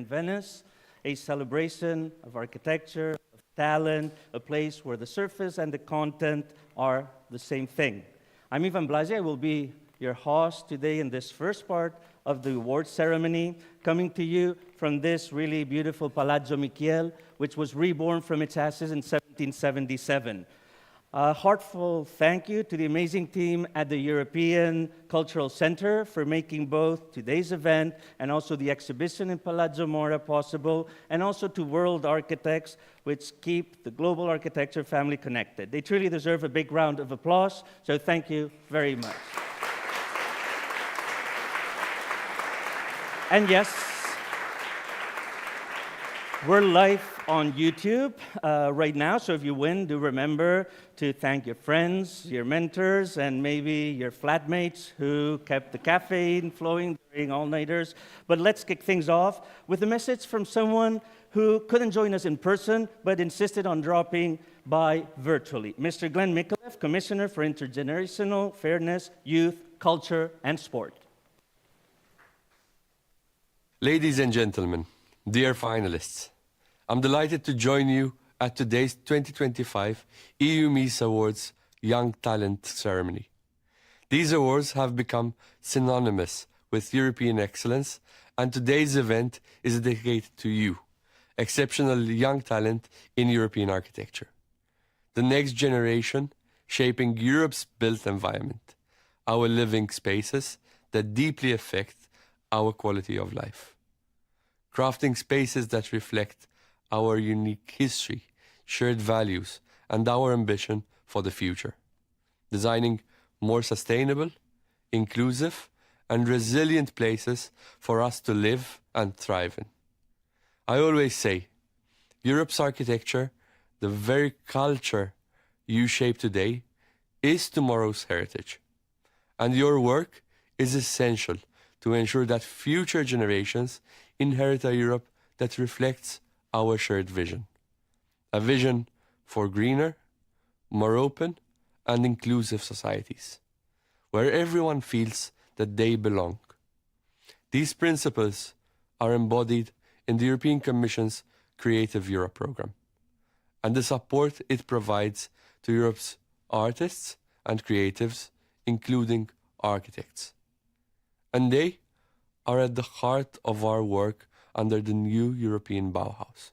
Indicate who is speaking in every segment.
Speaker 1: in Venice, a celebration of architecture, of talent, a place where the surface and the content are the same thing. I'm Ivan Blasi. I will be your host today in this first part of the award ceremony, coming to you from this really beautiful Palazzo Mora, which was reborn from its ashes in 1777. A heartfelt thank you to the amazing team at the European Cultural Center for making both today's event and also the exhibition in Palazzo Mora possible, and also to World Architects, which keep the global architecture family connected. They truly deserve a big round of applause, so thank you very much. And yes, we're live on YouTube right now, so if you win, do remember to thank your friends, your mentors, and maybe your flatmates who kept the caffeine flowing during all-nighters. But let's kick things off with a message from someone who couldn't join us in person, but insisted on dropping by virtually. Mr. Glenn Micallef, Commissioner for Intergenerational Fairness, Youth, Culture, and Sport.
Speaker 2: Ladies and gentlemen, dear finalists, I'm delighted to join you at today's 2025 EUmies Awards Young Talent Ceremony. These awards have become synonymous with European excellence, and today's event is dedicated to you, exceptional young talent in European architecture. The next generation shaping Europe's built environment, our living spaces that deeply affect our quality of life. Crafting spaces that reflect our unique history, shared values, and our ambition for the future. Designing more sustainable, inclusive, and resilient places for us to live and thrive in. I always say, Europe's architecture, the very culture you shape today, is tomorrow's heritage. And your work is essential to ensure that future generations inherit a Europe that reflects our shared vision. A vision for greener, more open, and inclusive societies, where everyone feels that they belong. These principles are embodied in the European Commission's Creative Europe program, and the support it provides to Europe's artists and creatives, including architects. And they are at the heart of our work under the new European Bauhaus,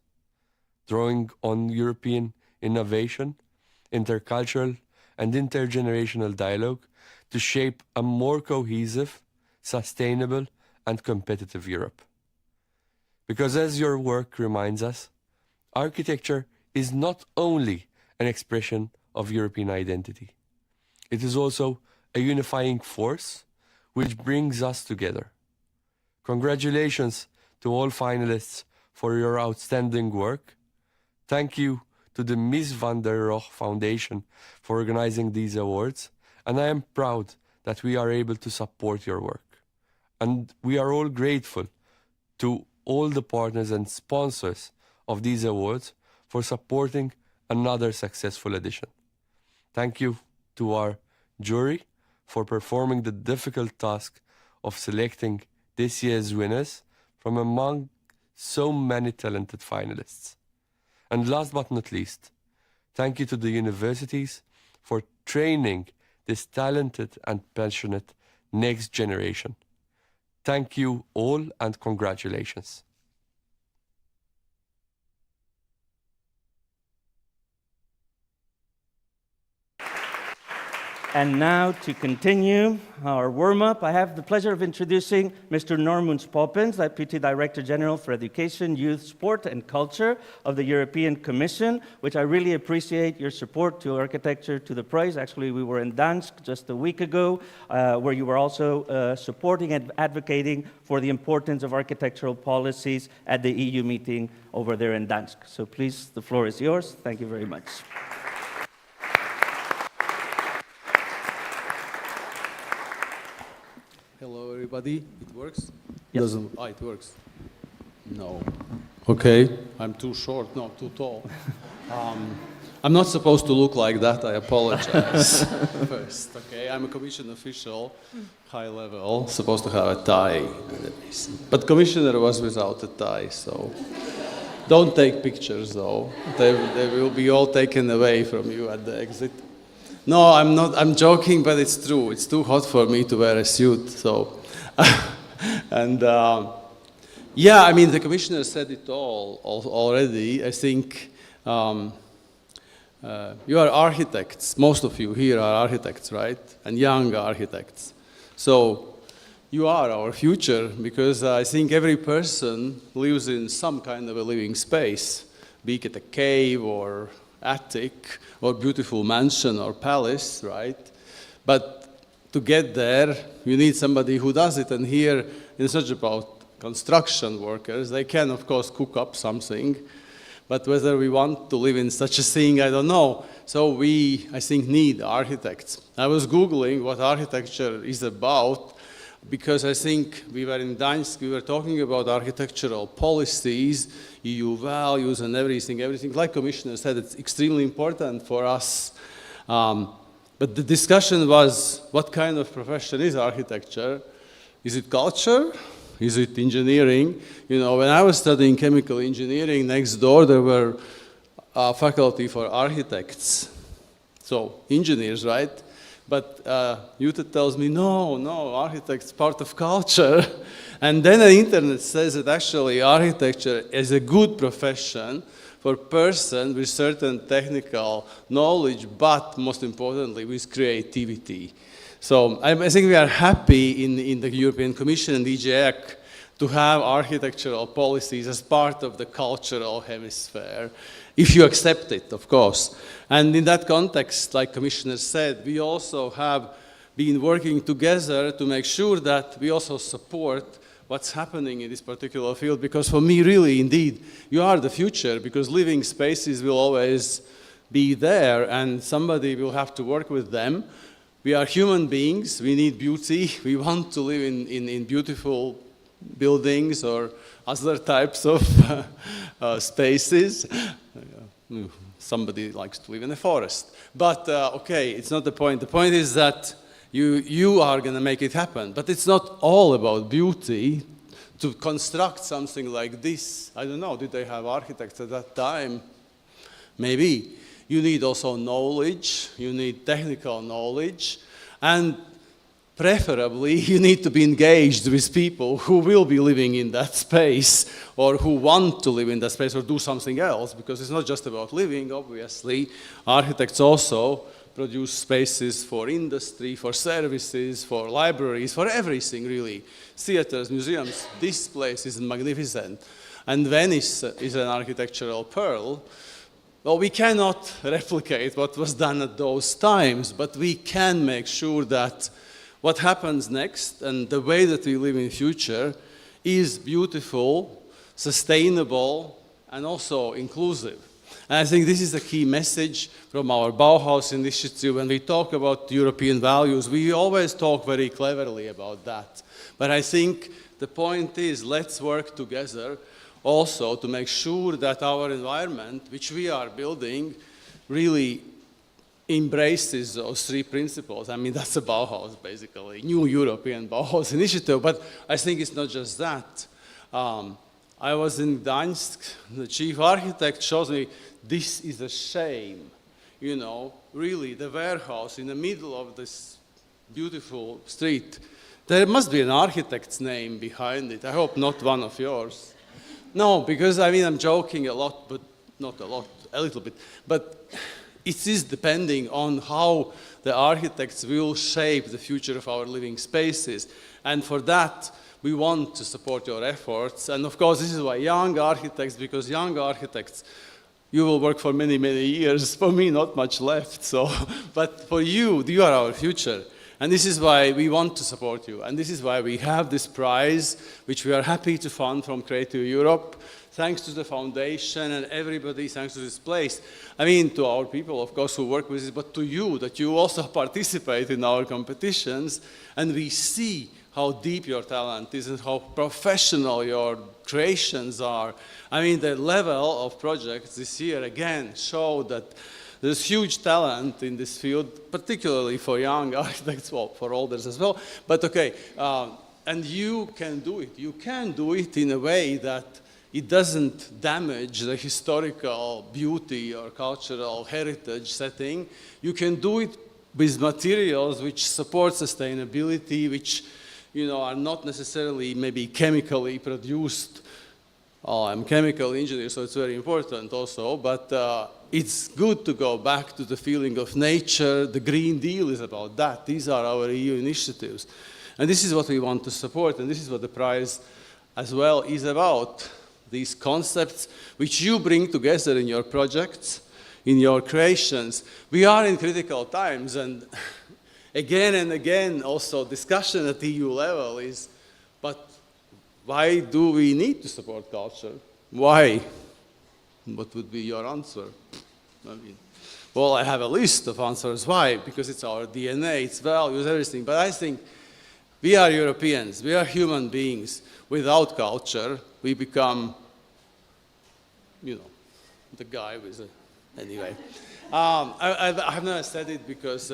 Speaker 2: drawing on European innovation, intercultural and intergenerational dialogue to shape a more cohesive, sustainable and competitive Europe. Because as your work reminds us, architecture is not only an expression of European identity, it is also a unifying force which brings us together. Congratulations to all finalists for your outstanding work. Thank you to the Mies van der Rohe Foundation for organizing these awards, and I am proud that we are able to support your work. And we are all grateful to all the partners and sponsors of these awards for supporting another successful edition. Thank you to our jury for performing the difficult task of selecting this year's winners from among so many talented finalists. And last but not least, thank you to the universities for training this talented and passionate next generation. Thank you all and congratulations.
Speaker 1: And now, to continue our warm-up, I have the pleasure of introducing Mr. Noormuns Poppens, Deputy Director General for Education, Youth, Sport and Culture of the European Commission, which I really appreciate your support to architecture to the prize. Actually, we were in Gdansk just a week ago, where you were also supporting and advocating for the importance of architectural policies at the EU meeting over there in Gdansk. So please, the floor is yours. Thank you very much.
Speaker 3: Hello, everybody. It works?
Speaker 1: Yes.
Speaker 3: Doesn't? Oh, it works. No. Okay. I'm too short, no, too tall. I'm not supposed to look like that, I apologize. First, okay, I'm a commission official, high level, supposed to have a tie. But commissioner was without a tie, so don't take pictures though. They will be all taken away from you at the exit. No, I'm not, I'm joking, but it's true. It's too hot for me to wear a suit, so. And yeah, I mean, the commissioner said it all already. I think you are architects. Most of you here are architects, right? And young architects. So you are our future, because I think every person lives in some kind of a living space, be it a cave or attic or beautiful mansion or palace, right? But to get there, you need somebody who does it. And here, it's not about construction workers. They can, of course, cook up something. But whether we want to live in such a thing, I don't know. So we, I think, need architects. I was Googling what architecture is about, because I think we were in Gdańsk, we were talking about architectural policies, EU values and everything. Like Commissioner said, it's extremely important for us. But the discussion was, what kind of profession is architecture? Is it culture? Is it engineering? You know, when I was studying chemical engineering, next door there were a faculty for architects. So, engineers, right? But Jutta tells me, no, architect's part of culture. And then the internet says that actually architecture is a good profession for a person with certain technical knowledge, but most importantly, with creativity. So I think we are happy in the European Commission and DGAC to have architectural policies as part of the cultural hemisphere, if you accept it, of course. And in that context, like Commissioner said, we also have been working together to make sure that we also support what's happening in this particular field, because for me, really, indeed, you are the future, because living spaces will always be there, and somebody will have to work with them. We are human beings, we need beauty, we want to live in beautiful buildings or other types of spaces. Somebody likes to live in a forest. But okay, it's not the point. The point is that you are going to make it happen. But it's not all about beauty. To construct something like this, I don't know, did they have architects at that time? Maybe. You need also knowledge, you need technical knowledge, and preferably you need to be engaged with people who will be living in that space or who want to live in that space or do something else, because it's not just about living, obviously. Architects also produce spaces for industry, for services, for libraries, for everything really. Theaters, museums, this place is magnificent. And Venice is an architectural pearl. Well, we cannot replicate what was done at those times, but we can make sure that what happens next and the way that we live in the future is beautiful, sustainable, and also inclusive. And I think this is the key message from our Bauhaus initiative. When we talk about European values, we always talk very cleverly about that. But I think the point is, let's work together also to make sure that our environment, which we are building, really embraces those three principles. I mean, that's a Bauhaus, basically, new European Bauhaus initiative, but I think it's not just that. I was in Gdańsk, the chief architect shows me, this is a shame, you know, really, the warehouse in the middle of this beautiful street. There must be an architect's name behind it. I hope not one of yours. No, because I mean, I'm joking a lot, but not a lot, a little bit. But it is depending on how the architects will shape the future of our living spaces. And for that, we want to support your efforts. And of course, this is why young architects, because young architects, you will work for many, many years. For me, not much left. So, but for you, you are our future. And this is why we want to support you. And this is why we have this prize, which we are happy to fund from Creative Europe, thanks to the foundation and everybody, thanks to this place. I mean, to our people, of course, who work with it, but to you, that you also participate in our competitions. And we see how deep your talent is and how professional your creations are. I mean, the level of projects this year, again, show that There's huge talent in this field, particularly for young architects, well, for others as well. But okay, and you can do it. You can do it in a way that it doesn't damage the historical beauty or cultural heritage setting. You can do it with materials which support sustainability, which are not necessarily maybe chemically produced. Oh, I'm a chemical engineer, so it's very important also, but it's good to go back to the feeling of nature. The Green Deal is about that. These are our EU initiatives. And this is what we want to support, and this is what the prize as well is about. These concepts which you bring together in your projects, in your creations. We are in critical times, and again and again also discussion at EU level is, but why do we need to support culture? Why? What would be your answer? I mean, well, I have a list of answers. Why? Because it's our DNA, it's values, everything. But I think we are Europeans, we are human beings. Without culture, we become, the guy with a, anyway. I have never said it because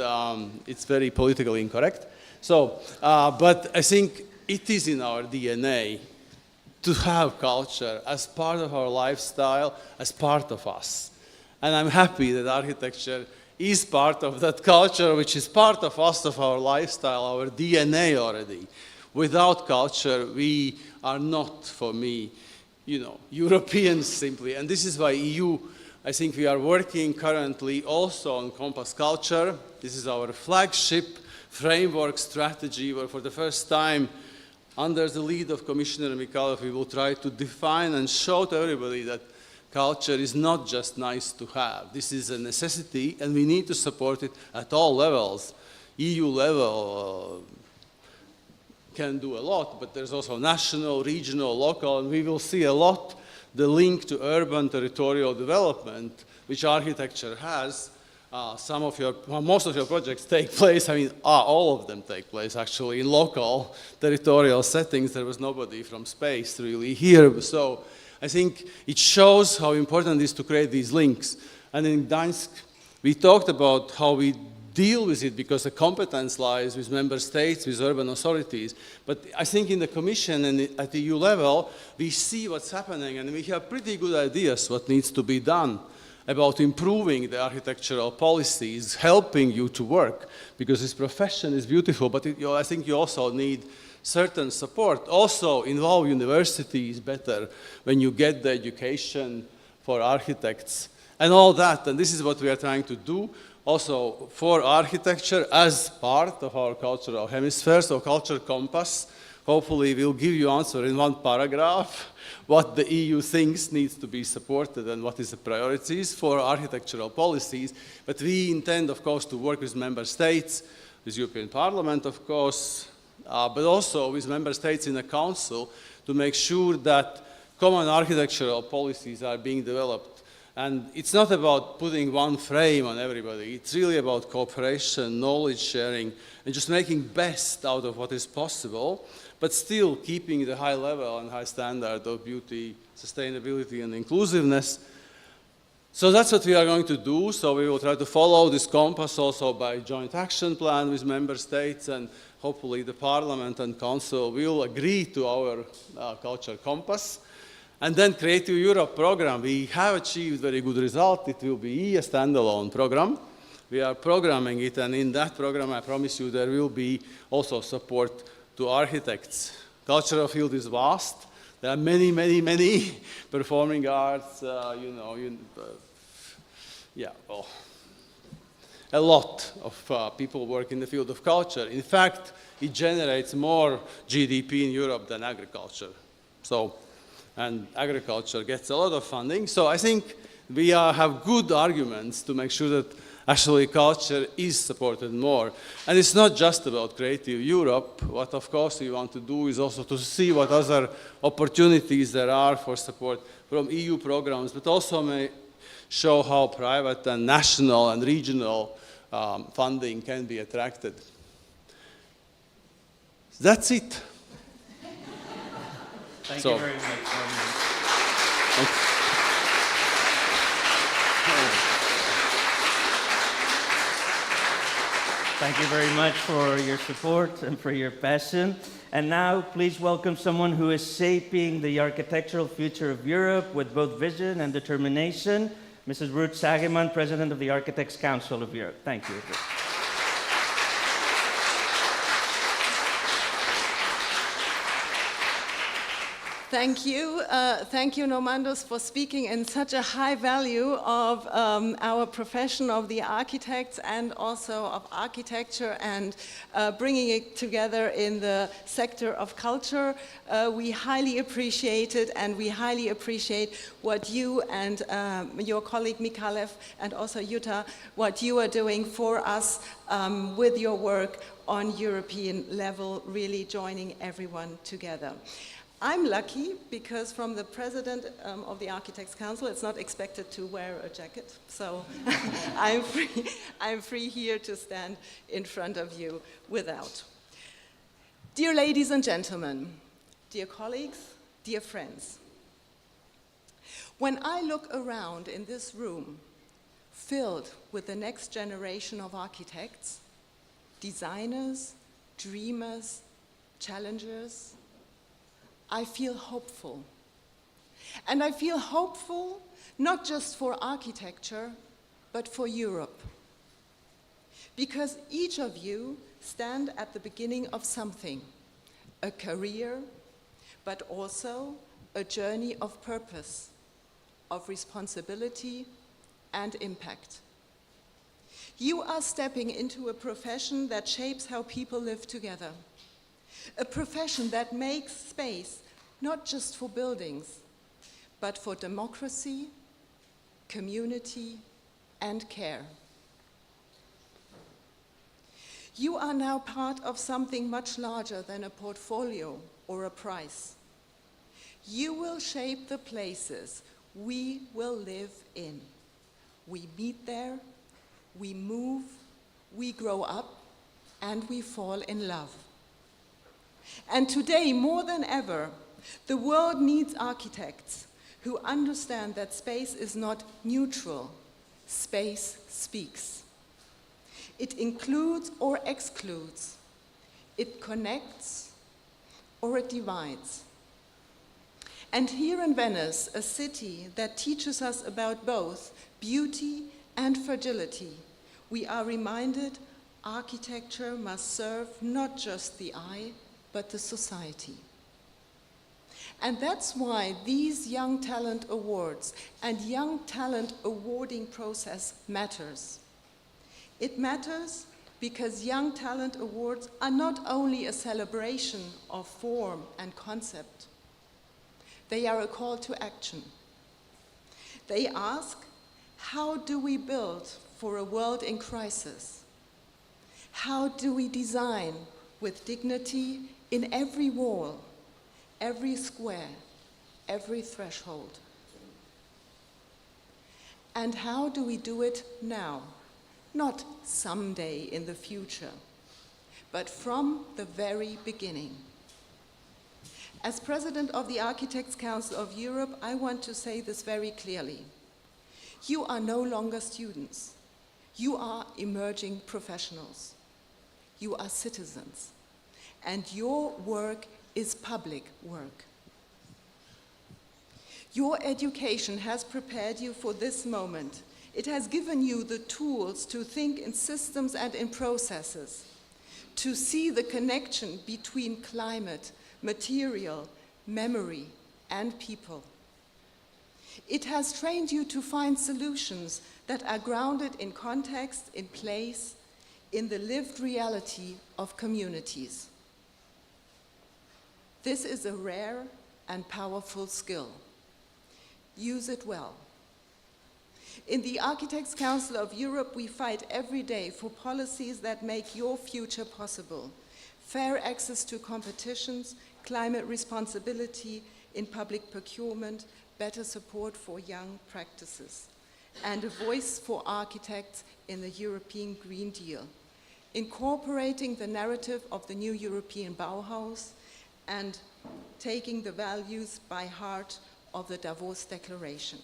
Speaker 3: it's very politically incorrect. So, but I think it is in our DNA to have culture as part of our lifestyle, as part of us. And I'm happy that architecture is part of that culture, which is part of us, of our lifestyle, our DNA already. Without culture, we are not, for me, Europeans simply. And this is why EU, I think we are working currently also on Compass Culture. This is our flagship framework strategy where for the first time, under the lead of Commissioner Mikhailov, we will try to define and show to everybody that culture is not just nice to have. This is a necessity, and we need to support it at all levels. EU level can do a lot, but there's also national, regional, local, and we will see a lot the link to urban territorial development, which architecture has. Most of your projects take place, all of them take place actually in local territorial settings. There was nobody from space really here. So I think it shows how important it is to create these links. And in Gdańsk, we talked about how we deal with it because the competence lies with member states, with urban authorities. But I think in the Commission and at the EU level, we see what's happening and we have pretty good ideas what needs to be done about improving the architectural policies, helping you to work, because this profession is beautiful, but I think you also need certain support. Also involve universities better when you get the education for architects and all that, and this is what we are trying to do. Also for architecture as part of our cultural hemisphere, so Culture Compass, hopefully we'll give you answer in one paragraph what the EU thinks needs to be supported and what is the priorities for architectural policies. But we intend, of course, to work with member states, with European Parliament, of course, but also with member states in the Council to make sure that common architectural policies are being developed. And it's not about putting one frame on everybody. It's really about cooperation, knowledge sharing, and just making best out of what is possible, but still keeping the high level and high standard of beauty, sustainability, and inclusiveness. So that's what we are going to do. So we will try to follow this compass also by joint action plan with member states, and hopefully the Parliament and Council will agree to our culture compass. And then Creative Europe program, we have achieved very good result. It will be a standalone program. We are programming it, and in that program, I promise you, there will be also support to architects. Cultural field is vast. There are many, many, many performing arts, a lot of people work in the field of culture. In fact, it generates more GDP in Europe than agriculture. And agriculture gets a lot of funding. So I think we have good arguments to make sure that actually culture is supported more. And it's not just about Creative Europe. What of course we want to do is also to see what other opportunities there are for support from EU programs, but also may show how private and national and regional funding can be attracted. That's it.
Speaker 1: Thank you very much. Thank you very much for your support and for your passion. And now, please welcome someone who is shaping the architectural future of Europe with both vision and determination, Mrs. Ruth Sageman, President of the Architects' Council of Europe. Thank you.
Speaker 4: Thank you. Thank you, Normandos, for speaking in such a high value of our profession of the architects and also of architecture and bringing it together in the sector of culture. We highly appreciate it, and we highly appreciate what you and your colleague Mikalev and also Jutta, what you are doing for us with your work on European level, really joining everyone together. I'm lucky because from the president of the Architects' Council, it's not expected to wear a jacket, so I'm free here to stand in front of you without. Dear ladies and gentlemen, dear colleagues, dear friends, when I look around in this room filled with the next generation of architects, designers, dreamers, challengers, I feel hopeful. And I feel hopeful not just for architecture, but for Europe. Because each of you stand at the beginning of something, a career, but also a journey of purpose, of responsibility and impact. You are stepping into a profession that shapes how people live together. A profession that makes space not just for buildings, but for democracy, community, and care. You are now part of something much larger than a portfolio or a price. You will shape the places we will live in. We meet there, we move, we grow up, and we fall in love. And today, more than ever, the world needs architects who understand that space is not neutral. Space speaks. It includes or excludes. It connects or it divides. And here in Venice, a city that teaches us about both beauty and fragility, we are reminded architecture must serve not just the eye, but the society. And that's why these Young Talent Awards and Young Talent awarding process matters. It matters because Young Talent Awards are not only a celebration of form and concept, they are a call to action. They ask, how do we build for a world in crisis? How do we design with dignity in every wall, every square, every threshold? And how do we do it now? Not someday in the future, but from the very beginning. As President of the Architects' Council of Europe, I want to say this very clearly. You are no longer students. You are emerging professionals. You are citizens. And your work is public work. Your education has prepared you for this moment. It has given you the tools to think in systems and in processes, to see the connection between climate, material, memory, and people. It has trained you to find solutions that are grounded in context, in place, in the lived reality of communities. This is a rare and powerful skill. Use it well. In the Architects' Council of Europe, we fight every day for policies that make your future possible. Fair access to competitions, climate responsibility in public procurement, better support for young practices, and a voice for architects in the European Green Deal, incorporating the narrative of the new European Bauhaus and taking the values by heart of the Davos Declaration.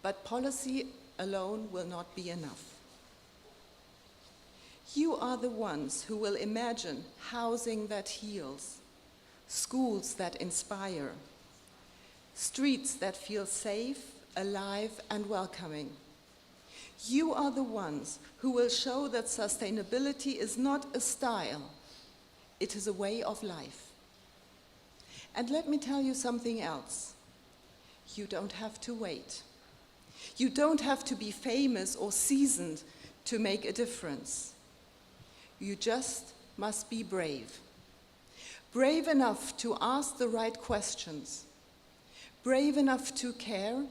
Speaker 4: But policy alone will not be enough. You are the ones who will imagine housing that heals, schools that inspire, streets that feel safe, alive, and welcoming. You are the ones who will show that sustainability is not a style, it is a way of life. And let me tell you something else. You don't have to wait. You don't have to be famous or seasoned to make a difference. You just must be brave. Brave enough to ask the right questions. Brave enough to care.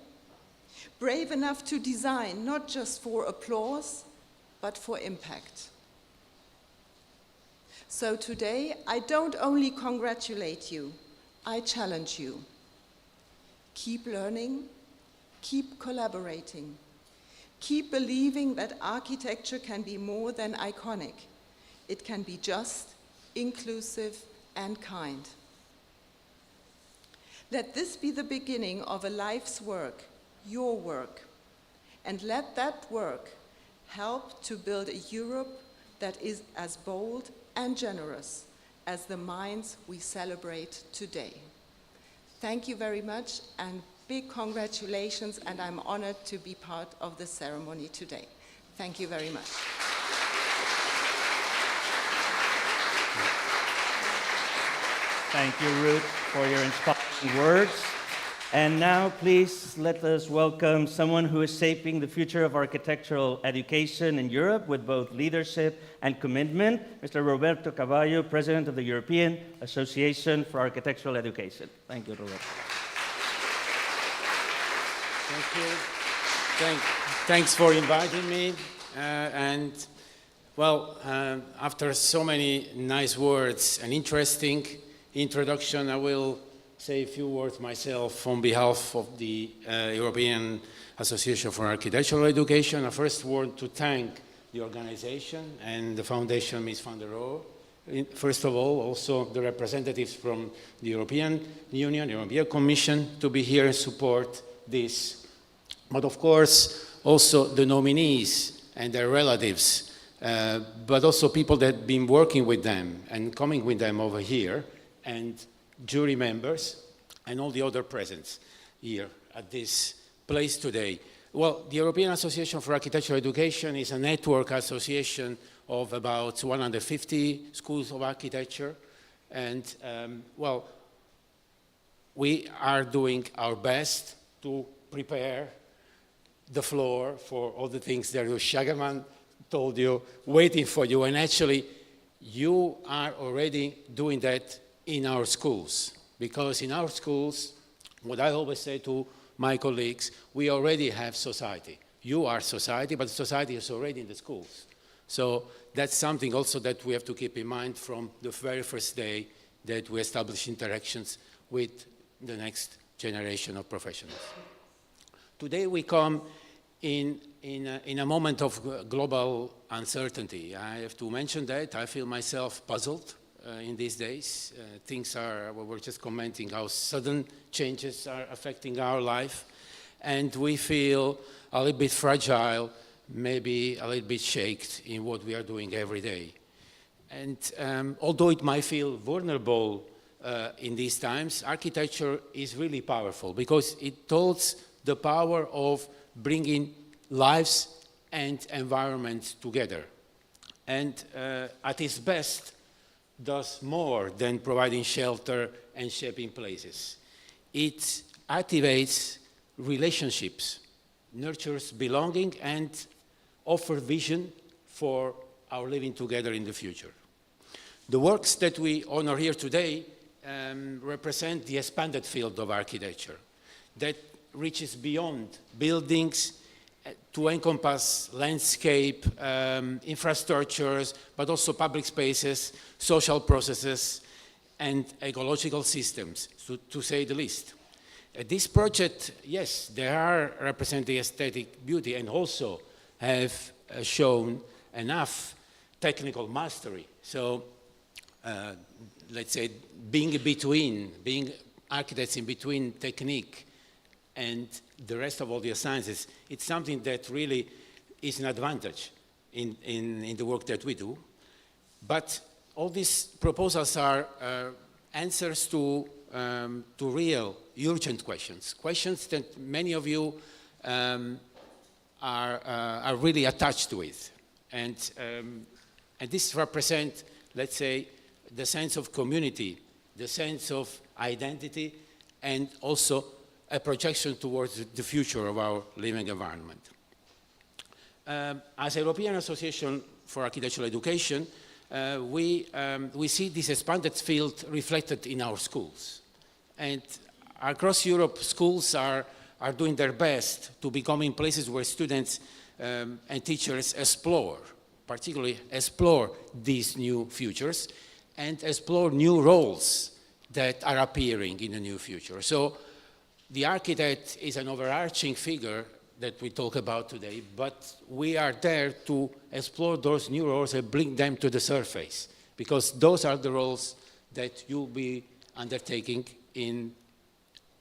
Speaker 4: Brave enough to design, not just for applause, but for impact. So today, I don't only congratulate you, I challenge you. Keep learning, keep collaborating, keep believing that architecture can be more than iconic. It can be just, inclusive, and kind. Let this be the beginning of a life's work, your work, and let that work help to build a Europe that is as bold and generous as the minds we celebrate today. Thank you very much, and big congratulations, and I'm honored to be part of the ceremony today. Thank you very much.
Speaker 1: Thank you, Ruth, for your inspiring words. And now, please, let us welcome someone who is shaping the future of architectural education in Europe with both leadership and commitment, Mr. Roberto Cavallo, President of the European Association for Architectural Education. Thank you, Roberto.
Speaker 5: Thank you. Thanks for inviting me. After so many nice words and interesting introduction, I will say a few words myself on behalf of the European Association for Architectural Education. I first want to thank the organization and the foundation, Mies van der Rohe. First of all, also the representatives from the European Union, European Commission, to be here and support this. But of course, also the nominees and their relatives, but also people that have been working with them and coming with them over here, and jury members, and all the other presents here at this place today. Well, the European Association for Architectural Education is a network association of about 150 schools of architecture, and we are doing our best to prepare the floor for all the things that Shagaman told you, waiting for you, and actually you are already doing that in our schools, because in our schools, what I always say to my colleagues, we already have society. You are society, but society is already in the schools. So that's something also that we have to keep in mind from the very first day that we establish interactions with the next generation of professionals. Today we come in a moment of global uncertainty. I have to mention that. I feel myself puzzled in these days. Things are, we were just commenting how sudden changes are affecting our life, and we feel a little bit fragile, maybe a little bit shaken in what we are doing every day. And although it might feel vulnerable in these times, architecture is really powerful because it holds the power of bringing lives and environments together. And at its best, does more than providing shelter and shaping places. It activates relationships, nurtures belonging, and offers vision for our living together in the future. The works that we honor here today represent the expanded field of architecture that reaches beyond buildings to encompass landscape, infrastructures, but also public spaces, social processes, and ecological systems, to say the least. This project, yes, they are representing aesthetic beauty and also have shown enough technical mastery. So, let's say, being architects in between technique and the rest of all the sciences, it's something that really is an advantage in the work that we do. But all these proposals are answers to real, urgent questions that many of you are really attached with. And this represents, let's say, the sense of community, the sense of identity, and also a projection towards the future of our living environment. As European Association for Architectural Education, we see this expanded field reflected in our schools. And across Europe, schools are doing their best to becoming places where students and teachers explore, particularly explore these new futures and explore new roles that are appearing in the new future. So the architect is an overarching figure that we talk about today, but we are there to explore those new roles and bring them to the surface, because those are the roles that you'll be undertaking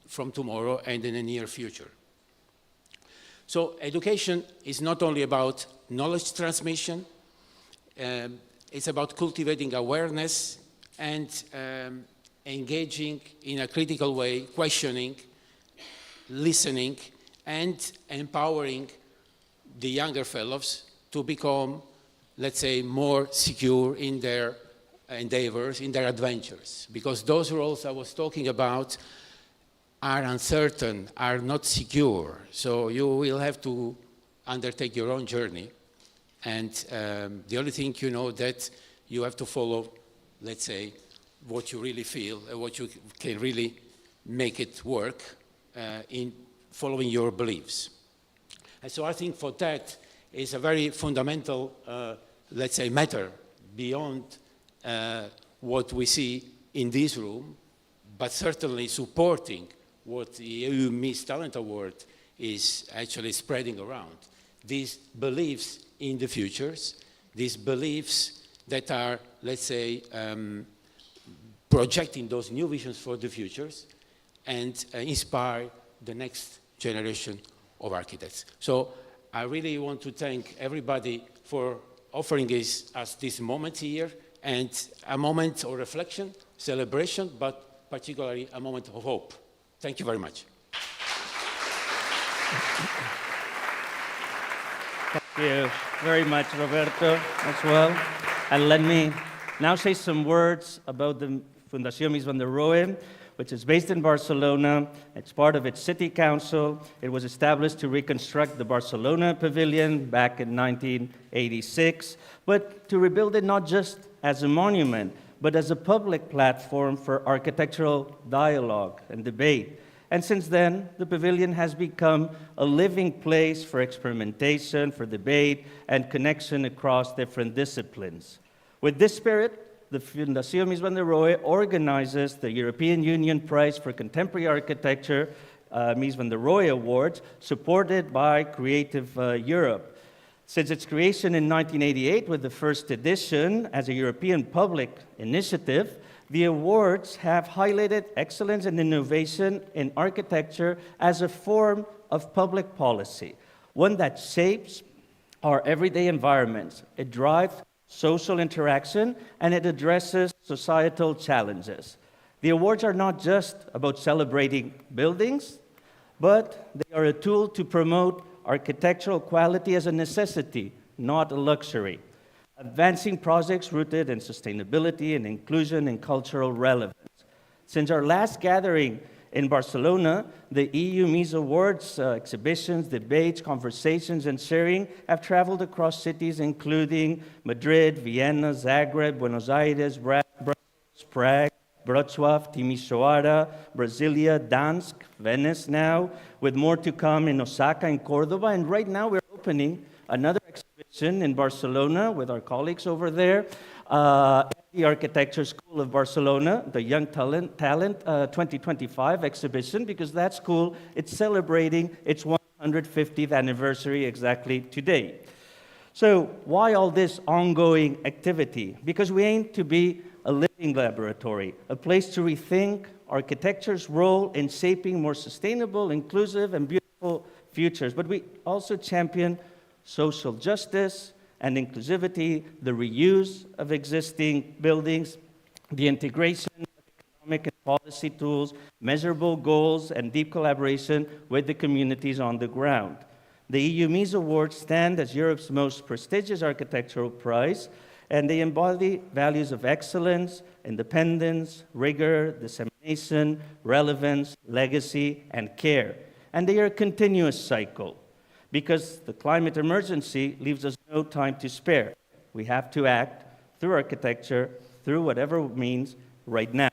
Speaker 5: from tomorrow and in the near future. So education is not only about knowledge transmission, it's about cultivating awareness and engaging in a critical way, questioning, listening, and empowering the younger fellows to become, let's say, more secure in their endeavors, in their adventures. Because those roles I was talking about are uncertain, are not secure. So you will have to undertake your own journey. And the only thing you know that you have to follow, let's say, what you really feel and what you can really make it work in following your beliefs. And so I think for that is a very fundamental, let's say, matter beyond what we see in this room, but certainly supporting what the EUmies Talent Award is actually spreading around. These beliefs in the futures, these beliefs that are, let's say, projecting those new visions for the futures and inspire the next generation of architects. So I really want to thank everybody for offering us this moment here, and a moment of reflection, celebration, but particularly a moment of hope. Thank you very much.
Speaker 1: Thank you very much, Roberto, as well. And let me now say some words about the Fundació Mies van der Rohe, which is based in Barcelona. It's part of its city council. It was established to reconstruct the Barcelona pavilion back in 1986, but to rebuild it not just as a monument, but as a public platform for architectural dialogue and debate. And since then, the pavilion has become a living place for experimentation, for debate, and connection across different disciplines. With this spirit, the Fundació Mies van der Rohe organizes the European Union Prize for Contemporary Architecture, Mies van der Rohe Awards, supported by Creative Europe. Since its creation in 1988 with the first edition as a European public initiative, the awards have highlighted excellence and innovation in architecture as a form of public policy, one that shapes our everyday environments. It drives social interaction, and it addresses societal challenges. The awards are not just about celebrating buildings, but they are a tool to promote architectural quality as a necessity, not a luxury, advancing projects rooted in sustainability and inclusion and cultural relevance. Since our last gathering in Barcelona, the EUmies Awards exhibitions, debates, conversations, and sharing have traveled across cities including Madrid, Vienna, Zagreb, Buenos Aires, Brussels, Prague, Wrocław, Timisoara, Brasilia, Gdansk, Venice now, with more to come in Osaka and Cordoba. And right now we're opening another exhibition in Barcelona with our colleagues over there, at the Architecture School of Barcelona, the Young Talent 2025 exhibition, because that school, it's celebrating its 150th anniversary exactly today. So why all this ongoing activity? Because we aim to be a living laboratory, a place to rethink architecture's role in shaping more sustainable, inclusive, and beautiful futures. But we also champion social justice and inclusivity, the reuse of existing buildings, the integration of economic and policy tools, measurable goals, and deep collaboration with the communities on the ground. The EUmies Awards stand as Europe's most prestigious architectural prize, and they embody values of excellence, independence, rigor, dissemination, relevance, legacy, and care. And they are a continuous cycle, because the climate emergency leaves us no time to spare. We have to act through architecture, through whatever means, right now.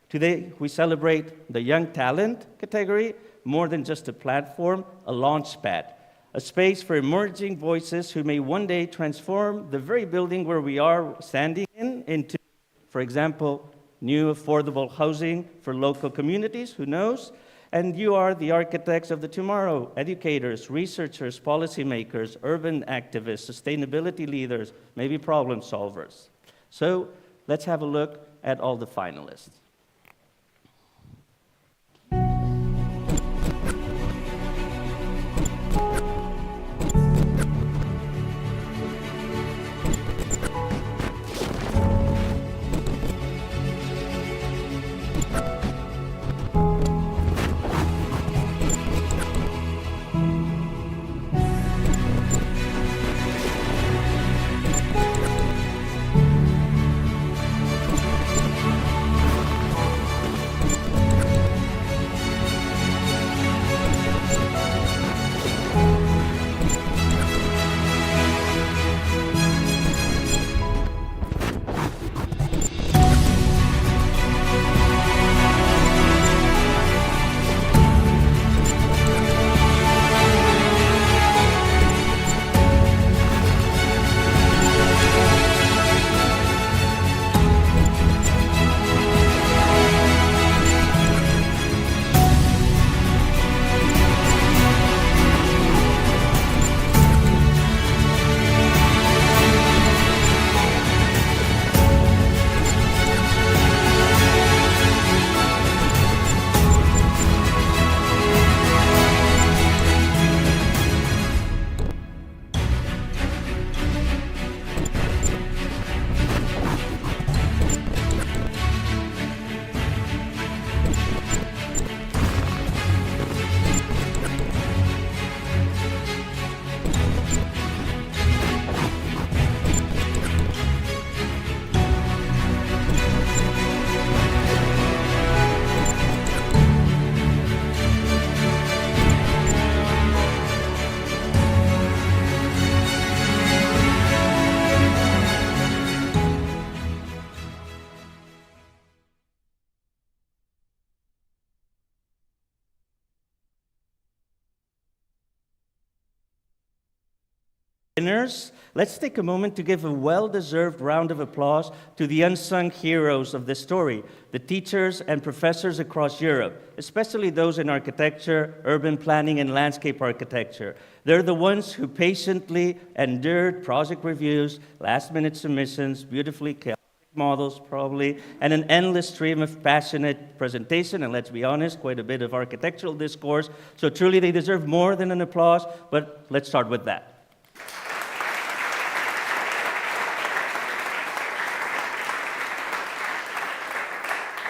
Speaker 1: Today, we celebrate the young talent category, more than just a platform, a launch pad, a space for emerging voices who may one day transform the very building where we are standing into, for example, new affordable housing for local communities, who knows? And you are the architects of the tomorrow, educators, researchers, policymakers, urban activists, sustainability leaders, maybe problem solvers. So let's have a look at all the finalists. Winners, let's take a moment to give a well-deserved round of applause to the unsung heroes of this story, the teachers and professors across Europe, especially those in architecture, urban planning, and landscape architecture. They're the ones who patiently endured project reviews, last-minute submissions, beautifully chaotic models probably, and an endless stream of passionate presentation, and let's be honest, quite a bit of architectural discourse. So truly they deserve more than an applause, but let's start with that.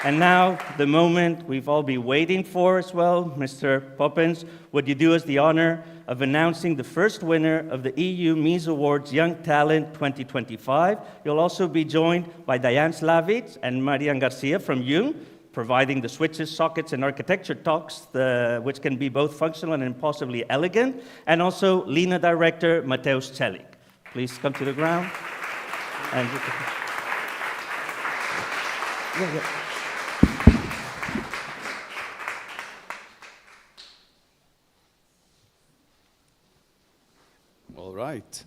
Speaker 1: And now, the moment we've all been waiting for as well, Mr. Poppins, would you do us the honor of announcing the first winner of the EUmies Awards Young Talent 2025. You'll also be joined by Diane Slavic and Marian Garcia from Jung, providing the switches, sockets, and architecture talks, which can be both functional and possibly elegant, and also Lina director Mateusz Celik. Please come to the ground. And yeah.
Speaker 3: All right.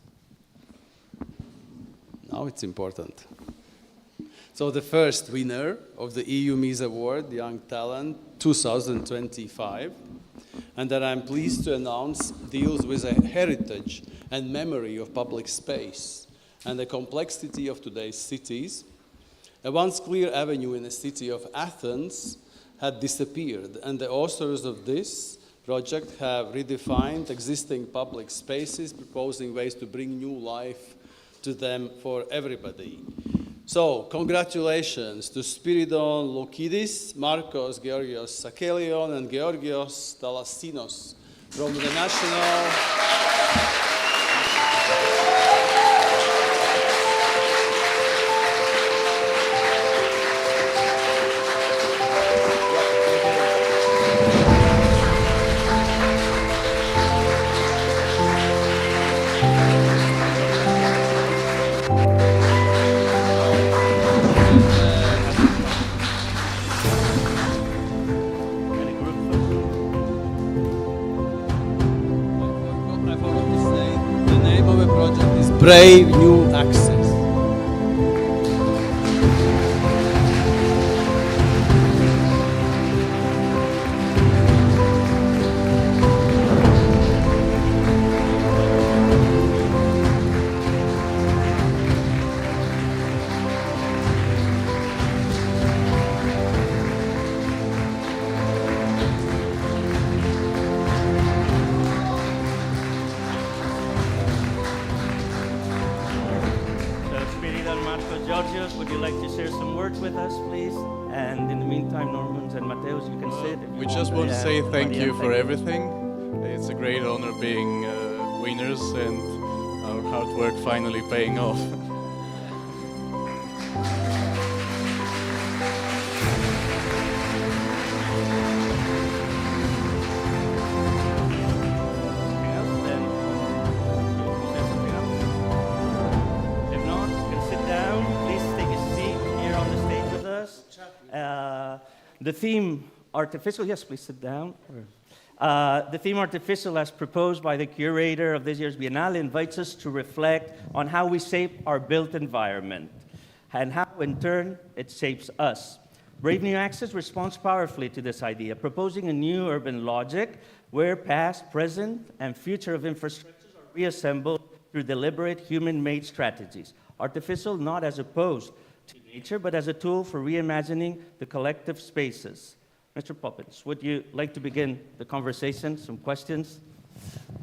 Speaker 3: Now it's important. So the first winner of the EUmies Award, Young Talent 2025, and that I'm pleased to announce deals with a heritage and memory of public space and the complexity of today's cities. A once clear avenue in the city of Athens had disappeared, and the authors of this project have redefined existing public spaces, proposing ways to bring new life to them for everybody. So, congratulations to Spiridon Loukidis, Marcos Georgios Sakelion, and Georgios Thalassinos from the National... Brave New Access.
Speaker 1: Georgios, would you like to share some words with us, please? And in the meantime, Normans and Mateus, you can sit.
Speaker 6: We just want to say thank you for everything. It's a great honor being winners and our hard work finally paying off.
Speaker 1: The theme, artificial, yes, please sit down. The theme, artificial, as proposed by the curator of this year's Biennale, invites us to reflect on how we shape our built environment and how, in turn, it shapes us. Brave New Access responds powerfully to this idea, proposing a new urban logic where past, present, and future of infrastructures are reassembled through deliberate human-made strategies. Artificial not as opposed to nature, but as a tool for reimagining the collective spaces. Mr. Poppins, would you like to begin the conversation? Some questions?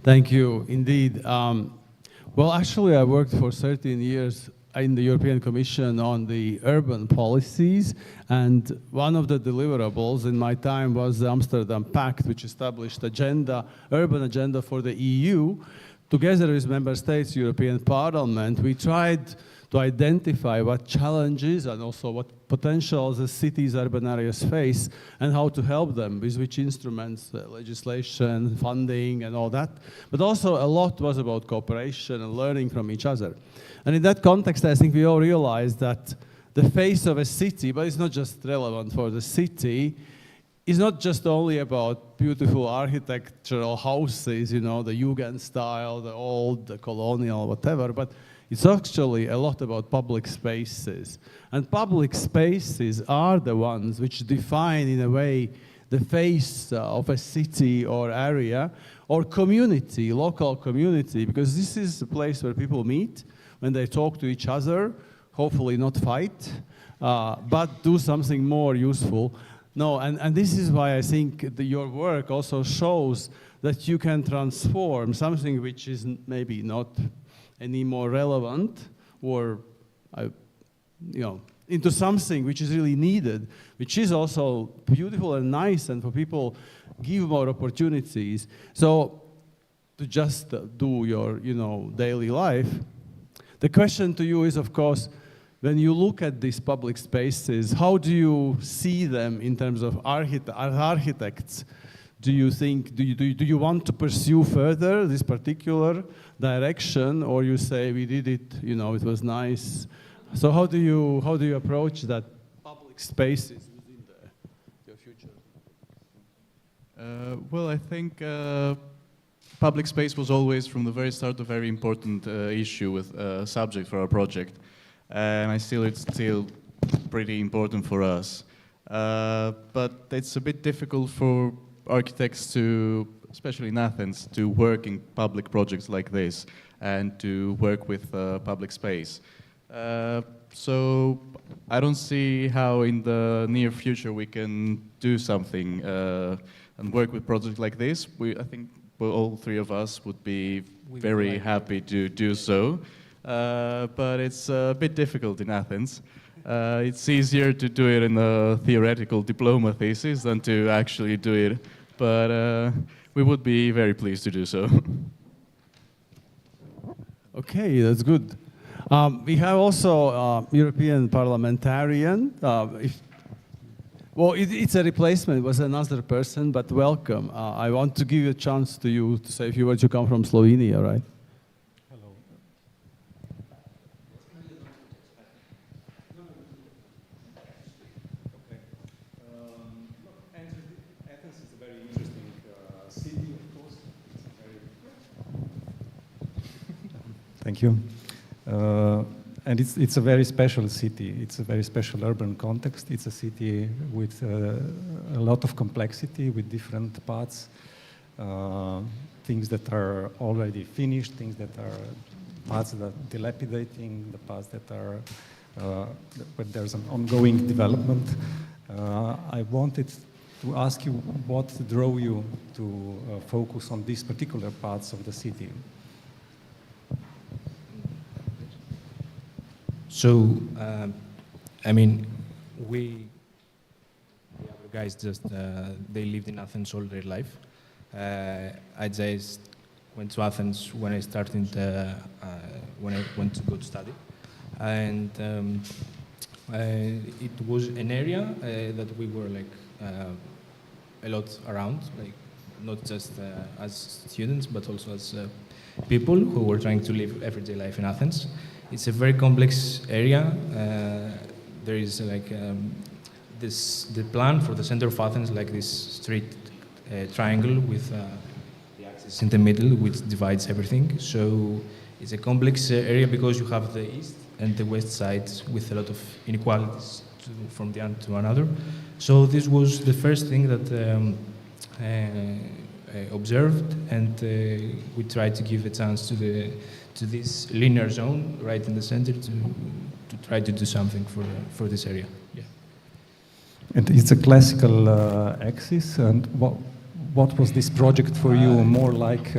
Speaker 3: Thank you, indeed. Well, actually, I worked for 13 years in the European Commission on the urban policies, and one of the deliverables in my time was the Amsterdam Pact, which established urban agenda for the EU. Together with member states, European Parliament, we tried to identify what challenges and also what potentials the cities, urban areas face, and how to help them, with which instruments, legislation, funding, and all that. But also a lot was about cooperation and learning from each other. And in that context, I think we all realized that the face of a city, but it's not just relevant for the city, is not just only about beautiful architectural houses, you know, the Jugend style, the old, the colonial, whatever, but it's actually a lot about public spaces. And public spaces are the ones which define, in a way, the face of a city or area or community, local community, because this is a place where people meet, when they talk to each other, hopefully not fight, but do something more useful. No, and this is why I think your work also shows that you can transform something which is maybe not any more relevant or, into something which is really needed, which is also beautiful and nice, and for people give more opportunities. So to just do your, daily life, the question to you is, of course, when you look at these public spaces, how do you see them in terms of architects? Do you think, do you want to pursue further this particular direction, or you say we did it, it was nice? So how do you approach that public spaces within your future?
Speaker 6: Well, I think public space was always, from the very start, a very important issue with subject for our project, and it's still pretty important for us. But it's a bit difficult for architects to, especially in Athens, to work in public projects like this and to work with public space. So I don't see how in the near future we can do something and work with projects like this. I think all three of us would be very happy to do so. but it's a bit difficult in Athens. It's easier to do it in a theoretical diploma thesis than to actually do it, but we would be very pleased to do so.
Speaker 3: Okay, that's good. We have also European parliamentarian. It's a replacement. It was another person, but welcome. I want to give a chance to you to say a few words. You come from Slovenia, right?
Speaker 7: Hello. Okay. Athens is a very interesting city, of course. Thank you. And it's a very special city. It's a very special urban context. It's a city with a lot of complexity, with different parts, things that are already finished, things that are parts that are dilapidating, the parts that are where there's an ongoing development. I wanted to ask you what drove you to focus on these particular parts of the city.
Speaker 8: So, I mean, the other guys just, they lived in Athens all their life. I just went to Athens when I started, when I went to go to study. And it was an area that we were like a lot around, like not just as students, but also as people who were trying to live everyday life in Athens. It's a very complex area. There is like the plan for the center of Athens, like this straight triangle with the axis in the middle, which divides everything. So it's a complex area because you have the east and the west sides with a lot of inequalities from the one to another. So this was the first thing that observed, and we tried to give a chance to this linear zone right in the center to try to do something for this area. Yeah.
Speaker 7: And it's a classical axis. And what was this project for you? More like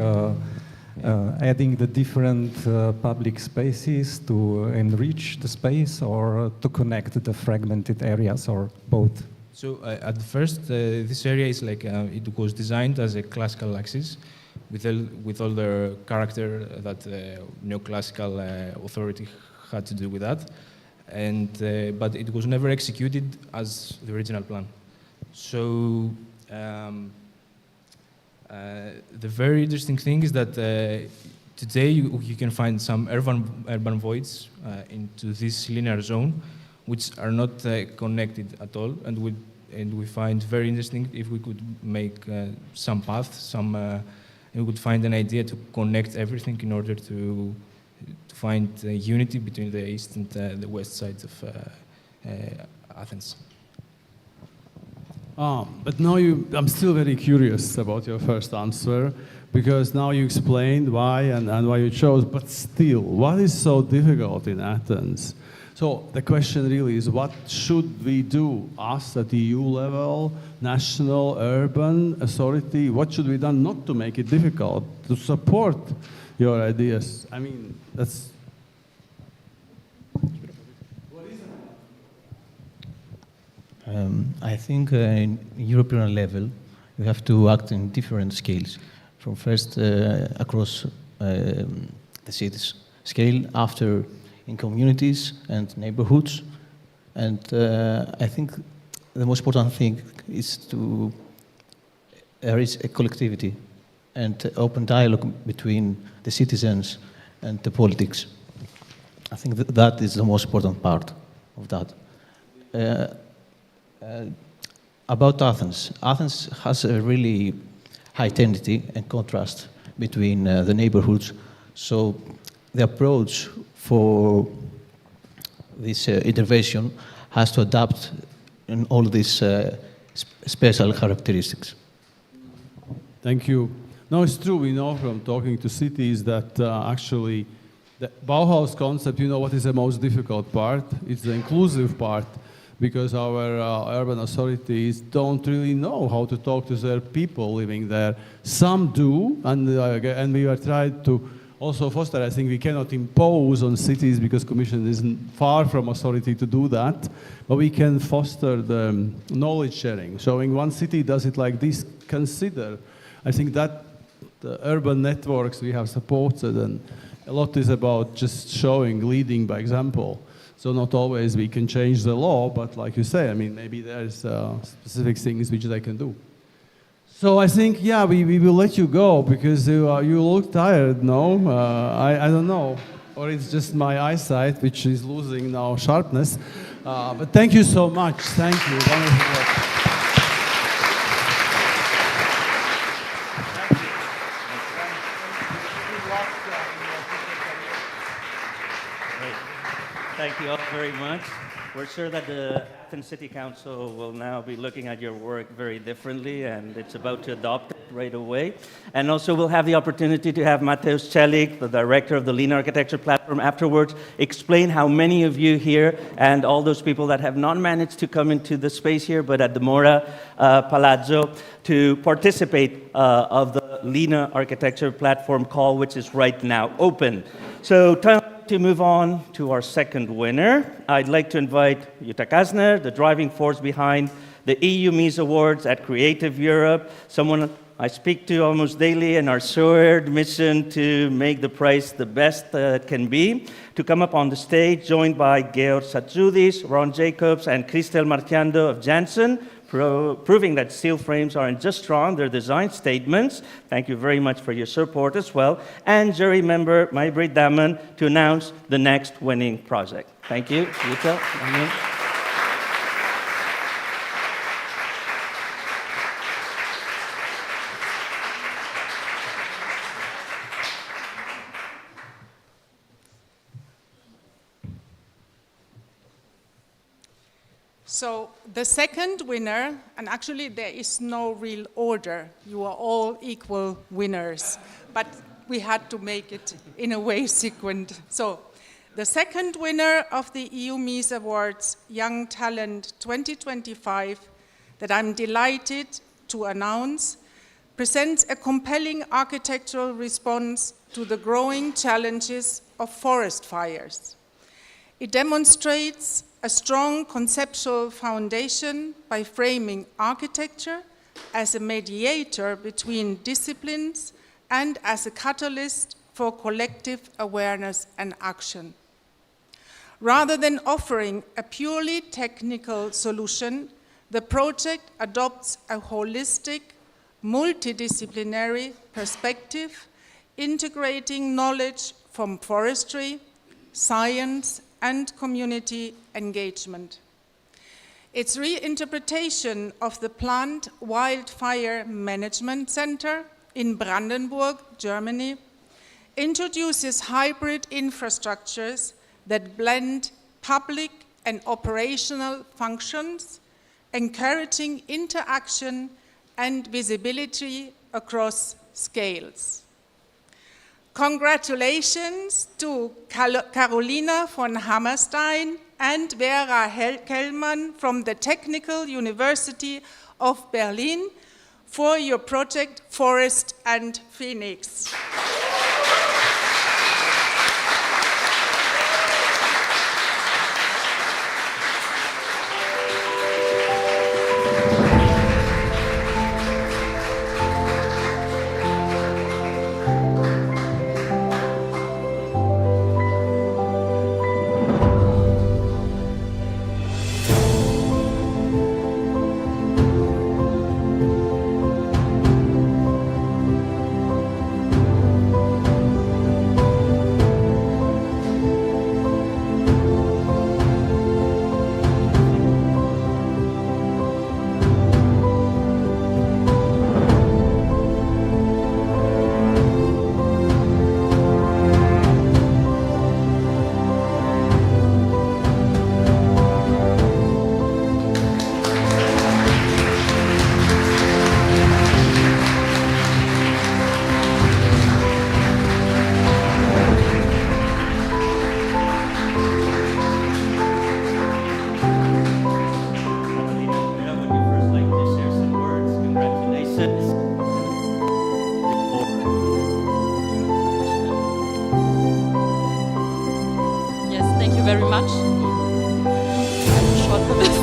Speaker 7: adding the different public spaces to enrich the space, or to connect the fragmented areas, or both?
Speaker 8: So at first, this area is like it was designed as a classical axis, with all the character that neoclassical authority had to do with that, and but it was never executed as the original plan. So the very interesting thing is that today you can find some urban voids into this linear zone, which are not connected at all, and we find very interesting if we could make some paths, and we could find an idea to connect everything in order to find unity between the east and the west sides of Athens.
Speaker 3: But now I'm still very curious about your first answer, because now you explained why and why you chose, but still, what is so difficult in Athens? So the question really is, what should we do, us at EU level, national, urban authority? What should be done not to make it difficult, to support your ideas? I mean, that's...
Speaker 9: I think in European level, we have to act in different scales. From first across the cities scale, after in communities and neighborhoods. And I think the most important thing is to reach a collectivity and open dialogue between the citizens and the politics. I think that is the most important part of that. About Athens. Athens has a really high tendency and contrast between the neighborhoods. So the approach for this intervention has to adapt in all these special characteristics.
Speaker 3: Thank you. No, it's true. We know from talking to cities that actually the Bauhaus concept, you know what is the most difficult part? It's the inclusive part, because our urban authorities don't really know how to talk to their people living there. Some do, and we are trying to also foster. I think we cannot impose on cities because Commission isn't far from authority to do that, but we can foster the knowledge sharing, showing one city does it like this, consider. I think that the urban networks we have supported, and a lot is about just showing, leading by example. So not always we can change the law, but like you say, I mean, maybe there's specific things which they can do. So I think, yeah, we will let you go because you look tired, no? I don't know. Or it's just my eyesight, which is losing now sharpness. But thank you so much. Thank you. Wonderful work.
Speaker 1: Thank you all very much. We're sure that the Athens City Council will now be looking at your work very differently, and it's about to adopt it right away. And also we'll have the opportunity to have Mateusz Celik, the director of the Lean Architecture Platform, afterwards explain how many of you here and all those people that have not managed to come into the space here, but at the Mora Palazzo, to participate of the Lean Architecture Platform call, which is right now open. So time to move on to our second winner. I'd like to invite Jutta Kasner, the driving force behind the EUmies Awards at Creative Europe, someone I speak to almost daily, and our shared mission to make the prize the best it can be, to come up on the stage, joined by Georg Satzoudis, Ron Jacobs, and Christel Martiando of Janssen, proving that steel frames aren't just strong, they're design statements. Thank you very much for your support as well. And jury member Maybrit Damon to announce the next winning project. Thank you, Jutta.
Speaker 10: So the second winner, and actually there is no real order, you are all equal winners, but we had to make it in a way sequent. So the second winner of the EUmies Awards Young Talent 2025 that I'm delighted to announce presents a compelling architectural response to the growing challenges of forest fires. It demonstrates a strong conceptual foundation by framing architecture as a mediator between disciplines and as a catalyst for collective awareness and action. Rather than offering a purely technical solution, the project adopts a holistic, multidisciplinary perspective, integrating knowledge from forestry, science, and community engagement. Its reinterpretation of the Plant Wildfire Management Center in Brandenburg, Germany, introduces hybrid infrastructures that blend public and operational functions, encouraging interaction and visibility across scales. Congratulations to Carolina von Hammerstein and Vera Kellmann from the Technical University of Berlin for your project Forest and Phoenix.
Speaker 11: very much. I'm short for this.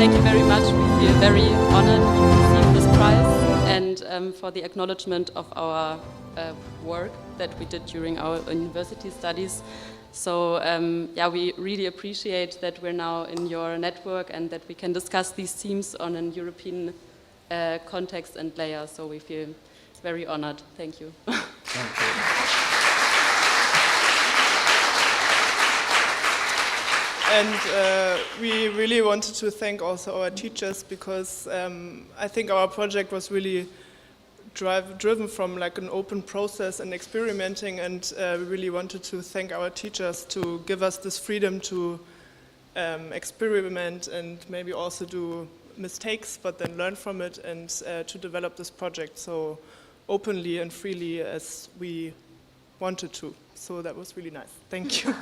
Speaker 11: Thank you very much. We feel very honored to receive this prize and for the acknowledgement of our work that we did during our university studies. So yeah, we really appreciate that we're now in your network and that we can discuss these themes on an European context and layer. So we feel very honored. Thank you.
Speaker 1: Thank you.
Speaker 12: And we really wanted to thank also our teachers, because I think our project was really driven from like an open process and experimenting, and we really wanted to thank our teachers to give us this freedom to experiment and maybe also do mistakes, but then learn from it, and to develop this project so openly and freely as we wanted to. So that was really nice. Thank you.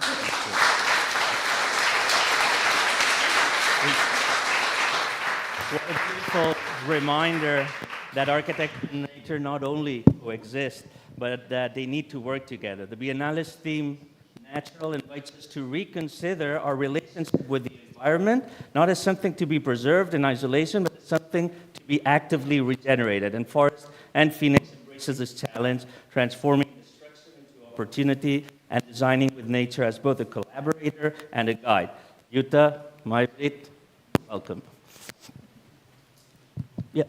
Speaker 1: What a beautiful reminder that architecture and nature not only coexist, but that they need to work together. The Biennale's theme, Natural, invites us to reconsider our relationship with the environment, not as something to be preserved in isolation, but as something to be actively regenerated. And Forest and Phoenix embraces this challenge, transforming destruction into opportunity and designing with nature as both a collaborator and a guide. Jutta, Maj-Britt, welcome. Yeah.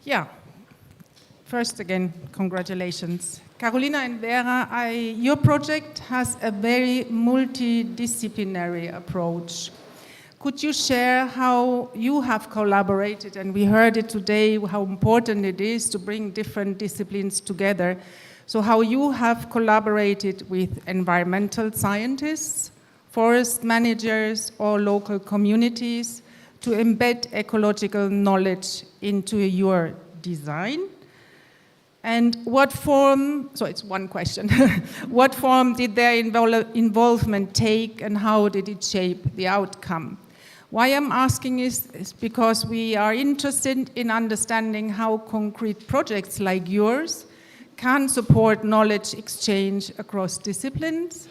Speaker 10: Yeah. First, again, congratulations. Carolina and Vera, your project has a very multidisciplinary approach. Could you share how you have collaborated? And we heard it today, how important it is to bring different disciplines together. So how you have collaborated with environmental scientists, forest managers, or local communities to embed ecological knowledge into your design? And what form, so it's one question, what form did their involvement take and how did it shape the outcome? Why I'm asking is because we are interested in understanding how concrete projects like yours can support knowledge exchange across disciplines,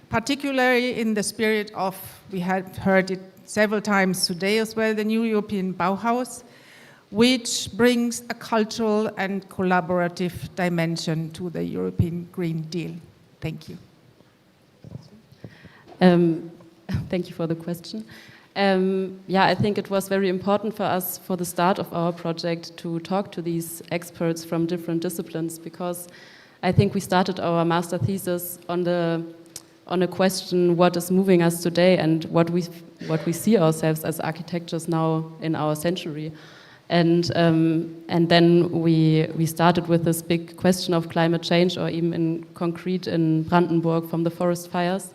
Speaker 10: particularly in the spirit of, we have heard it several times today as well, the new European Bauhaus, which brings a cultural and collaborative dimension to the European Green Deal. Thank you.
Speaker 11: Thank you for the question. Yeah, I think it was very important for us for the start of our project to talk to these experts from different disciplines, because I think we started our master thesis on a question, what is moving us today and what we see ourselves as architects now in our century. And then we started with this big question of climate change, or even in concrete in Brandenburg from the forest fires.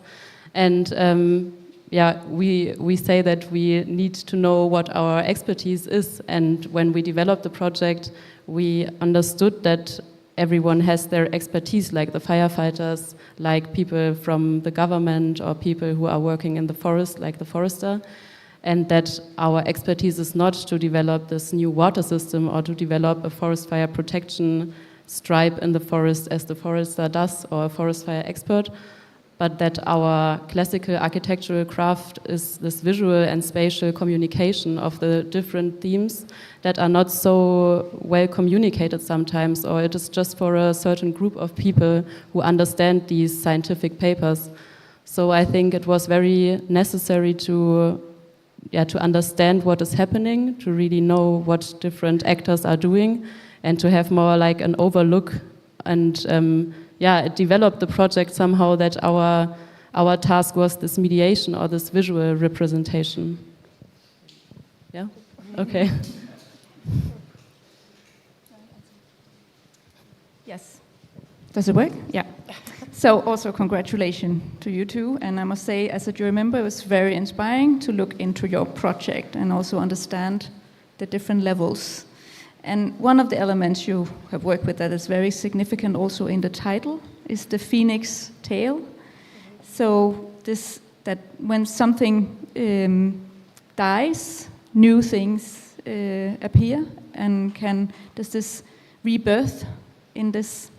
Speaker 11: And yeah, we say that we need to know what our expertise is. And when we developed the project, we understood that everyone has their expertise, like the firefighters, like people from the government, or people who are working in the forest, like the forester. And that our expertise is not to develop this new water system or to develop a forest fire protection stripe in the forest as the forester does, or a forest fire expert, but that our classical architectural craft is this visual and spatial communication of the different themes that are not so well communicated sometimes, or it is just for a certain group of people who understand these scientific papers. So I think it was very necessary to understand what is happening, to really know what different actors are doing, and to have more like an overlook. And it developed the project somehow that our task was this mediation or this visual representation. Yeah? Okay.
Speaker 13: Yes. Does it work? Yeah. So also congratulations to you two, and I must say, as a jury member, it was very inspiring to look into your project and also understand the different levels. And one of the elements you have worked with that is very significant also in the title is the phoenix tail. So that when something dies, new things appear, and does this rebirth in this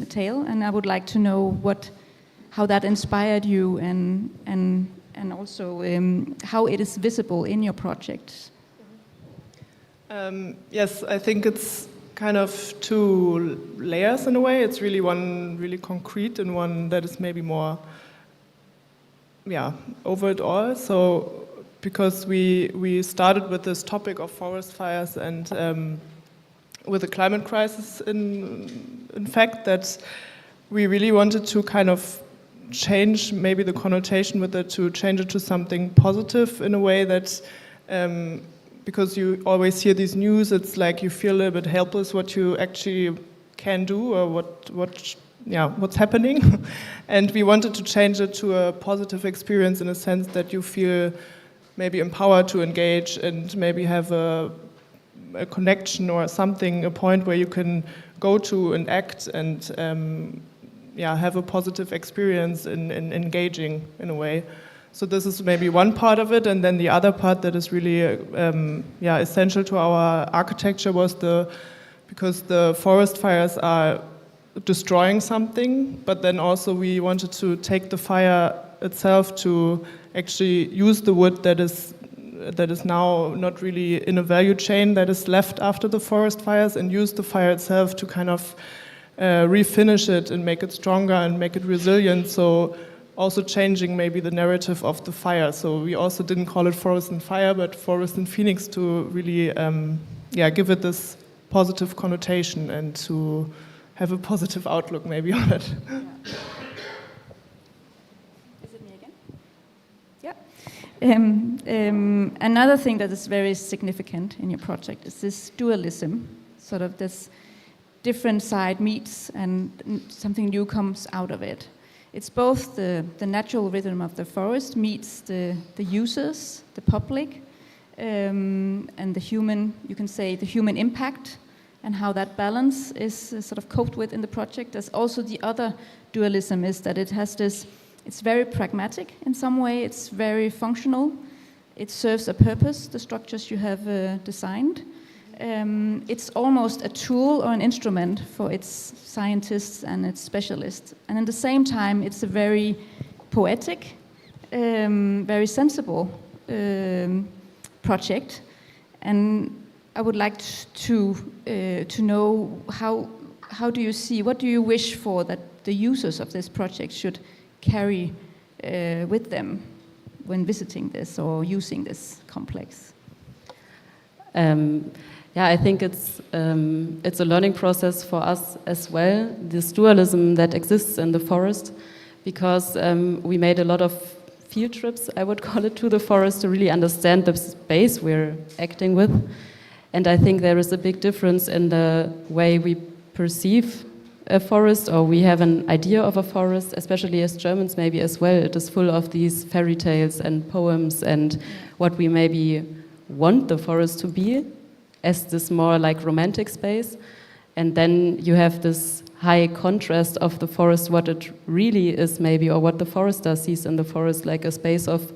Speaker 13: tale, and I would like to know what how that inspired you, and also how it is visible in your project.
Speaker 12: Yes, I think it's kind of two layers in a way. It's really one really concrete and one that is maybe more, over it all. So because we started with this topic of forest fires and with the climate crisis, in fact, that we really wanted to kind of change maybe the connotation with it, to change it to something positive in a way that, because you always hear these news, it's like you feel a little bit helpless what you actually can do or what's happening. And we wanted to change it to a positive experience in a sense that you feel maybe empowered to engage and maybe have a connection or something, a point where you can go to and act and have a positive experience in engaging in a way. So this is maybe one part of it, and then the other part that is really essential to our architecture was because the forest fires are destroying something, but then also we wanted to take the fire itself to actually use the wood that is now not really in a value chain that is left after the forest fires, and use the fire itself to kind of refinish it and make it stronger and make it resilient. So also changing maybe the narrative of the fire. So we also didn't call it Forest and Fire, but Forest and Phoenix, to really give it this positive connotation and to have a positive outlook maybe on it.
Speaker 13: Is it me again? Yeah. Another thing that is very significant in your project is this dualism, sort of this different side meets and something new comes out of it. It's both the natural rhythm of the forest meets the users, the public, and the human, you can say, the human impact, and how that balance is sort of coped with in the project. There's also the other dualism, is that it has this, it's very pragmatic in some way, it's very functional, it serves a purpose, the structures you have designed. It's almost a tool or an instrument for its scientists and its specialists. And at the same time, it's a very poetic, very sensible project. And I would like to know how do you see, what do you wish for that the users of this project should carry with them when visiting this or using this complex?
Speaker 11: I think it's a learning process for us as well, this dualism that exists in the forest, because we made a lot of field trips, I would call it, to the forest to really understand the space we're acting with. And I think there is a big difference in the way we perceive a forest, or we have an idea of a forest, especially as Germans maybe as well. It is full of these fairy tales and poems and what we maybe want the forest to be, as this more like romantic space. And then you have this high contrast of the forest, what it really is maybe, or what the forester sees in the forest, like a space of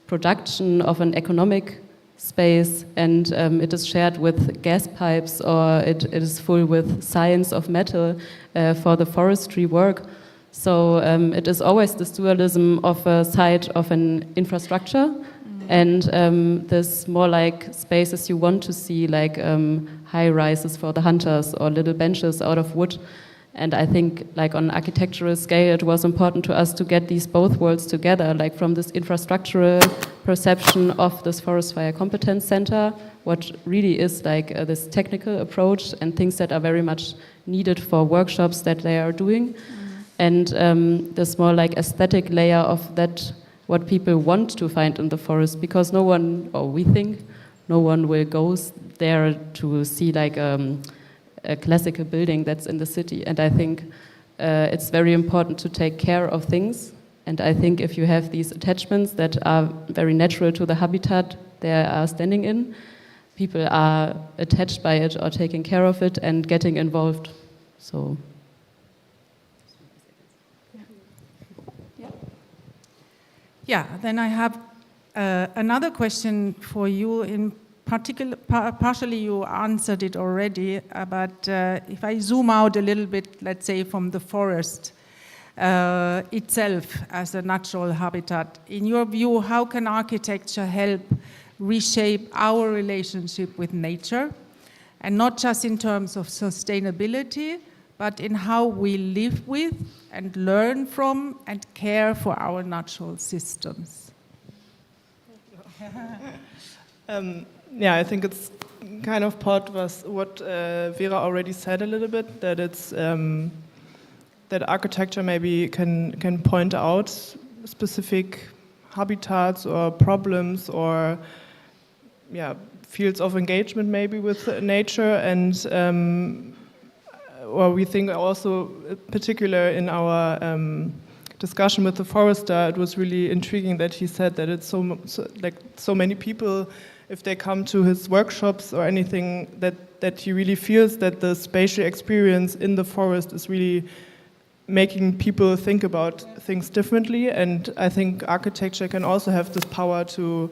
Speaker 11: production, of an economic space, and it is shared with gas pipes, or it is full with science of metal for the forestry work. So it is always this dualism of a side of an infrastructure, and this more like spaces you want to see, like high rises for the hunters or little benches out of wood. And I think, like on architectural scale, it was important to us to get these both worlds together, like from this infrastructural perception of this Forest Fire Competence Center, what really is like this technical approach and things that are very much needed for workshops that they are doing, and this more like aesthetic layer of that, what people want to find in the forest, because no one, or we think, no one will go there to see like a classical building that's in the city. And I think it's very important to take care of things. And I think if you have these attachments that are very natural to the habitat they are standing in, people are attached by it or taking care of it and getting involved. So.
Speaker 10: Yeah, then I have another question for you. In particular, partially you answered it already, but if I zoom out a little bit, let's say from the forest, itself as a natural habitat. In your view, how can architecture help reshape our relationship with nature? And not just in terms of sustainability, but in how we live with and learn from and care for our natural systems.
Speaker 12: Yeah, I think it's kind of part of what Vera already said a little bit, that it's that architecture maybe can point out specific habitats or problems or fields of engagement maybe with nature, and or we think also, particular in our discussion with the forester, it was really intriguing that he said that it's so many people, if they come to his workshops or anything, that he really feels that the spatial experience in the forest is really making people think about things differently. And I think architecture can also have this power to,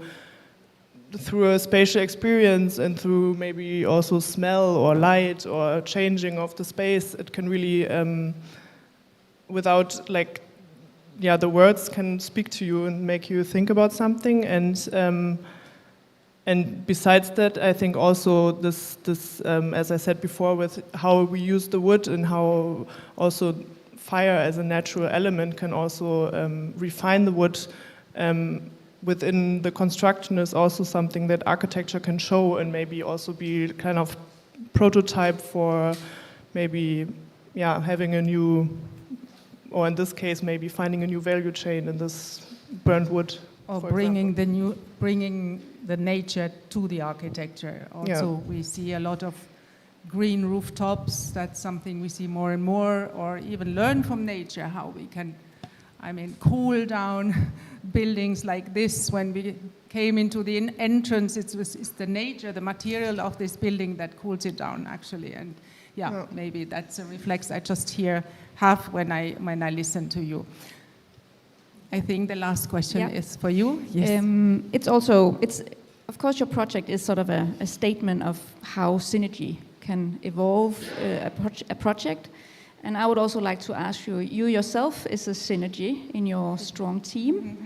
Speaker 12: through a spatial experience and through maybe also smell or light or changing of the space, it can really, without the words can speak to you and make you think about something. And besides that, I think also this as I said before, with how we use the wood and how also fire as a natural element can also refine the wood within the construction is also something that architecture can show and maybe also be kind of prototype for maybe having a new, or in this case maybe finding a new value chain in this burnt wood.
Speaker 10: Or bringing the nature to the architecture. Also, we see a lot of green rooftops. That's something we see more and more. Or even learn from nature how we can, cool down buildings like this. When we came into the entrance, it's the nature, the material of this building that cools it down, actually. And maybe that's a reflex I just have when I listen to you. I think the last question is for you. Yes.
Speaker 13: It's of course your project is sort of a statement of how synergy can evolve a project. And I would also like to ask you yourself is a synergy in your strong team.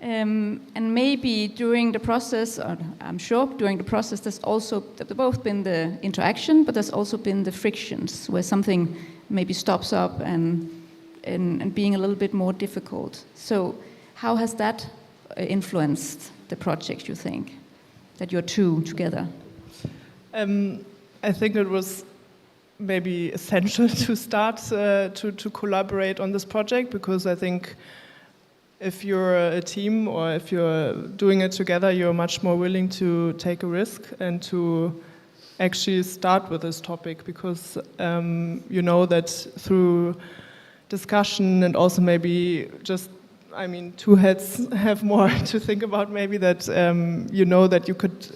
Speaker 13: And maybe during the process, or I'm sure during the process, there's also both been the interaction, but there's also been the frictions where something maybe stops up and being a little bit more difficult. So how has that influenced the project, you think, that you're two together?
Speaker 12: I think it was maybe essential to start to collaborate on this project, because I think if you're a team or if you're doing it together, you're much more willing to take a risk and to actually start with this topic, because you know that through discussion and also maybe just, two heads have more to think about, maybe that you know that you could,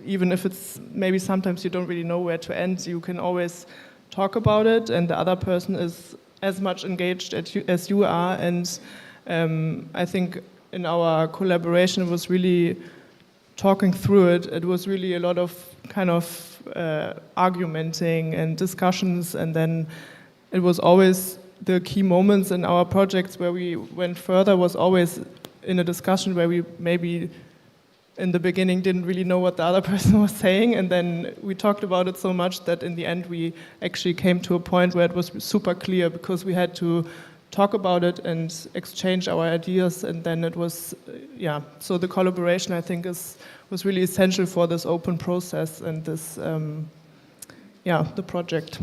Speaker 12: even if it's maybe sometimes you don't really know where to end, you can always talk about it and the other person is as much engaged as you are. And I think in our collaboration it was really talking through it. It was really a lot of kind of argumenting and discussions, and then it was always the key moments in our projects where we went further was always in a discussion where we maybe in the beginning didn't really know what the other person was saying, and then we talked about it so much that in the end we actually came to a point where it was super clear, because we had to talk about it and exchange our ideas, and then it was, so the collaboration I think was really essential for this open process and this, the project.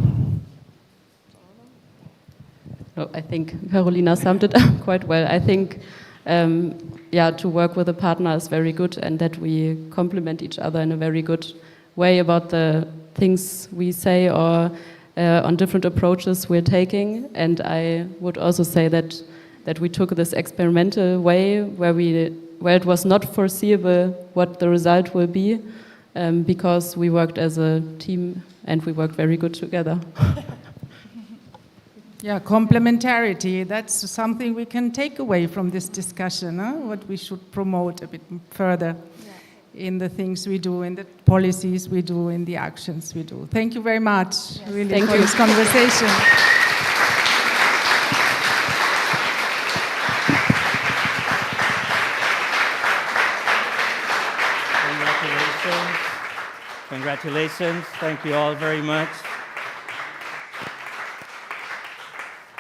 Speaker 11: No, I think Carolina summed it up quite well. I think, to work with a partner is very good, and that we complement each other in a very good way about the things we say or on different approaches we're taking. And I would also say that we took this experimental way where it was not foreseeable what the result will be, because we worked as a team and we worked very good together.
Speaker 10: Yeah, complementarity, that's something we can take away from this discussion, what we should promote a bit further in the things we do, in the policies we do, in the actions we do. Thank you very much, really, for this conversation.
Speaker 1: Congratulations. Thank you all very much.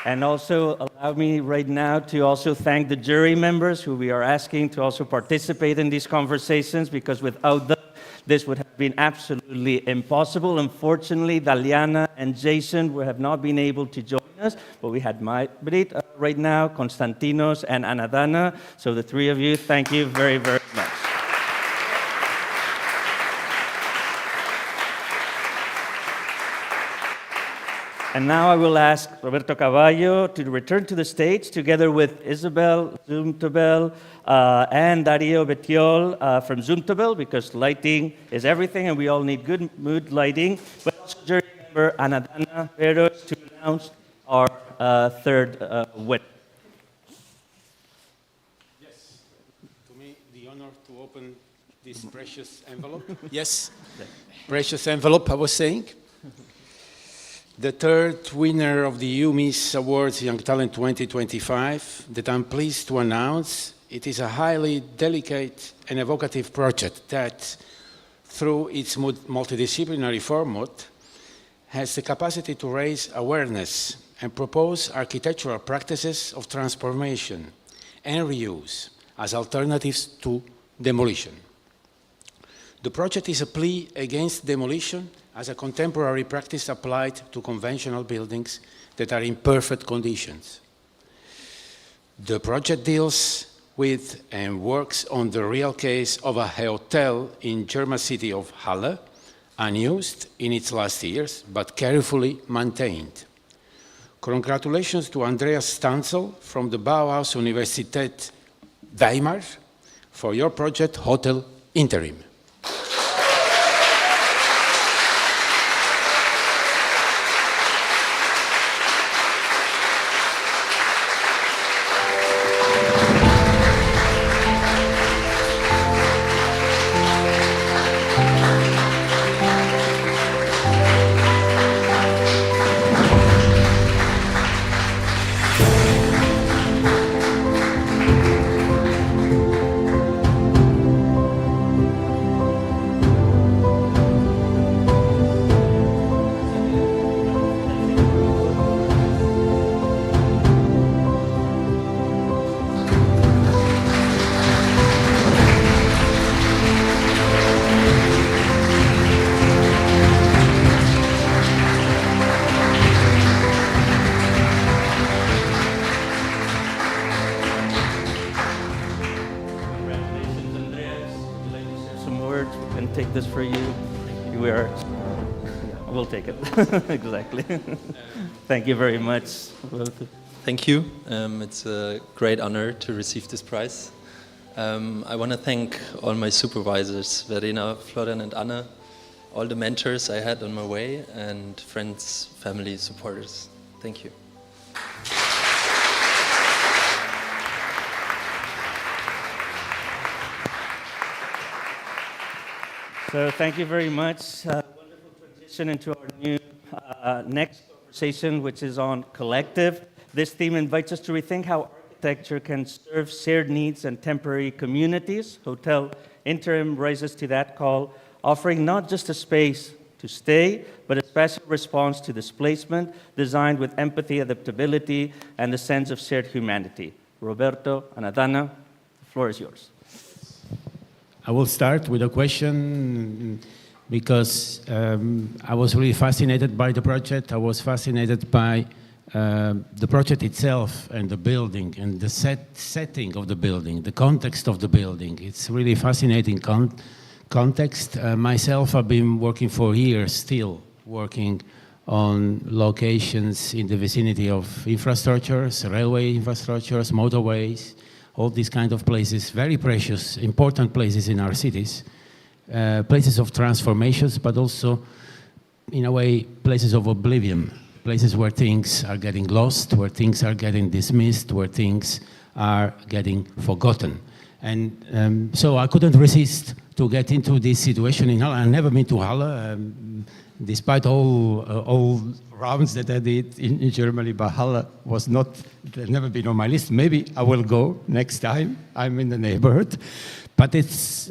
Speaker 1: And also allow me right now to also thank the jury members who we are asking to also participate in these conversations, because without them, this would have been absolutely impossible. Unfortunately, Daliana and Jason have not been able to join us, but we had Madrid right now, Konstantinos and Anadana. So the three of you, thank you very, very much. And now I will ask Roberto Cavallo to return to the stage together with Isabel Zumtobel and Dario Betiol from Zumtobel, because lighting is everything and we all need good mood lighting. But also jury member Anadana Peros to announce our third winner.
Speaker 5: Yes, to me the honor to open this precious envelope. Yes, precious envelope, I was saying. The third winner of the EUmies Awards Young Talent 2025 that I'm pleased to announce. It is a highly delicate and evocative project that, through its multidisciplinary format, has the capacity to raise awareness and propose architectural practices of transformation and reuse as alternatives to demolition. The project is a plea against demolition as a contemporary practice applied to conventional buildings that are in perfect conditions. The project deals with and works on the real case of a hotel in German city of Halle, unused in its last years, but carefully maintained. Congratulations to Andreas Stanzel from the Bauhaus Universität Weimar for your project Hotel Interim.
Speaker 1: Take this for you. We are. We'll take it. Exactly. Thank you very much.
Speaker 14: Thank you. It's a great honor to receive this prize. I want to thank all my supervisors, Verena, Florian, and Anna, all the mentors I had on my way, and friends, family, supporters. Thank you.
Speaker 1: So thank you very much. Wonderful transition into our new next conversation, which is on collective. This theme invites us to rethink how architecture can serve shared needs and temporary communities. Hotel Interim rises to that call, offering not just a space to stay, but a special response to displacement designed with empathy, adaptability, and the sense of shared humanity. Roberto, Anadana, the floor is yours.
Speaker 5: I will start with a question because I was really fascinated by the project. I was fascinated by the project itself and the building and the setting of the building, the context of the building. It's really fascinating context. Myself, I've been working for years, still working on locations in the vicinity of infrastructures, railway infrastructures, motorways, all these kind of places, very precious, important places in our cities, places of transformations, but also, in a way, places of oblivion, places where things are getting lost, where things are getting dismissed, where things are getting forgotten. And so I couldn't resist to get into this situation in Halle. I've never been to Halle, despite all rounds that I did in Germany, but Halle was never been on my list. Maybe I will go next time I'm in the neighborhood. but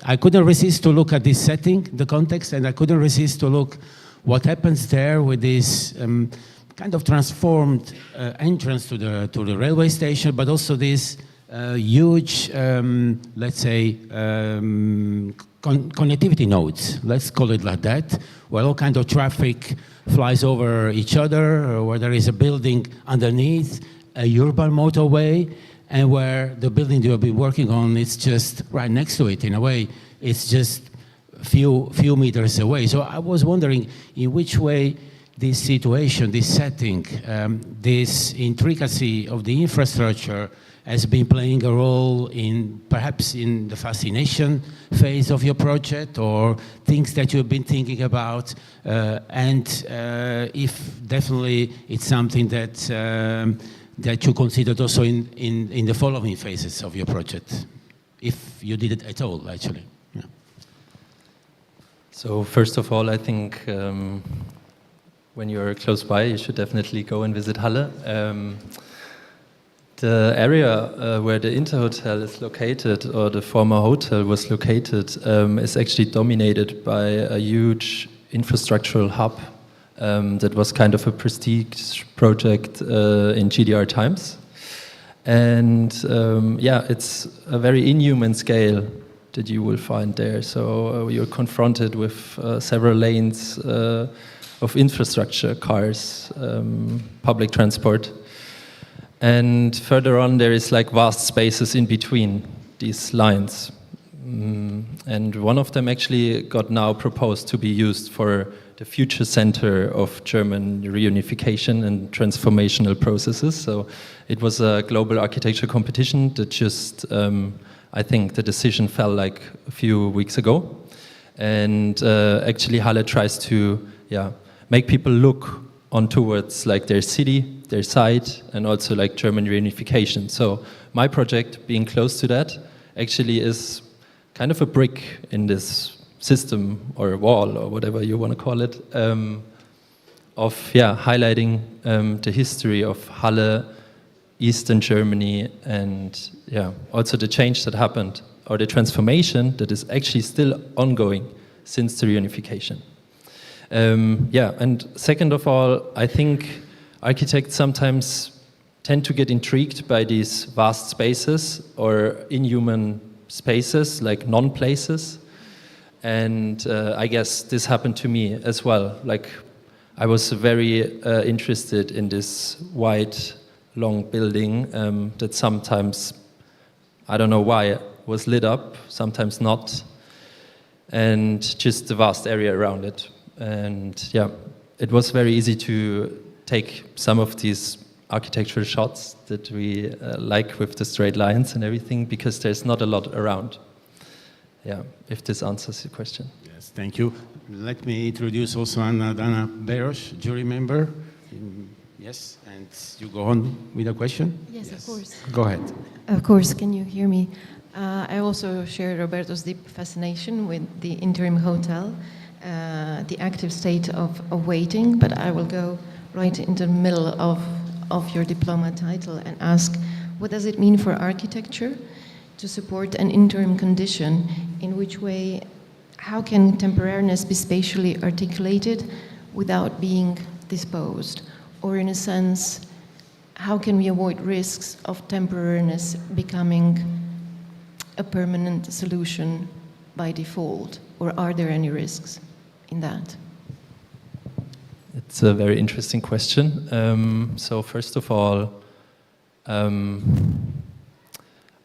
Speaker 5: I couldn't resist to look at this setting, the context, and I couldn't resist to look what happens there with this kind of transformed entrance to the railway station, but also this huge, let's say, connectivity nodes, let's call it like that, where all kind of traffic flies over each other, where there is a building underneath, a urban motorway, and where the building you'll be working on is just right next to it. In a way, it's just few meters away. So I was wondering in which way this situation, this setting, this intricacy of the infrastructure has been playing a role in perhaps in the fascination phase of your project, or things that you've been thinking about, and if definitely it's something that that you considered also in the following phases of your project, if you did it at all, actually. Yeah.
Speaker 14: So first of all, I think when you're close by, you should definitely go and visit Halle. The area where the Interhotel is located, or the former hotel was located, is actually dominated by a huge infrastructural hub that was kind of a prestige project in GDR times. And yeah, it's a very inhuman scale that you will find there. So you're confronted with several lanes of infrastructure, cars, public transport. And further on, there is like vast spaces in between these lines. And one of them actually got now proposed to be used for the future center of German reunification and transformational processes. So it was a global architecture competition that just, I think the decision fell like a few weeks ago. And actually Halle tries to make people look on towards like their city, their site, and also like German reunification. So my project, being close to that, actually is kind of a brick in this system or wall or whatever you want to call it, of highlighting the history of Halle, Eastern Germany, and also the change that happened, or the transformation that is actually still ongoing since the reunification. And second of all, I think architects sometimes tend to get intrigued by these vast spaces or inhuman spaces, like non-places. And I guess this happened to me as well. Like, I was very interested in this white, long building that sometimes, I don't know why, was lit up, sometimes not, and just the vast area around it. And it was very easy to take some of these architectural shots that we like with the straight lines and everything, because there's not a lot around. Yeah, if this answers your question.
Speaker 5: Yes, thank you. Let me introduce also Dana Beros, jury member. Yes, and you go on with a question?
Speaker 15: Yes, of course.
Speaker 5: Go ahead.
Speaker 15: Of course, can you hear me? I also share Roberto's deep fascination with the Interim Hotel, the active state of waiting, but I will go right into the middle of your diploma title and ask, what does it mean for architecture to support an interim condition? In which way, how can temporariness be spatially articulated without being disposed? Or in a sense, how can we avoid risks of temporariness becoming a permanent solution by default? Or are there any risks in that?
Speaker 14: It's a very interesting question. So first of all,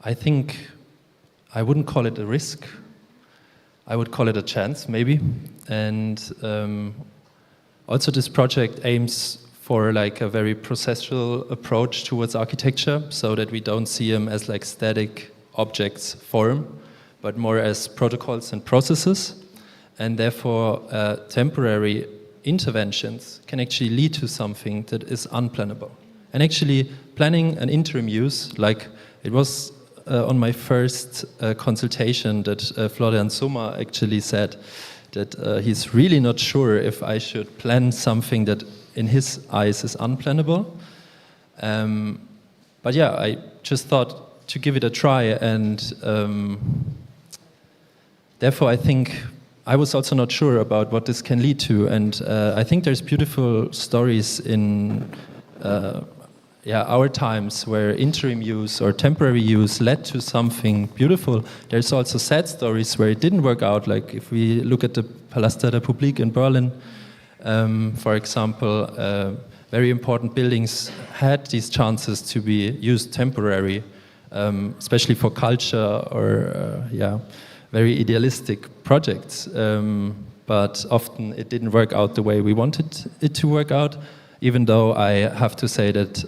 Speaker 14: I think I wouldn't call it a risk. I would call it a chance, maybe. And also this project aims for like a very processual approach towards architecture, so that we don't see them as like static objects form, but more as protocols and processes. And therefore, temporary interventions can actually lead to something that is unplannable. And actually, planning an interim use, like it was on my first consultation that Florian Sommer actually said that he's really not sure if I should plan something that in his eyes is unplannable. But yeah, I just thought to give it a try and therefore, I think I was also not sure about what this can lead to, and I think there's beautiful stories in our times where interim use or temporary use led to something beautiful. There's also sad stories where it didn't work out, like if we look at the Palazzo der Republik in Berlin, for example, very important buildings had these chances to be used temporary, especially for culture or very idealistic projects, but often it didn't work out the way we wanted it to work out, even though I have to say that,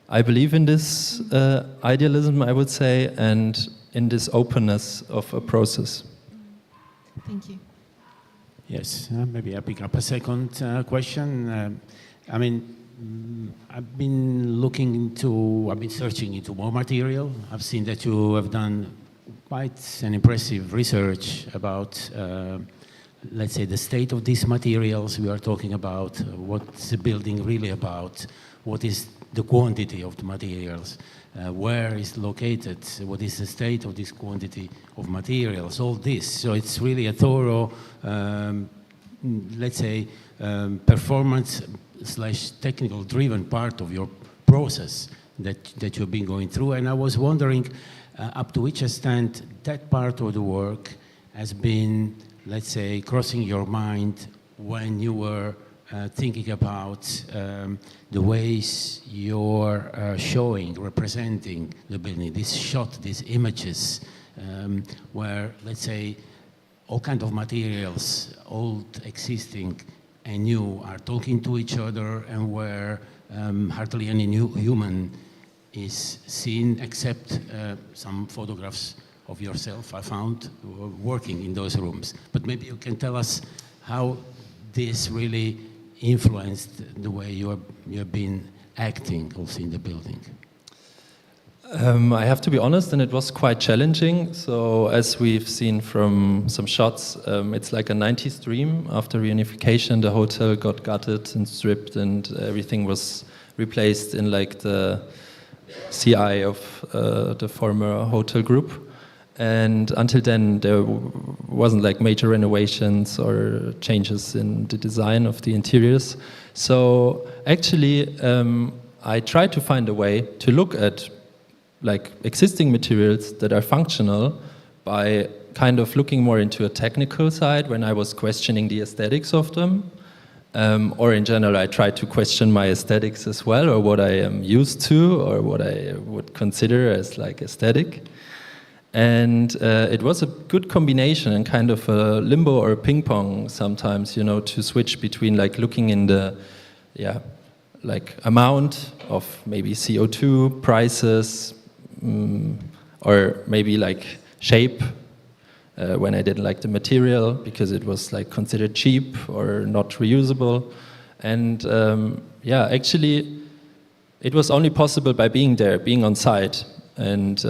Speaker 14: I believe in this idealism, I would say, and in this openness of a process.
Speaker 15: Thank you.
Speaker 16: Yes, maybe I pick up a second question. I've been searching into more material. I've seen that you have done quite an impressive research about, let's say, the state of these materials. We are talking about what's the building really about, what is the quantity of the materials, where is located, what is the state of this quantity of materials, all this. So it's really a thorough, let's say, performance/technical driven part of your process that you've been going through. And I was wondering up to which extent that part of the work has been, let's say, crossing your mind when you were thinking about the ways you're showing, representing the building, this shot, these images, where, let's say, all kinds of materials, old, existing, and new, are talking to each other, and where hardly any new human is seen except some photographs of yourself I found working in those rooms. But maybe you can tell us how this really influenced the way you have been acting also in the building.
Speaker 14: I have to be honest, and it was quite challenging. So as we've seen from some shots, it's like a 90s dream. After reunification, the hotel got gutted and stripped, and everything was replaced in like the CI of the former hotel group. And until then, there wasn't like major renovations or changes in the design of the interiors. So actually, I tried to find a way to look at like existing materials that are functional by kind of looking more into a technical side when I was questioning the aesthetics of them. Or in general, I tried to question my aesthetics as well, or what I am used to, or what I would consider as like aesthetic. And it was a good combination and kind of a limbo or a ping pong sometimes, you know, to switch between like looking in the, like amount of maybe CO2 prices, or maybe like shape, when I didn't like the material because it was like considered cheap or not reusable. And actually it was only possible by being there, being on site, and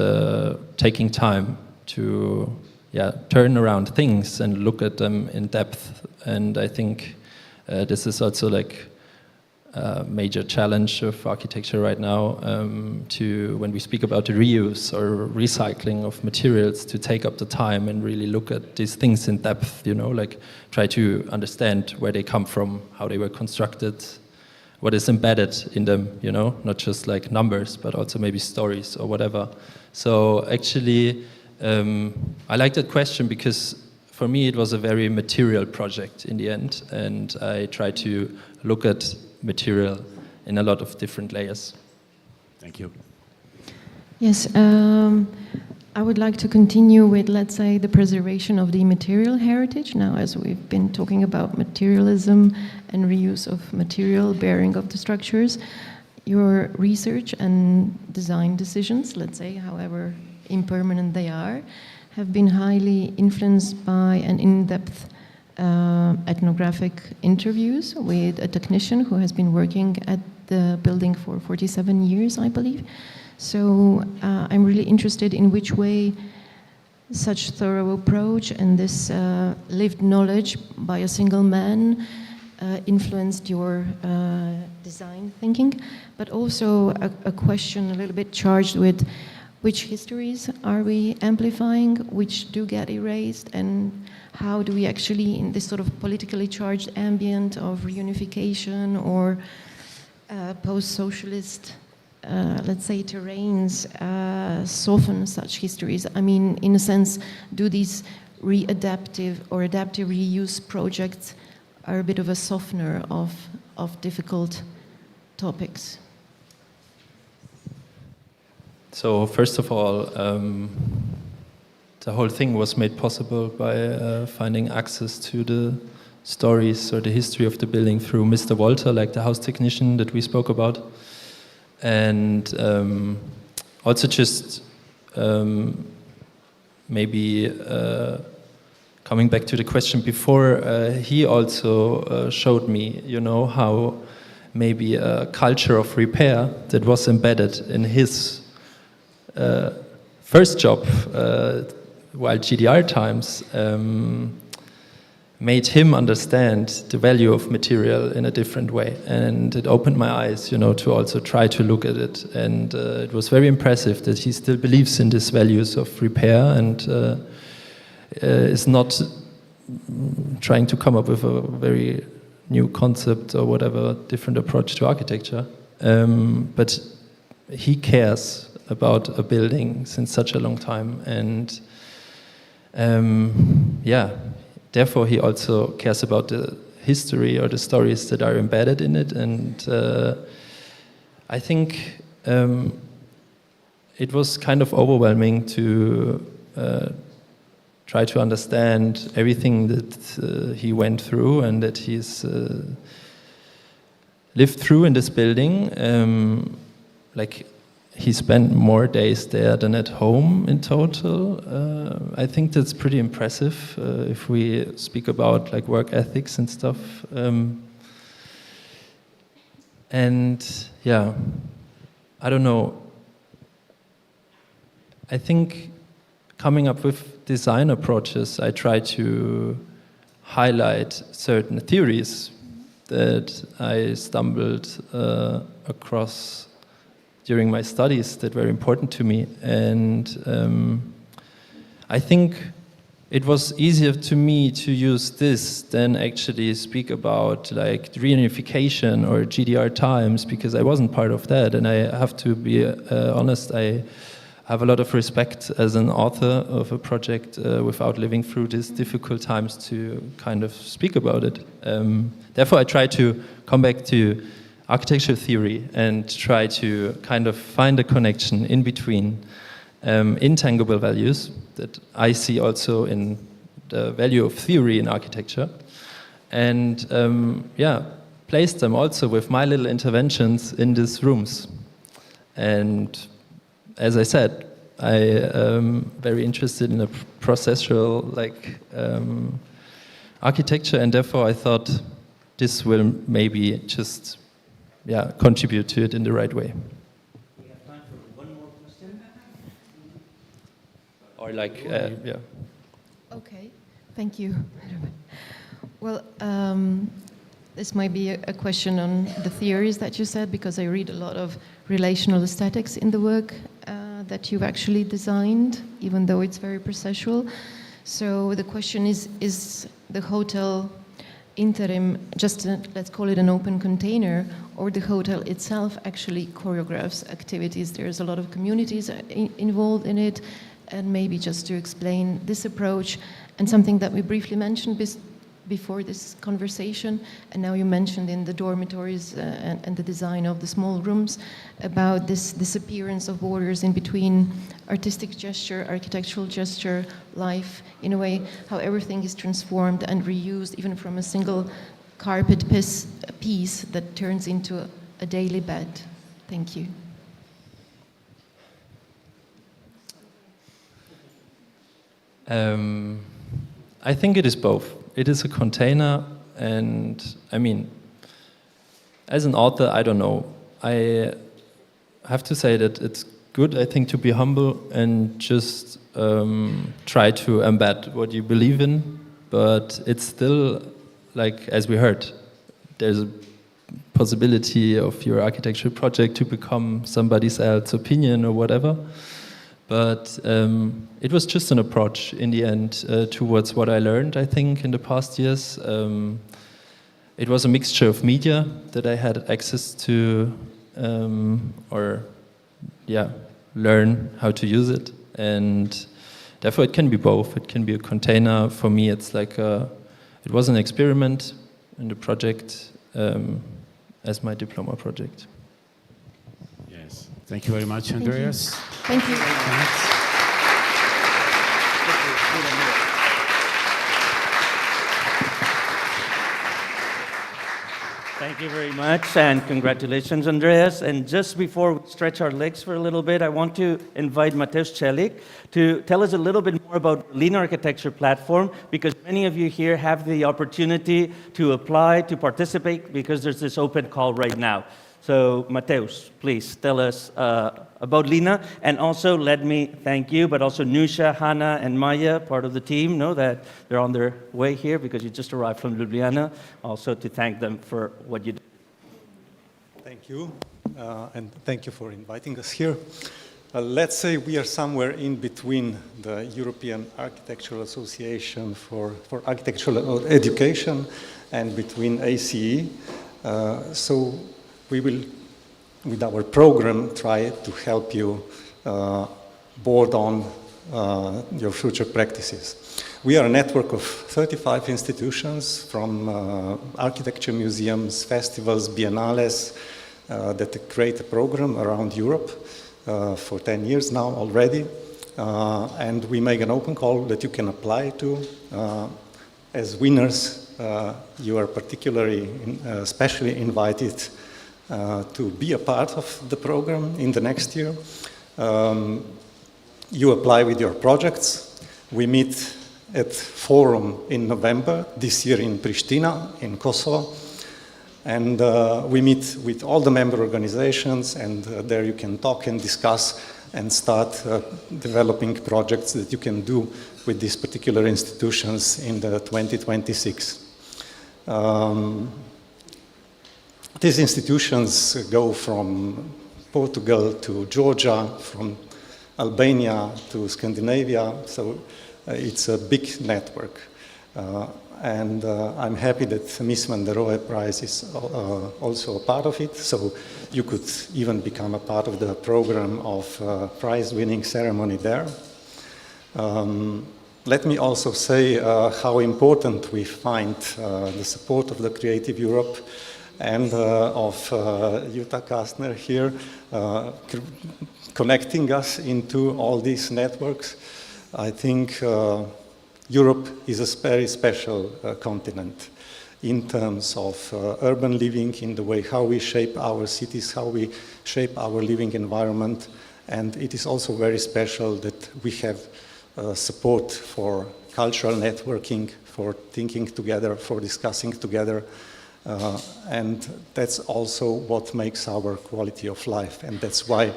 Speaker 14: taking time to turn around things and look at them in depth. And I think this is also like a major challenge of architecture right now, to when we speak about the reuse or recycling of materials, to take up the time and really look at these things in depth, you know, like try to understand where they come from, how they were constructed, what is embedded in them, you know, not just like numbers, but also maybe stories or whatever. So actually, I like that question because for me it was a very material project in the end, and I tried to look at material in a lot of different layers.
Speaker 16: Thank you.
Speaker 15: Yes, I would like to continue with, let's say, the preservation of the material heritage. Now, as we've been talking about materialism and reuse of material, bearing of the structures, your research and design decisions, let's say, however impermanent they are, have been highly influenced by an in-depth ethnographic interviews with a technician who has been working at the building for 47 years, I believe. So I'm really interested in which way such thorough approach and this lived knowledge by a single man influenced your design thinking, but also a question a little bit charged with which histories are we amplifying, which do get erased, and how do we actually, in this sort of politically charged ambient of reunification or post-socialist, let's say, terrains, soften such histories? I mean, in a sense, do these readaptive or adaptive reuse projects are a bit of a softener of difficult topics?
Speaker 14: So first of all, the whole thing was made possible by finding access to the stories or the history of the building through Mr. Walter, like the house technician that we spoke about. And also just maybe coming back to the question before, he also showed me, you know, how maybe a culture of repair that was embedded in his first job while GDR times made him understand the value of material in a different way, and it opened my eyes, you know, to also try to look at it. And it was very impressive that he still believes in these values of repair and is not trying to come up with a very new concept or whatever different approach to architecture, but he cares about a building since such a long time, and yeah, therefore he also cares about the history or the stories that are embedded in it. And I think it was kind of overwhelming to try to understand everything that he went through and that he's lived through in this building. Like, he spent more days there than at home in total. I think that's pretty impressive if we speak about like work ethics and stuff. And yeah, I don't know. I think coming up with design approaches, I try to highlight certain theories that I stumbled across during my studies that were important to me. And I think it was easier to me to use this than actually speak about like reunification or GDR times, because I wasn't part of that. And I have to be honest, I have a lot of respect as an author of a project without living through these difficult times to kind of speak about it. Therefore, I try to come back to architecture theory and try to kind of find a connection in between intangible values that I see also in the value of theory in architecture, and yeah, place them also with my little interventions in these rooms. And as I said, I am very interested in a processual like architecture, and therefore I thought this will maybe just contribute to it in the right way.
Speaker 1: We have time for one more question.
Speaker 14: Or like, yeah.
Speaker 15: Okay, thank you. Well, this might be a question on the theories that you said, because I read a lot of relational aesthetics in the work that you've actually designed, even though it's very processual. So the question is the hotel Interim just let's call it an open container, or the hotel itself actually choreographs activities? There's a lot of communities involved in it, and maybe just to explain this approach, and something that we briefly mentioned before this conversation, and now you mentioned in the dormitories and the design of the small rooms, about this disappearance of borders in between artistic gesture, architectural gesture, life, in a way, how everything is transformed and reused, even from a single carpet piece that turns into a daily bed. Thank you.
Speaker 14: I think it is both. It is a container, and I mean, as an author, I don't know. I have to say that it's good, I think, to be humble and just try to embed what you believe in, but it's still, like, as we heard, there's a possibility of your architectural project to become somebody else's opinion or whatever. But it was just an approach in the end towards what I learned, I think, in the past years. It was a mixture of media that I had access to, learn how to use it. And therefore it can be both. It can be a container. For me, it's like it was an experiment in the project as my diploma project.
Speaker 16: Yes. Thank you very much, Andreas.
Speaker 15: Thank you.
Speaker 1: Thank you very much, and congratulations, Andreas. And just before we stretch our legs for a little bit, I want to invite Mateusz Celik to tell us a little bit more about Lean Architecture Platform, because many of you here have the opportunity to apply, to participate, because there's this open call right now. So, Mateusz, please tell us about Lina, and also let me thank you, but also Nusha, Hannah, and Maya, part of the team, know that they're on their way here because you just arrived from Ljubljana, also to thank them for what you do.
Speaker 17: Thank you, and thank you for inviting us here. Let's say we are somewhere in between the European Architectural Association for Architectural Education and between ACE. So we will, with our program, try to help you board on your future practices. We are a network of 35 institutions from architecture museums, festivals, biennales that create a program around Europe for 10 years now already. And we make an open call that you can apply to. As winners, you are particularly, especially invited to be a part of the program in the next year. You apply with your projects. We meet at Forum in November, this year in Pristina, in Kosovo. And we meet with all the member organizations, and there you can talk and discuss and start developing projects that you can do with these particular institutions in the 2026. These institutions go from Portugal to Georgia, from Albania to Scandinavia, so it's a big network. And I'm happy that Mies van der Rohe Prize is also a part of it, so you could even become a part of the program of prize-winning ceremony there. Let me also say how important we find the support of the Creative Europe and of Jutta Kastner here, connecting us into all these networks. I think Europe is a very special continent in terms of urban living, in the way how we shape our cities, how we shape our living environment. And it is also very special that we have support for cultural networking, for thinking together, for discussing together. And that's also what makes our quality of life. And that's why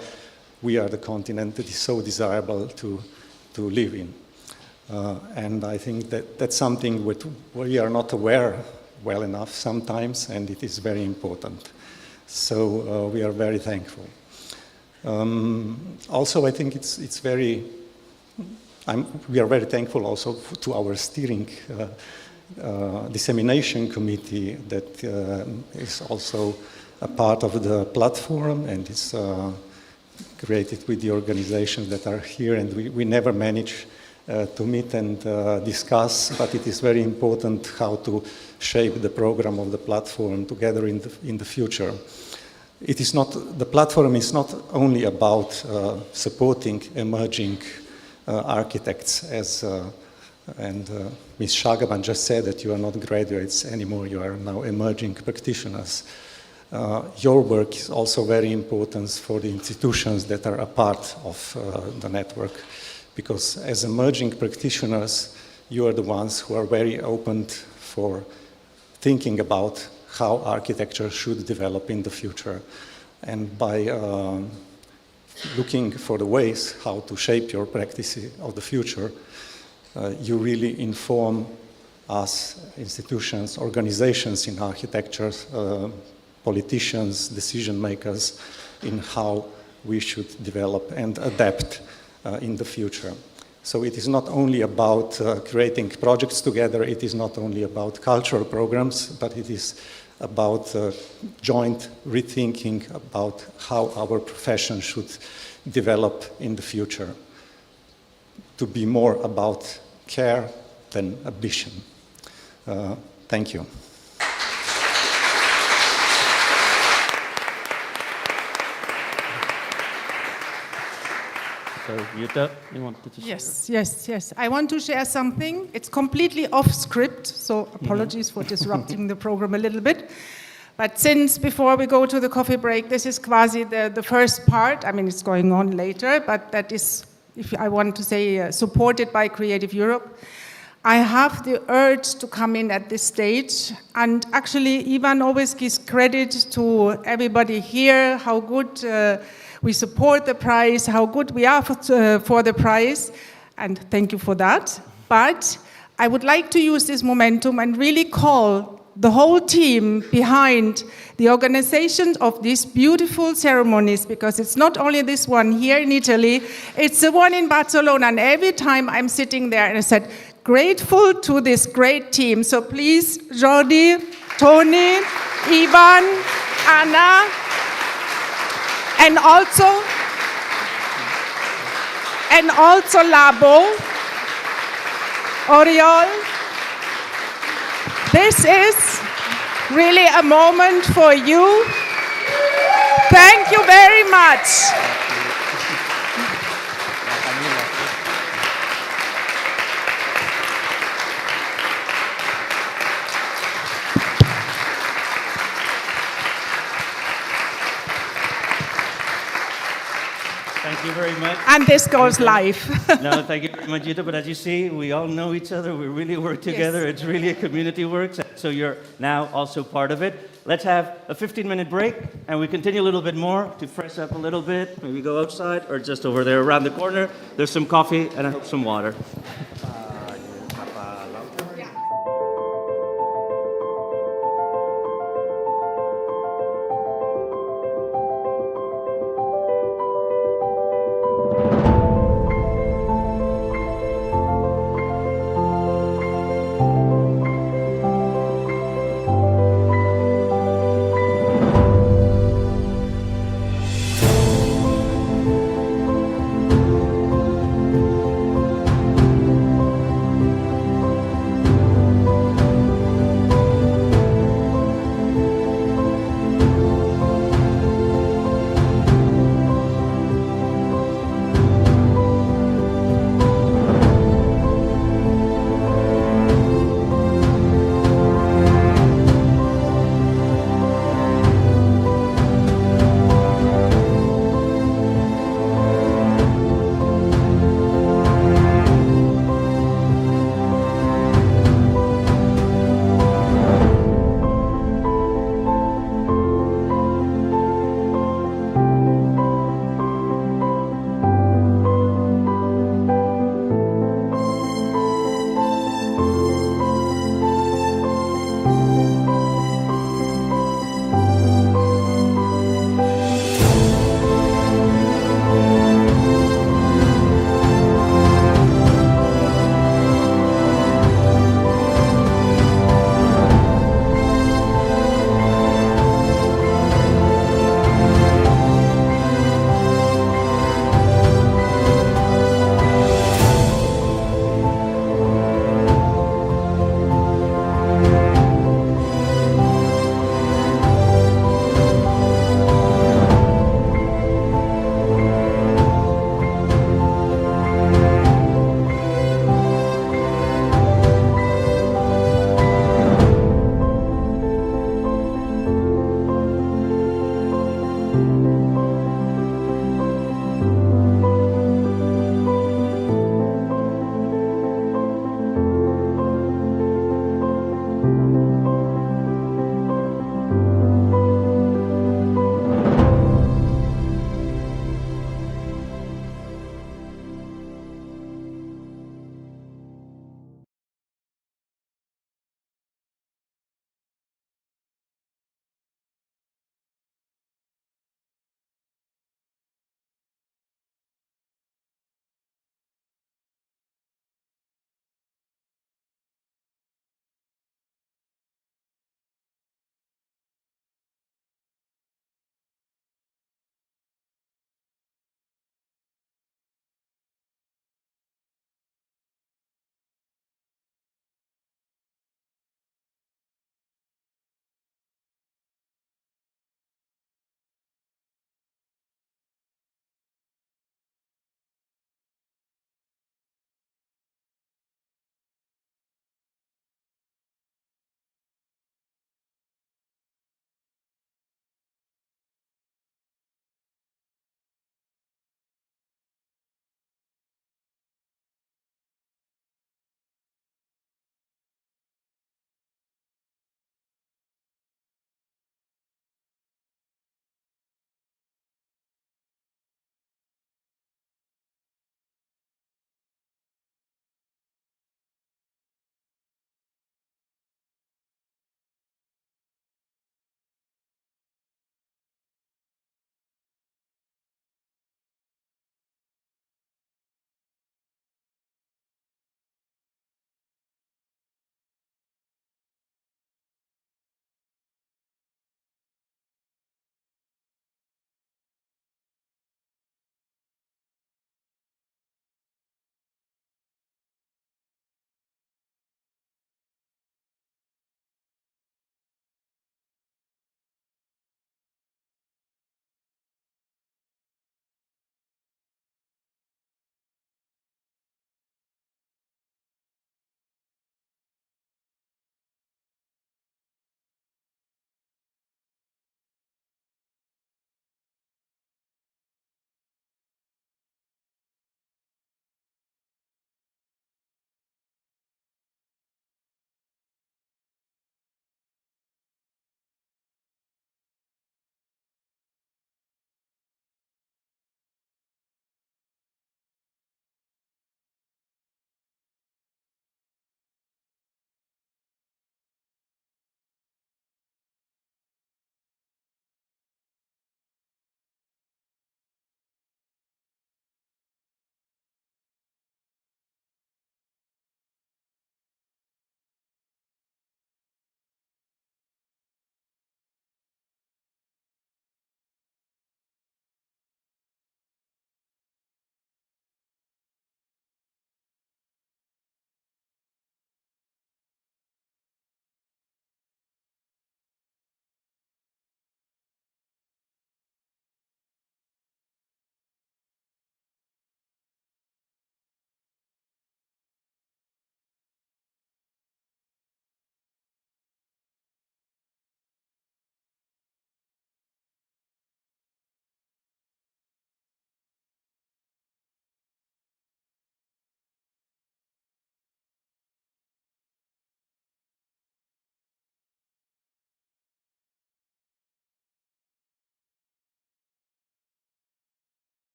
Speaker 17: we are the continent that is so desirable to live in. And I think that that's something we are not aware well enough sometimes, and it is very important. So we are very thankful. Also, I think it's very, we are very thankful also to our steering dissemination committee that is also a part of the platform and is created with the organizations that are here, and we never manage to meet and discuss, but it is very important how to shape the program of the platform together in the future. It is not, the platform is not only about supporting emerging architects as and Ms. Shagaban just said that you are not graduates anymore, you are now emerging practitioners. Your work is also very important for the institutions that are a part of the network, because as emerging practitioners, you are the ones who are very open for thinking about how architecture should develop in the future. And by looking for the ways how to shape your practice of the future, you really inform us, institutions, organizations in architecture, politicians, decision makers, in how we should develop and adapt in the future. So it is not only about creating projects together, it is not only about cultural programs, but it is about joint rethinking about how our profession should develop in the future, to be more about care than ambition. Thank you.
Speaker 1: So, Jutta, you wanted to share?
Speaker 10: Yes. I want to share something. It's completely off script, so apologies for disrupting the program a little bit. But since before we go to the coffee break, this is quasi the first part. I mean, it's going on later, but that is, if I want to say, supported by Creative Europe. I have the urge to come in at this stage, and actually Ivan always gives credit to everybody here, how good we support the prize, how good we are for the prize, and thank you for that. But I would like to use this momentum and really call the whole team behind the organization of these beautiful ceremonies, because it's not only this one here in Italy, it's the one in Barcelona, and every time I'm sitting there and I said, grateful to this great team. So please, Jordi, Tony, Ivan, Anna, and also Labo, Oriol. This is really a moment for you. Thank you very much.
Speaker 1: Thank you very much.
Speaker 10: And this goes live.
Speaker 1: No, thank you very much, Jutta. But as you see, we all know each other. We really work together. Yes. It's really a community work. So you're now also part of it. Let's have a 15-minute break, and we continue a little bit more to fresh up a little bit. Maybe go outside or just over there around the corner. There's some coffee and I hope some water.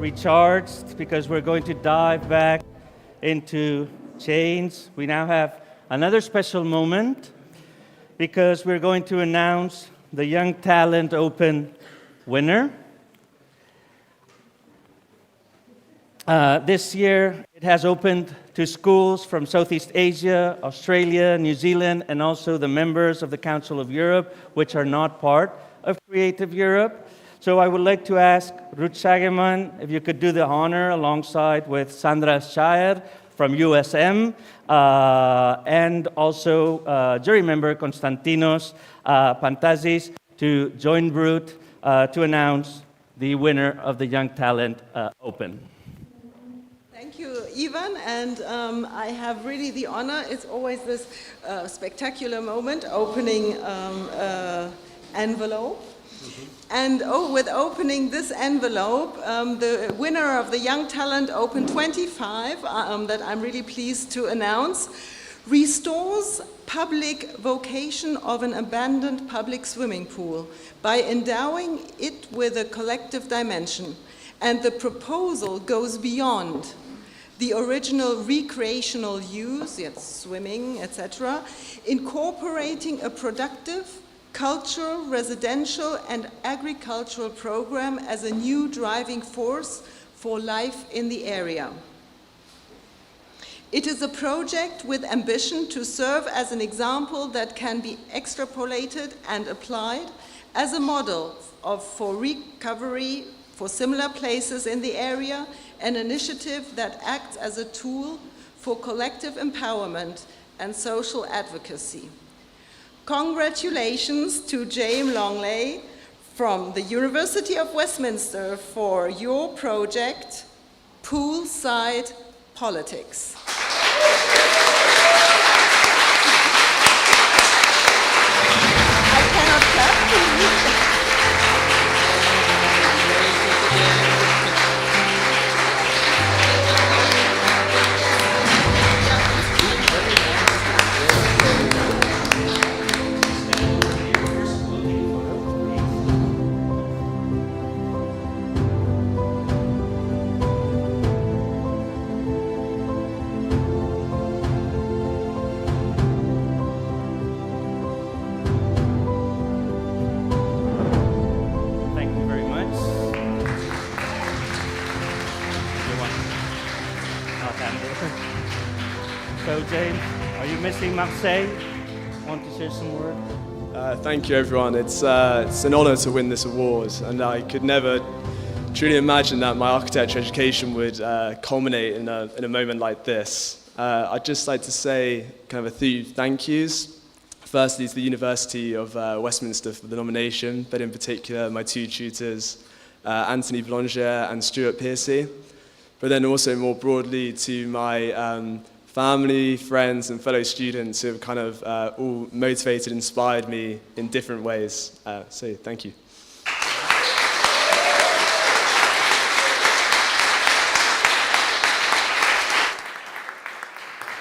Speaker 1: recharged because we're going to dive back into change. We now have another special moment because we're going to announce the Young Talent Open winner. This year, it has opened to schools from Southeast Asia, Australia, New Zealand, and also the members of the Council of Europe, which are not part of Creative Europe. So I would like to ask Ruth Schagemann if you could do the honor alongside with Sandra Schaier from USM, and also jury member Konstantinos Pantazis to join Ruth to announce the winner of the Young Talent Open.
Speaker 4: Thank you, Ivan, and I have really the honor. It's always this spectacular moment, opening envelope. And with opening this envelope, the winner of the Young Talent Open 25, that I'm really pleased to announce, restores public vocation of an abandoned public swimming pool by endowing it with a collective dimension. And the proposal goes beyond the original recreational use, yes, swimming, etc., incorporating a productive, cultural, residential, and agricultural program as a new driving force for life in the area. It is a project with ambition to serve as an example that can be extrapolated and applied as a model for recovery for similar places in the area, an initiative that acts as a tool for collective empowerment and social advocacy. Congratulations to James Longley from the University of Westminster for your project, Poolside Politics. I cannot clap. Marseille, want to share some words?
Speaker 18: Thank you, everyone. It's an honor to win this award, and I could never truly imagine that my architecture education would culminate in a moment like this. I'd just like to say kind of a few thank yous. Firstly, to the University of Westminster for the nomination, but in particular my two tutors, Anthony Boulanger and Stuart Piercy. But then also more broadly to my family, friends, and fellow students who have kind of all motivated, inspired me in different ways. So thank you.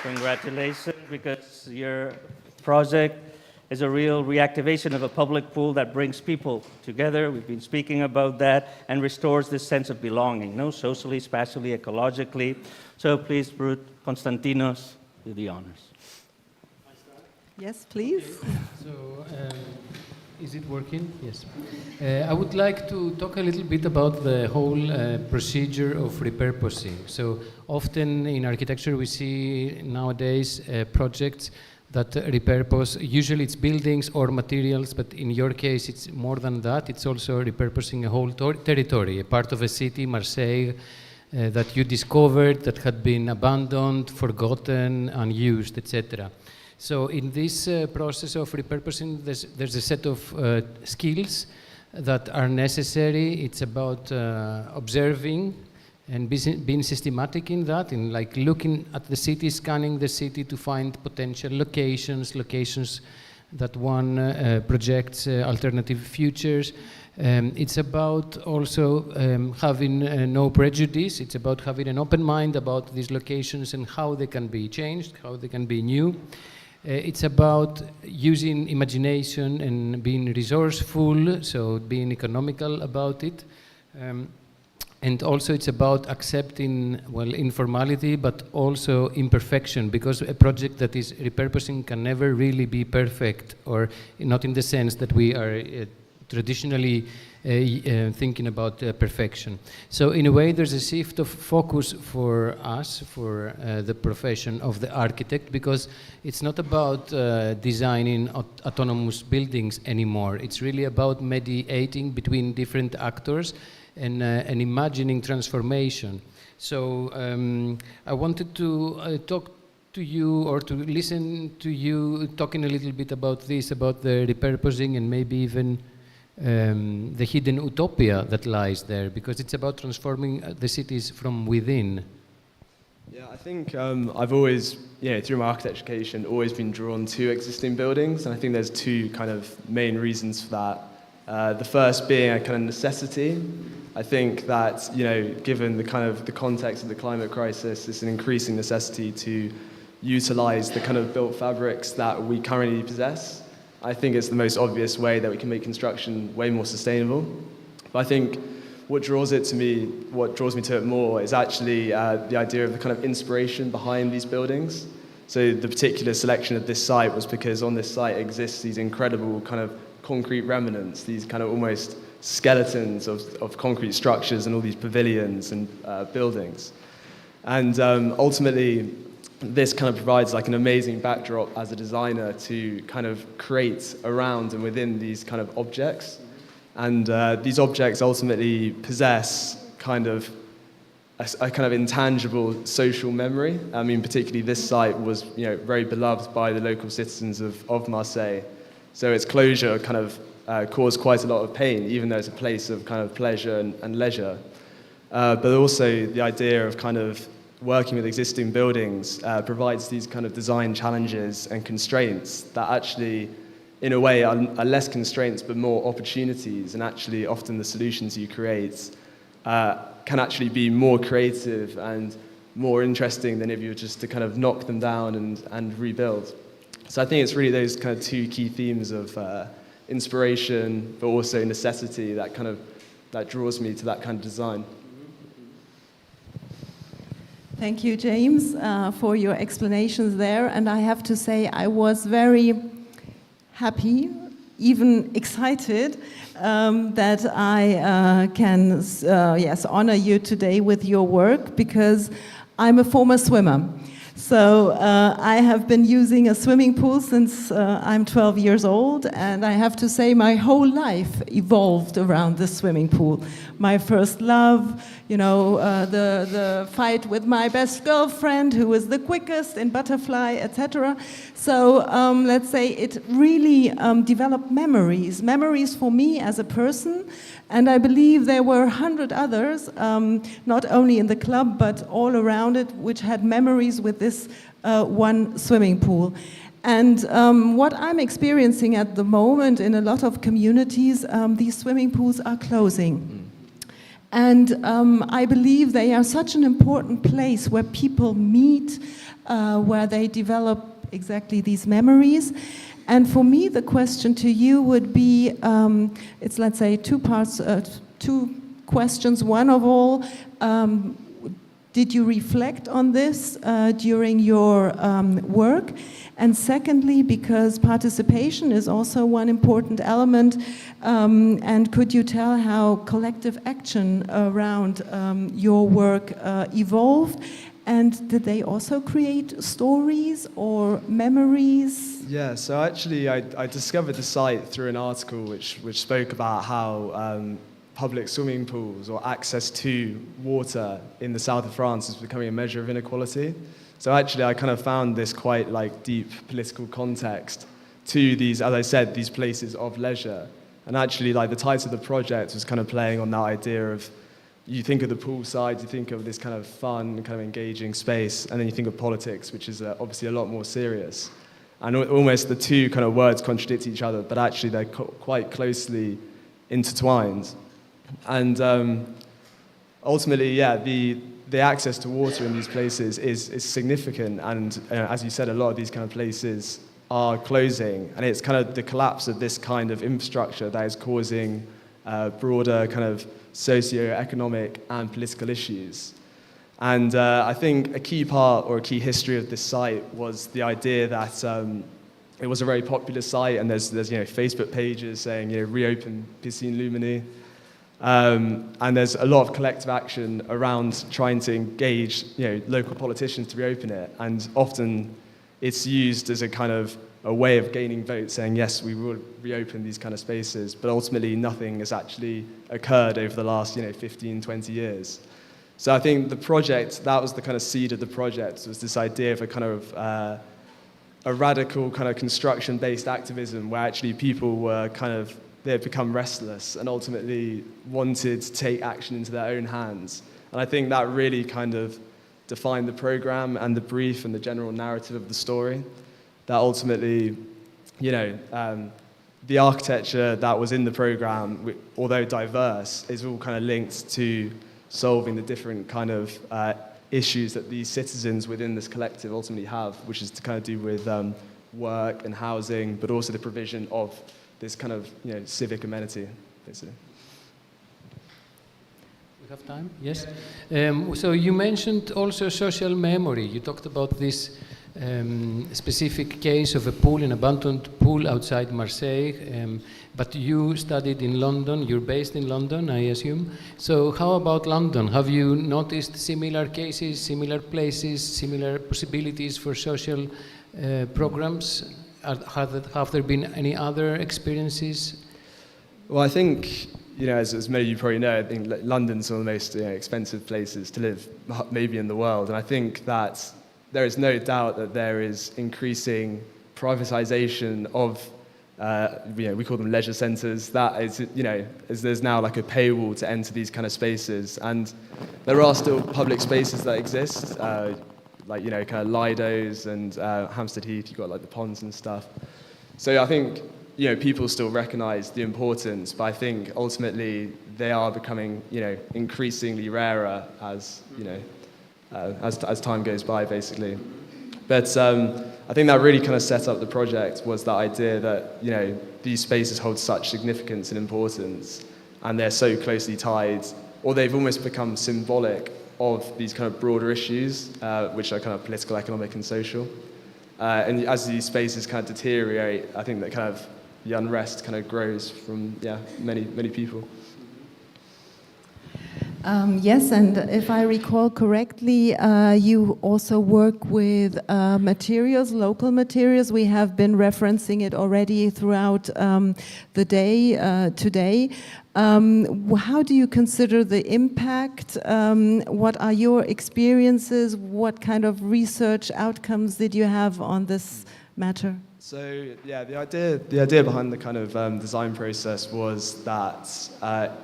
Speaker 1: Congratulations, because your project is a real reactivation of a public pool that brings people together. We've been speaking about that, and restores this sense of belonging, socially, spatially, ecologically. So please, Ruth, Konstantinos, do the honors.
Speaker 4: Yes, please.
Speaker 19: So, is it working? Yes. I would like to talk a little bit about the whole procedure of repurposing. So often in architecture we see nowadays projects that repurpose, usually it's buildings or materials, but in your case it's more than that. It's also repurposing a whole territory, a part of a city, Marseille, that you discovered that had been abandoned, forgotten, unused, etc. So in this process of repurposing, there's a set of skills that are necessary. It's about observing and being systematic in that, in like looking at the city, scanning the city to find potential locations that one projects alternative futures. It's about also having no prejudice. It's about having an open mind about these locations and how they can be changed, how they can be new. It's about using imagination and being resourceful, so being economical about it. And also it's about accepting, well, informality, but also imperfection, because a project that is repurposing can never really be perfect, or not in the sense that we are traditionally thinking about perfection. So in a way there's a shift of focus for us, for the profession of the architect, because it's not about designing autonomous buildings anymore. It's really about mediating between different actors and imagining transformation. So I wanted to talk to you, or to listen to you talking a little bit about this, about the repurposing, and maybe even the hidden utopia that lies there, because it's about transforming the cities from within.
Speaker 18: Yeah, I think I've always, through my architecture education, always been drawn to existing buildings, and I think there's two kind of main reasons for that. The first being a kind of necessity. I think that, given the kind of the context of the climate crisis, it's an increasing necessity to utilize the kind of built fabrics that we currently possess. I think it's the most obvious way that we can make construction way more sustainable. But I think what draws me to it more is actually the idea of the kind of inspiration behind these buildings. So the particular selection of this site was because on this site exists these incredible kind of concrete remnants, these kind of almost skeletons of concrete structures and all these pavilions and buildings. And ultimately, this kind of provides like an amazing backdrop as a designer to kind of create around and within these kind of objects. And these objects ultimately possess kind of a kind of intangible social memory. I mean, particularly this site was, very beloved by the local citizens of Marseille. So its closure kind of caused quite a lot of pain, even though it's a place of kind of pleasure and leisure. But also the idea of kind of working with existing buildings provides these kind of design challenges and constraints that actually, in a way, are less constraints but more opportunities, and actually often the solutions you create can actually be more creative and more interesting than if you were just to kind of knock them down and rebuild. So I think it's really those kind of two key themes of inspiration but also necessity that draws me to that kind of design.
Speaker 4: Thank you, James, for your explanations there. And I have to say, I was very happy, even excited, that I can honor you today with your work, because I'm a former swimmer. So I have been using a swimming pool since I'm 12 years old, and I have to say my whole life evolved around the swimming pool. My first love, the fight with my best girlfriend, who was the quickest in butterfly, etc. So let's say it really developed memories for me as a person, and I believe there were 100 others, not only in the club but all around it, which had memories with this one swimming pool. And what I'm experiencing at the moment in a lot of communities, these swimming pools are closing. And I believe they are such an important place where people meet, where they develop exactly these memories. And for me, the question to you would be, it's, let's say, two questions. One of all, did you reflect on this during your work? And secondly, because participation is also one important element, and could you tell how collective action around your work evolved? And did they also create stories or memories?
Speaker 18: Yeah, so actually I discovered the site through an article which spoke about how public swimming pools or access to water in the south of France is becoming a measure of inequality. So actually I kind of found this quite like deep political context to these, as I said, these places of leisure. And actually like the title of the project was kind of playing on that idea of, you think of the poolside, you think of this kind of fun, kind of engaging space, and then you think of politics, which is obviously a lot more serious. And almost the two kind of words contradict each other, but actually they're quite closely intertwined. And ultimately, yeah, the access to water in these places is significant, and as you said, a lot of these kind of places are closing, and it's kind of the collapse of this kind of infrastructure that is causing broader kind of socio-economic and political issues. And I think a key part or a key history of this site was the idea that it was a very popular site, and there's Facebook pages saying reopen Piscine Lumini. And there's a lot of collective action around trying to engage local politicians to reopen it, and often it's used as a kind of a way of gaining votes, saying yes, we will reopen these kind of spaces, but ultimately nothing has actually occurred over the last 15, 20 years. So I think the project, that was the kind of seed of the project, was this idea of a kind of a radical kind of construction-based activism where actually people were they had become restless and ultimately wanted to take action into their own hands. And I think that really kind of defined the program and the brief and the general narrative of the story. That ultimately, the architecture that was in the program, although diverse, is all kind of linked to solving the different kind of issues that these citizens within this collective ultimately have, which is to kind of do with work and housing, but also the provision of this kind of civic amenity, basically.
Speaker 19: We have time? Yes. So you mentioned also social memory. You talked about this specific case of a pool, an abandoned pool outside Marseille, but you studied in London, you're based in London, I assume. So how about London? Have you noticed similar cases, similar places, similar possibilities for social programs? Have there been any other experiences?
Speaker 18: Well, I think, as many of you probably know, I think London's one of the most expensive places to live, maybe in the world, and I think that there is no doubt that there is increasing privatization of, we call them leisure centres. That is, as there's now like a paywall to enter these kind of spaces, and there are still public spaces that exist, like kind of Lido's and Hampstead Heath. You've got like the ponds and stuff. So I think people still recognise the importance, but I think ultimately they are becoming increasingly rarer as as time goes by, basically. But I think that really kind of set up the project, was that idea that these spaces hold such significance and importance, and they're so closely tied, or they've almost become symbolic of these kind of broader issues, which are kind of political, economic, and social. And as these spaces kind of deteriorate, I think that kind of the unrest kind of grows from many people.
Speaker 4: Yes, and if I recall correctly, you also work with materials, local materials. We have been referencing it already throughout the day today. How do you consider the impact? What are your experiences? What kind of research outcomes did you have on this matter?
Speaker 18: So the idea behind the kind of design process was that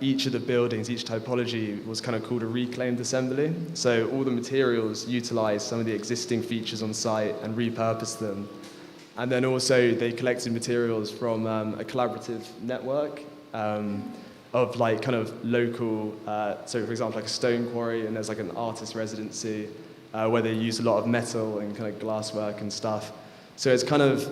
Speaker 18: each of the buildings, each typology was kind of called a reclaimed assembly. So all the materials utilized some of the existing features on site and repurposed them. And then also they collected materials from a collaborative network of like kind of local, so for example like a stone quarry, and there's like an artist residency where they use a lot of metal and kind of glasswork and stuff. So it's kind of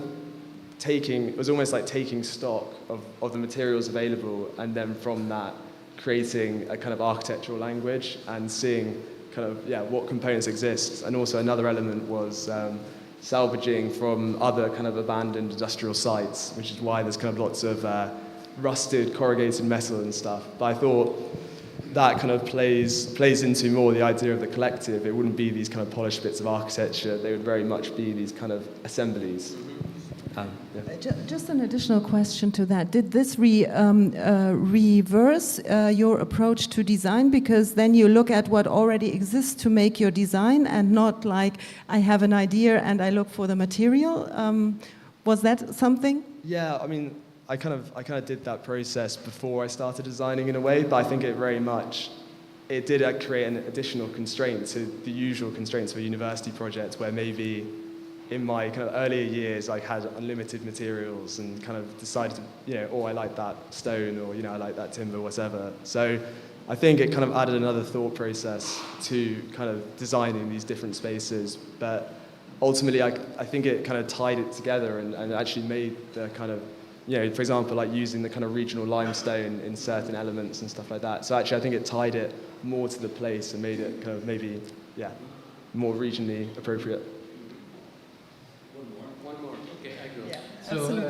Speaker 18: it was almost like taking stock of the materials available, and then from that creating a kind of architectural language and seeing kind of, what components exist. And also another element was salvaging from other kind of abandoned industrial sites, which is why there's kind of lots of rusted corrugated metal and stuff. But I thought that kind of plays into more the idea of the collective. It wouldn't be these kind of polished bits of architecture. They would very much be these kind of assemblies.
Speaker 4: Just an additional question to that. Did this reverse your approach to design? Because then you look at what already exists to make your design, and not like, I have an idea and I look for the material. Was that something?
Speaker 18: Yeah, I mean, I kind of did that process before I started designing in a way, but I think it did create an additional constraint to the usual constraints of a university project, where maybe in my kind of earlier years I had unlimited materials and kind of decided to, I like that stone, or I like that timber, whatever. So I think it kind of added another thought process to kind of designing these different spaces, but ultimately I think it kind of tied it together and actually made the kind of for example, like using the kind of regional limestone in certain elements and stuff like that. So actually, I think it tied it more to the place and made it kind of maybe, more regionally appropriate.
Speaker 19: One more. Okay, I go. Yeah. So,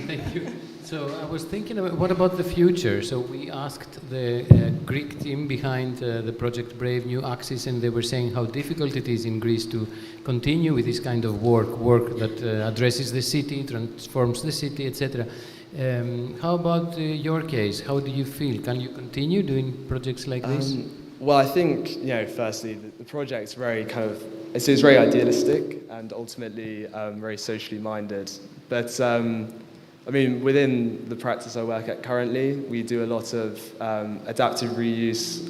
Speaker 19: thank you. So I was thinking about what about the future? So we asked the Greek team behind the project Brave New Axis, and they were saying how difficult it is in Greece to continue with this kind of work that addresses the city, transforms the city, etc. How about your case? How do you feel? Can you continue doing projects like this?
Speaker 18: Well, I think, firstly, the project's very it's very idealistic and ultimately very socially minded. But I mean, within the practice I work at currently, we do a lot of adaptive reuse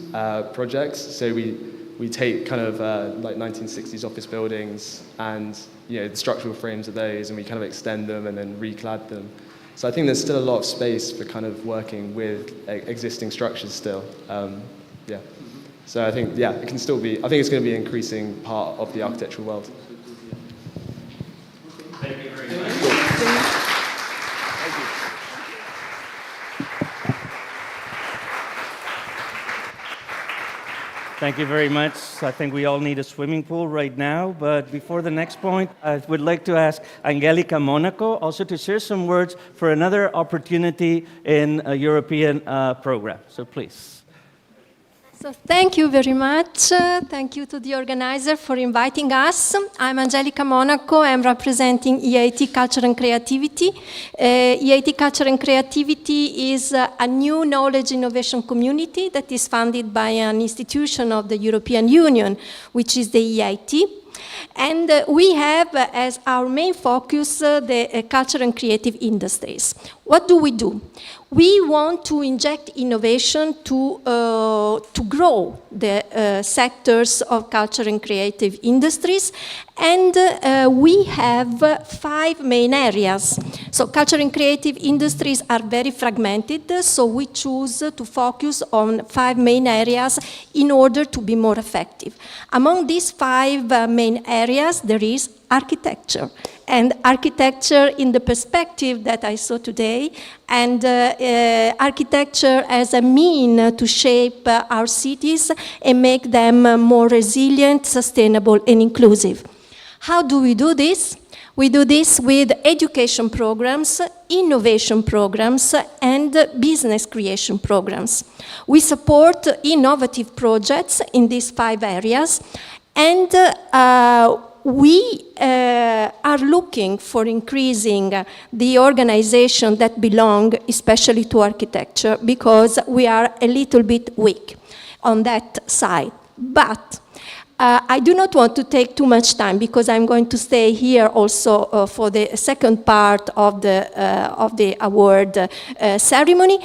Speaker 18: projects. So we take kind of like 1960s office buildings and the structural frames of those, and we kind of extend them and then reclad them. So I think there's still a lot of space for kind of working with existing structures still. So I think it can still be. I think it's going to be an increasing part of the architectural world.
Speaker 1: Thank you very much. Thank you very much. I think we all need a swimming pool right now. But before the next point, I would like to ask Angelica Monaco also to share some words for another opportunity in a European program. So please.
Speaker 20: So thank you very much. Thank you to the organizer for inviting us. I'm Angelica Monaco. I'm representing EIT Culture and Creativity. EIT Culture and Creativity is a new knowledge innovation community that is funded by an institution of the European Union, which is the EIT. And we have as our main focus the culture and creative industries. What do? We want to inject innovation to grow the sectors of culture and creative industries, and we have 5 main areas. So culture and creative industries are very fragmented, so we choose to focus on 5 main areas in order to be more effective. Among these 5 main areas, there is architecture. And architecture in the perspective that I saw today, and architecture as a mean to shape our cities and make them more resilient, sustainable, and inclusive. How do we do this? We do this with education programs, innovation programs, and business creation programs. We support innovative projects in these 5 areas, and we are looking for increasing the organization that belong especially to architecture, because we are a little bit weak on that side. But I do not want to take too much time, because I'm going to stay here also for the second part of the award ceremony.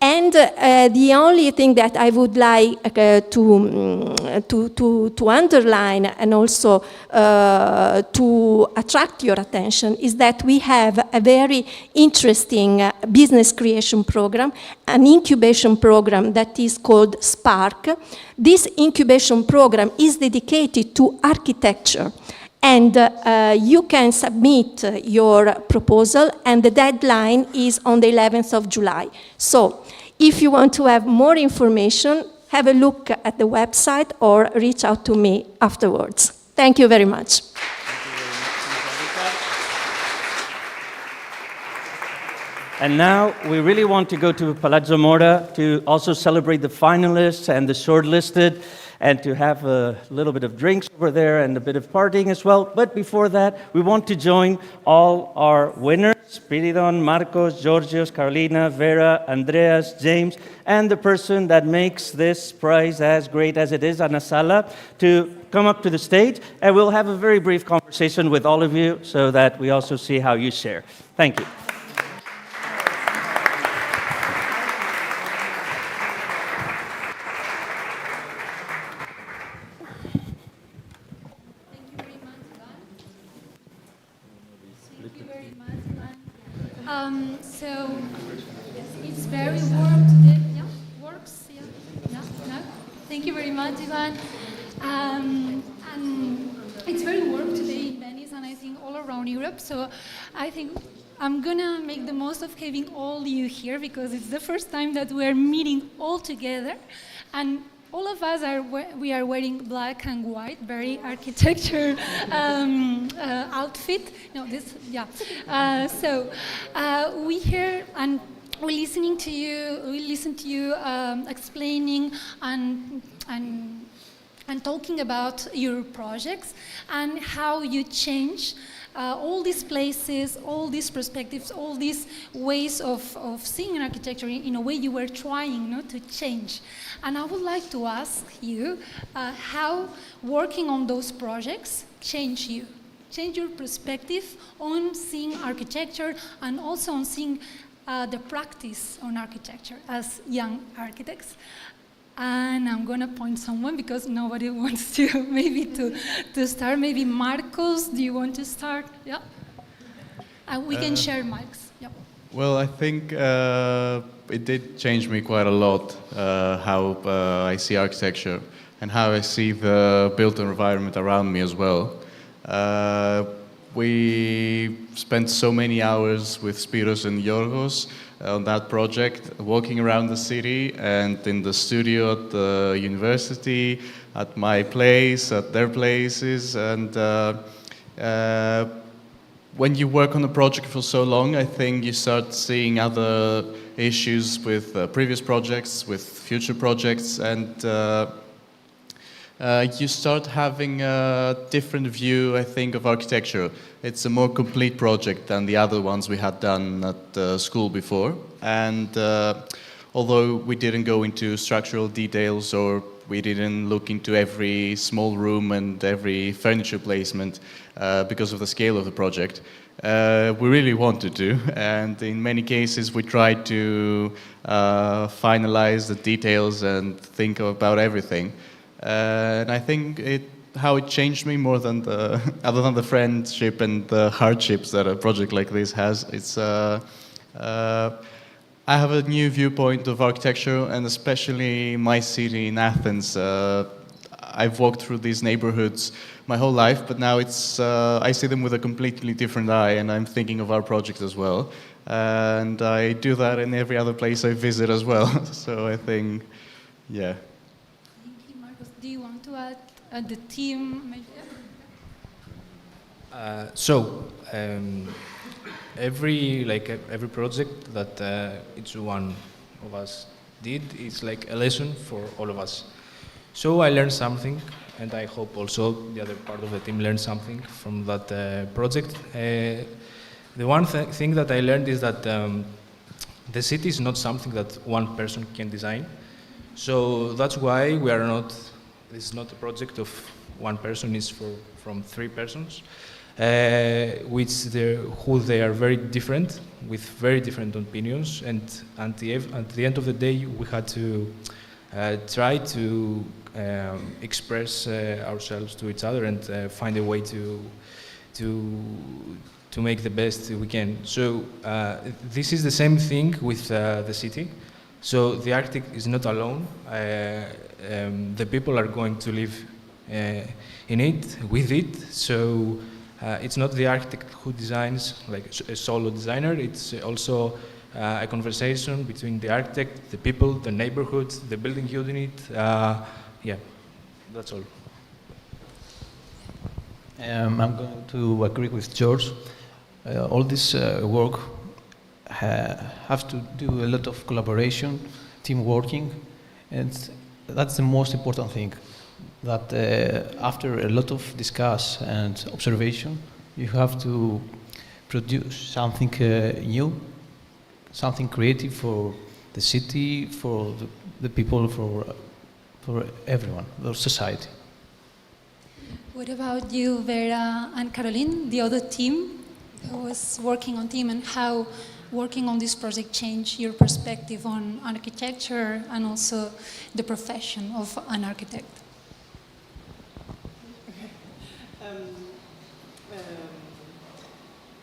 Speaker 20: And the only thing that I would like to underline and also to attract your attention is that we have a very interesting business creation program, an incubation program that is called Spark. This incubation program is dedicated to architecture. And you can submit your proposal, and the deadline is on the 11th of July. So if you want to have more information, have a look at the website or reach out to me afterwards. Thank you very much.
Speaker 1: And now we really want to go to Palazzo Mora to also celebrate the finalists and the shortlisted, and to have a little bit of drinks over there and a bit of partying as well. But before that, we want to join all our winners, Spiridon, Marcos, Georgios, Carolina, Vera, Andreas, James, and the person that makes this prize as great as it is, Ana Sala, to come up to the stage. And we'll have a very brief conversation with all of you so that we also see how you share. Thank you.
Speaker 21: So it's very warm today. Yeah, works. Yeah. No. Thank you very much, Ivan. And it's very warm today in Venice, and I think all around Europe. So I think I'm gonna make the most of having all you here because it's the first time that we're meeting all together, and all of us are wearing black and white, very architecture outfit. No, this, yeah. We hear and we listening to you. We listen to you explaining and talking about your projects and how you change all these places, all these perspectives, all these ways of seeing architecture in a way you were trying to change. And I would like to ask you how working on those projects change you, change your perspective on seeing architecture and also on seeing the practice on architecture as young architects. And I'm going to point someone because nobody wants to to start. Maybe Marcos, do you want to start? Yeah. We can share mics. Yeah.
Speaker 6: Well, I think it did change me quite a lot how I see architecture and how I see the built environment around me as well. We spent so many hours with Spiros and Yorgos on that project, walking around the city and in the studio at the university, at my place, at their places. And when you work on a project for so long, I think you start seeing other issues with previous projects, with future projects, and you start having a different view, I think, of architecture. It's a more complete project than the other ones we had done at school before. And although we didn't go into structural details or we didn't look into every small room and every furniture placement because of the scale of the project, we really wanted to. And in many cases, we tried to finalize the details and think about everything. And I think how it changed me more than other than the friendship and the hardships that a project like this has, it's I have a new viewpoint of architecture, and especially my city in Athens. I've walked through these neighborhoods my whole life, but now I see them with a completely different eye, and I'm thinking of our project as well. And I do that in every other place I visit as well. So I think, yeah.
Speaker 21: Do you want to add the team? Maybe?
Speaker 8: Every project that each one of us did is like a lesson for all of us. So I learned something, and I hope also the other part of the team learned something from that project. The one thing that I learned is that the city is not something that one person can design. So that's why it's not a project of one person, it's from 3 persons, who they are very different, with very different opinions, and at the end of the day, we had to try to express ourselves to each other and find a way to make the best we can. So this is the same thing with the city. So the architect is not alone. The people are going to live in it, with it. So it's not the architect who designs like a solo designer. It's also a conversation between the architect, the people, the neighborhood, the building unit. Yeah, that's all.
Speaker 9: I'm going to agree with George. All this work has to do a lot of collaboration, team working, and that's the most important thing. That after a lot of discuss and observation, you have to produce something new, something creative for the city, for the people, for everyone, the society.
Speaker 21: What about you, Vera and Caroline, the other team who was working on team, and how working on this project changed your perspective on architecture and also the profession of an architect?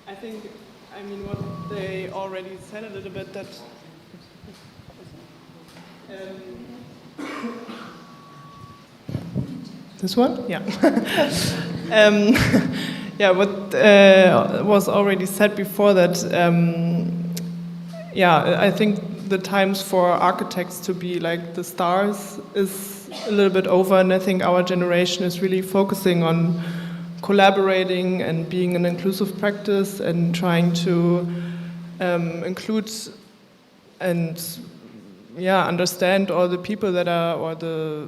Speaker 12: I think, what they already said a little bit, that this one? Yeah. Yeah, what was already said before that, yeah, I think the times for architects to be like the stars is a little bit over, and I think our generation is really focusing on collaborating and being an inclusive practice and trying to include and understand all the people that are, or the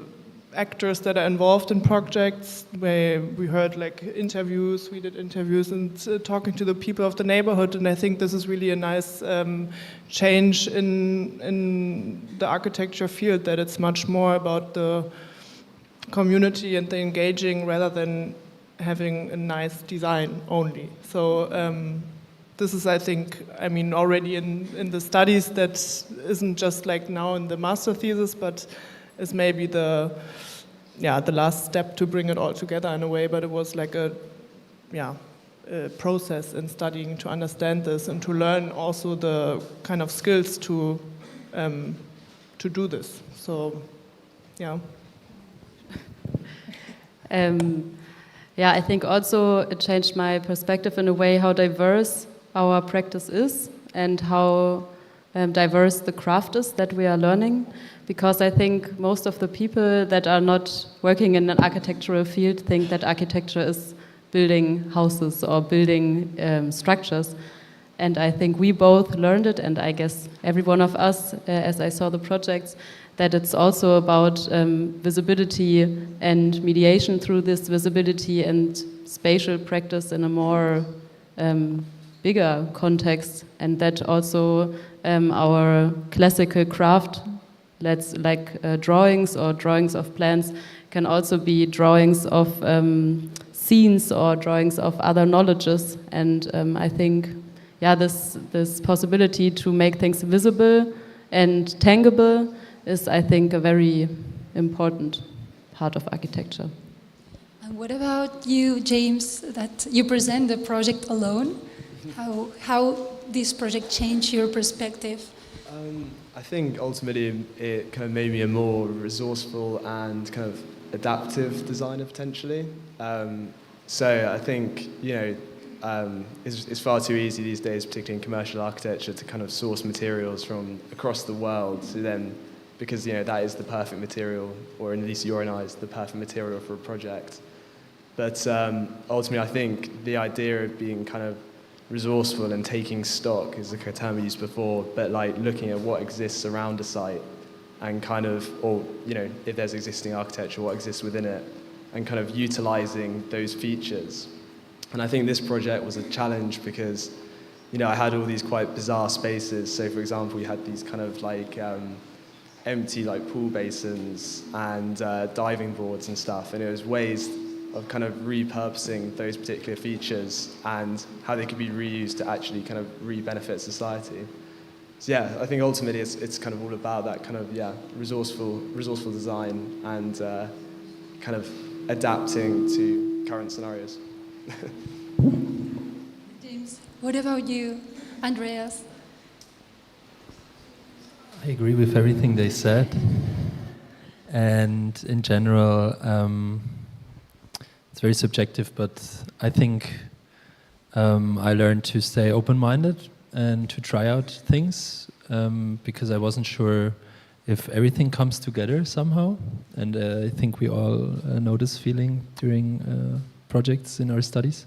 Speaker 12: actors that are involved in projects, where we heard like interviews, we did interviews and talking to the people of the neighborhood, and I think this is really a nice change in the architecture field, that it's much more about the community and the engaging rather than having a nice design only. So this is, I think, I mean, already in the studies, that isn't just like now in the master thesis, but is maybe the last step to bring it all together in a way. But it was like a process in studying to understand this and to learn also the kind of skills to do this. So, yeah.
Speaker 11: I think also it changed my perspective in a way how diverse our practice is and how diverse the craft is that we are learning. Because I think most of the people that are not working in an architectural field think that architecture is building houses or building structures. And I think we both learned it, and I guess every one of us, as I saw the projects, that it's also about visibility and mediation through this visibility and spatial practice in a more bigger context, and that also our classical craft, drawings or drawings of plans, can also be drawings of scenes or drawings of other knowledges. And I think, this possibility to make things visible and tangible is, I think, a very important part of architecture.
Speaker 21: And what about you, James, that you present the project alone? How this project changed your perspective?
Speaker 18: I think ultimately it kind of made me a more resourceful and kind of adaptive designer potentially. So I think, it's far too easy these days, particularly in commercial architecture, to kind of source materials from across the world to then, because that is the perfect material, or at least your and I's the perfect material for a project. But ultimately I think the idea of being kind of resourceful and taking stock is a term we used before, but like looking at what exists around a site and kind of, or if there's existing architecture, what exists within it, and kind of utilizing those features. And I think this project was a challenge because I had all these quite bizarre spaces. So for example, we had these kind of like empty like pool basins and diving boards and stuff, and it was ways of kind of repurposing those particular features and how they could be reused to actually kind of re-benefit society. So I think ultimately it's kind of all about that kind of resourceful design and kind of adapting to current scenarios.
Speaker 21: James, what about you, Andreas?
Speaker 14: I agree with everything they said, and in general, it's very subjective, but I think I learned to stay open-minded and to try out things because I wasn't sure if everything comes together somehow, and I think we all know this feeling during projects in our studies,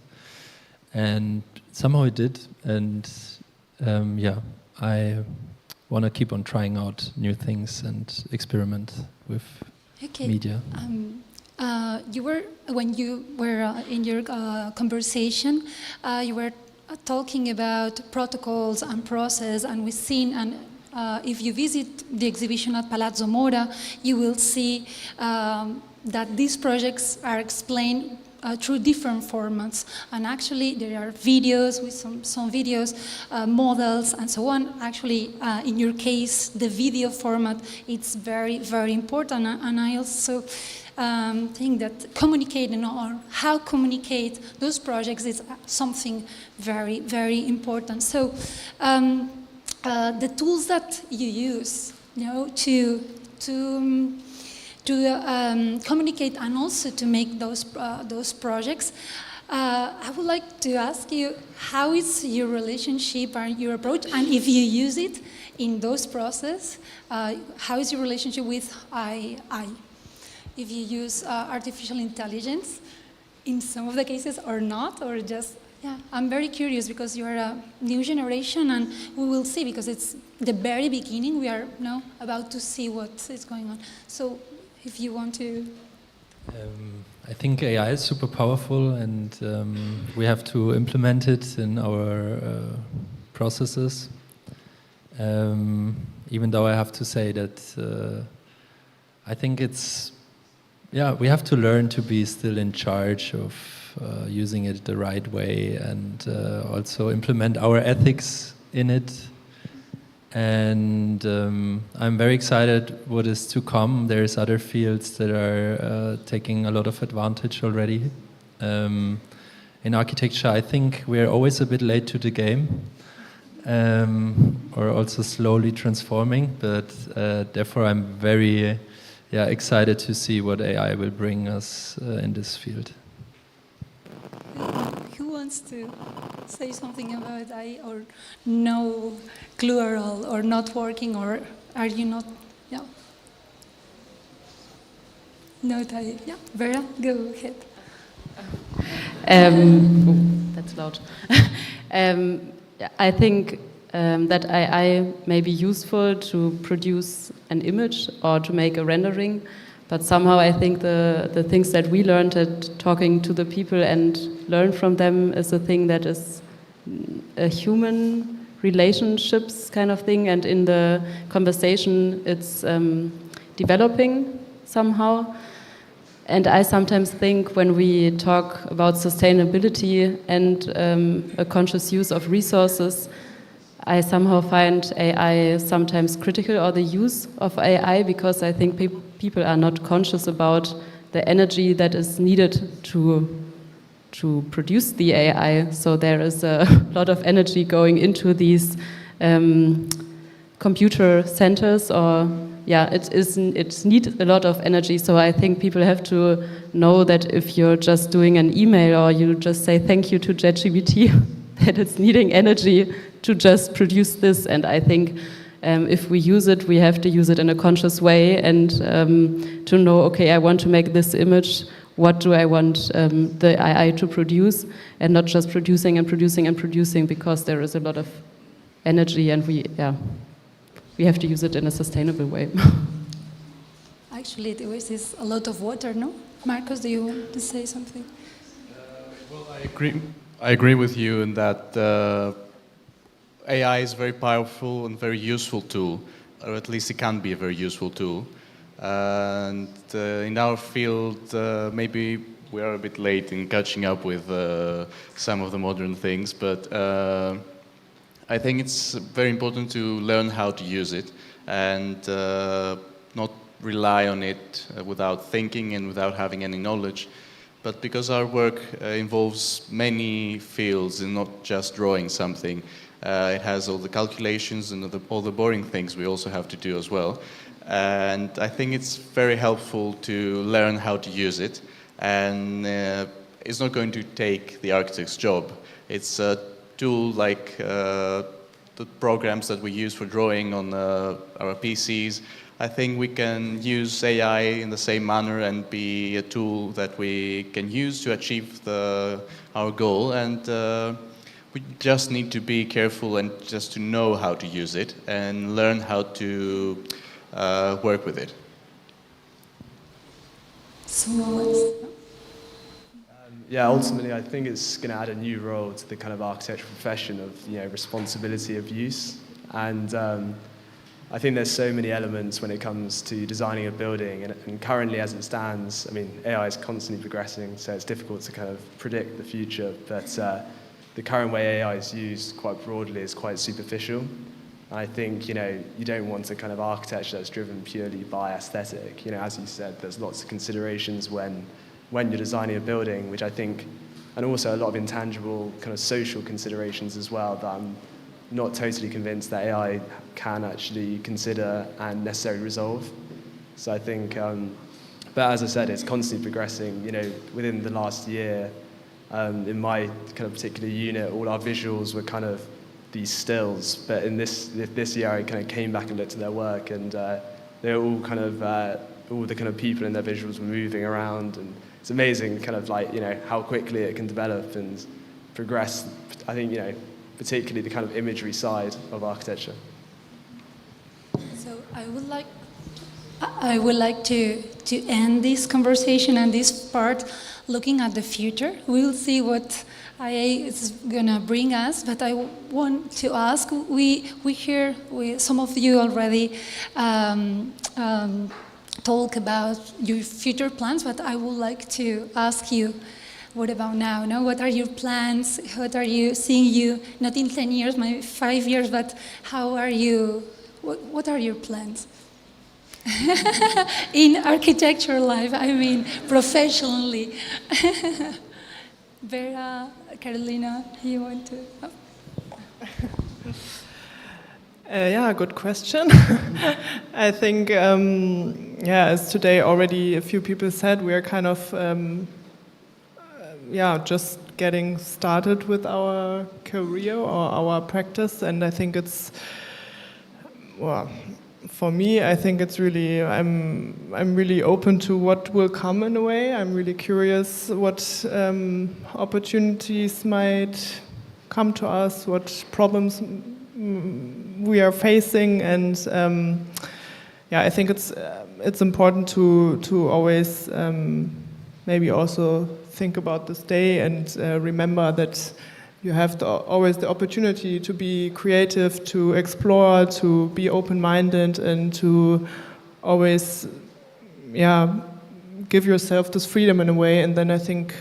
Speaker 14: and somehow it did, and I want to keep on trying out new things and experiment with media.
Speaker 21: When you were in your conversation, you were talking about protocols and process, and we've seen, and if you visit the exhibition at Palazzo Mora, you will see that these projects are explained through different formats, and actually there are videos with some videos, models and so on. Actually, in your case, the video format, it's very, very important, and I also think that communicating or how communicate those projects is something very, very important. So the tools that you use, to communicate and also to make those projects, I would like to ask you, how is your relationship and your approach, and if you use it in those processes, how is your relationship with AI? If you use artificial intelligence in some of the cases or not, or just, yeah, I'm very curious because you're a new generation and we will see, because it's the very beginning, we are now about to see what is going on. So if you want to...
Speaker 14: I think AI is super powerful, and we have to implement it in our processes. Even though I have to say that I think it's, yeah, we have to learn to be still in charge of using it the right way, and also implement our ethics in it. And I'm very excited what is to come. There's other fields that are taking a lot of advantage already. In architecture, I think we're always a bit late to the game, or also slowly transforming, but therefore I'm very excited to see what AI will bring us in this field.
Speaker 21: Who wants to say something about AI, or no clue at all, or not working, or are you not? Yeah. No, yeah. Vera, go ahead.
Speaker 11: That's loud. I think that AI may be useful to produce an image or to make a rendering, but somehow I think the things that we learned at talking to the people and learn from them is a thing that is a human relationships kind of thing, and in the conversation it's developing somehow. And I sometimes think when we talk about sustainability and a conscious use of resources, I somehow find AI sometimes critical, or the use of AI, because I think people are not conscious about the energy that is needed to produce the AI. So there is a lot of energy going into these computer centers, or it needs a lot of energy. So I think people have to know that if you're just doing an email or you just say thank you to ChatGPT, that it's needing energy to just produce this. And I think if we use it, we have to use it in a conscious way, and to know, okay, I want to make this image, what do I want the AI to produce, and not just producing and producing and producing, because there is a lot of energy, and we have to use it in a sustainable way.
Speaker 21: Actually, it wastes a lot of water, no? Marcos, do you want to say something?
Speaker 6: Well, I agree with you in that AI is a very powerful and very useful tool, or at least it can be a very useful tool. And in our field, maybe we are a bit late in catching up with some of the modern things, but I think it's very important to learn how to use it and not rely on it without thinking and without having any knowledge. But because our work involves many fields and not just drawing something, it has all the calculations and all the boring things we also have to do as well. And I think it's very helpful to learn how to use it. And it's not going to take the architect's job. It's a tool like the programs that we use for drawing on our PCs. I think we can use AI in the same manner and be a tool that we can use to achieve our goal. And we just need to be careful and just to know how to use it and learn how to work with it.
Speaker 18: Yeah, ultimately, I think it's going to add a new role to the kind of architectural profession of, responsibility of use. And I think there's so many elements when it comes to designing a building. And currently, as it stands, I mean, AI is constantly progressing, so it's difficult to kind of predict the future. But the current way AI is used quite broadly is quite superficial. And I think, you don't want a kind of architecture that's driven purely by aesthetic. As you said, there's lots of considerations when you're designing a building, which I think, and also a lot of intangible kind of social considerations as well, that I'm not totally convinced that AI can actually consider and necessarily resolve. So I think, but as I said, it's constantly progressing. Within the last year, In my kind of particular unit, all our visuals were kind of these stills, but in this year I kind of came back and looked at their work, and they were all kind of all the kind of people in their visuals were moving around, and it's amazing kind of like, you know, how quickly it can develop and progress. I think, you know, particularly the kind of imagery side of architecture.
Speaker 21: So I would like to end this conversation and this part looking at the future. We'll see what IA is gonna bring us, but I want to ask, we hear some of you already talk about your future plans, but I would like to ask you, what about now? No? What are your plans? What are you seeing you, not in 10 years, maybe 5 years, but how are you, what are your plans? In architectural life, I mean, professionally. Vera, Carolina, you want to? Oh.
Speaker 12: Yeah, good question. I think, yeah, as today already a few people said, we are kind of, yeah, just getting started with our career or our practice, and I think it's, well, for me, I think it's really, I'm really open to what will come in a way. I'm really curious what opportunities might come to us, what problems we are facing, and yeah, I think it's important to always maybe also think about this day and remember that you have always the opportunity to be creative, to explore, to be open-minded, and to always, yeah, give yourself this freedom in a way. And then I think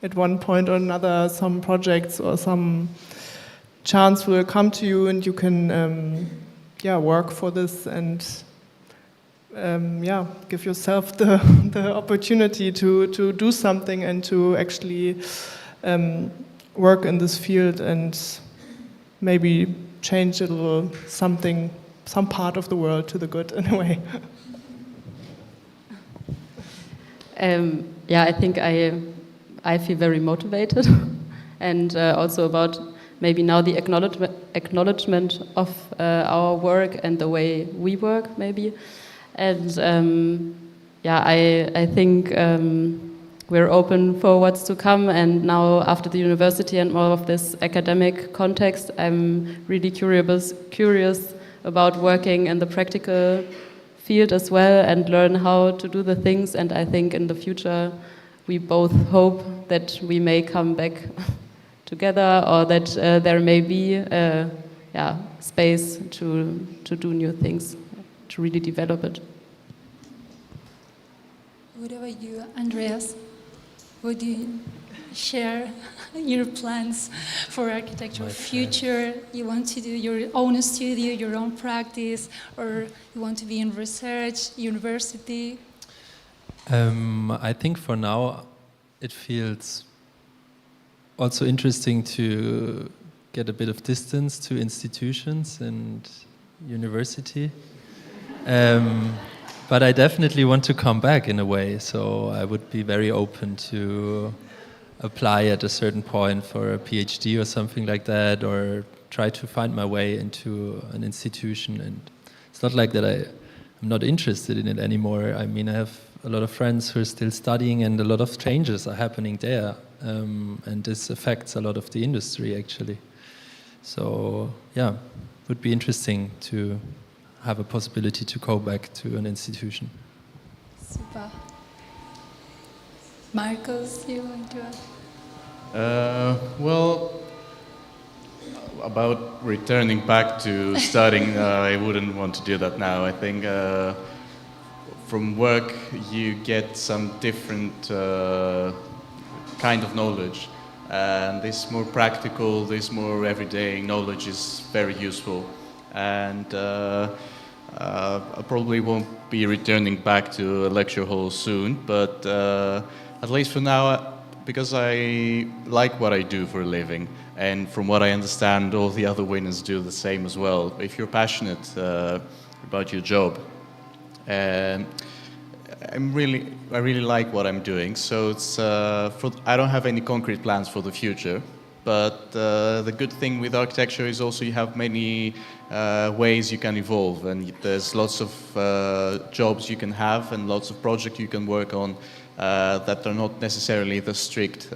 Speaker 12: at one point or another, some projects or some chance will come to you, and you can, yeah, work for this and, yeah, give yourself the opportunity to do something and to actually work in this field and maybe change a little something, some part of the world to the good in a way.
Speaker 11: Yeah, I think I feel very motivated, and also about maybe now the acknowledgement of our work and the way we work, maybe. And yeah, I think we're open for what's to come, and now after the university and more of this academic context, I'm really curious about working in the practical field as well and learn how to do the things. And I think in the future we both hope that we may come back together, or that there may be yeah, space to do new things, to really develop it.
Speaker 21: What about you, Andreas? Would you share your plans for architecture future? You want to do your own studio, your own practice, or you want to be in research, university?
Speaker 14: I think for now it feels also interesting to get a bit of distance to institutions and university. But I definitely want to come back in a way, so I would be very open to apply at a certain point for a PhD or something like that, or try to find my way into an institution. And it's not like that I'm not interested in it anymore. I mean, I have a lot of friends who are still studying, and a lot of changes are happening there, and this affects a lot of the industry actually. So yeah, it would be interesting to have a possibility to go back to an institution.
Speaker 21: Super. Marcos, you want to add?
Speaker 6: Well, about returning back to studying, I wouldn't want to do that now. I think from work you get some different kind of knowledge, and this more practical, this more everyday knowledge is very useful. And I probably won't be returning back to a lecture hall soon, but at least for now, because I like what I do for a living, and from what I understand, all the other winners do the same as well. If you're passionate about your job, I really like what I'm doing. So it's I don't have any concrete plans for the future. But the good thing with architecture is also you have many ways you can evolve, and there's lots of jobs you can have and lots of projects you can work on that are not necessarily the strict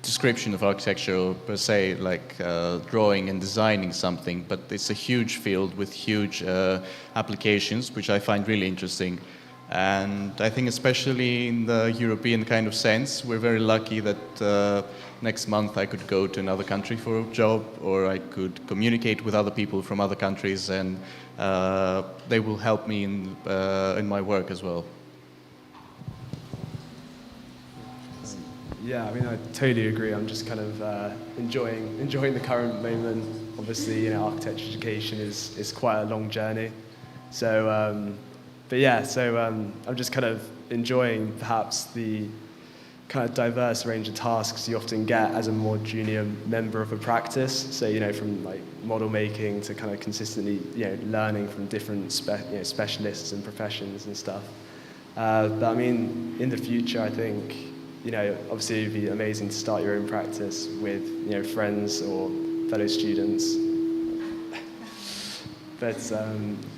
Speaker 6: description of architecture per se, like drawing and designing something, but it's a huge field with huge applications, which I find really interesting. And I think especially in the European kind of sense, we're very lucky that next month I could go to another country for a job, or I could communicate with other people from other countries, and they will help me in my work as well.
Speaker 18: Yeah, I mean, I totally agree. I'm just kind of enjoying the current moment. Obviously, you know, architecture education is quite a long journey. So, but yeah, so I'm just kind of enjoying perhaps the kind of diverse range of tasks you often get as a more junior member of a practice. So, you know, from like model making to kind of consistently, you know, learning from different specialists and professions and stuff. But I mean, in the future, I think, you know, obviously it'd be amazing to start your own practice with, you know, friends or fellow students. But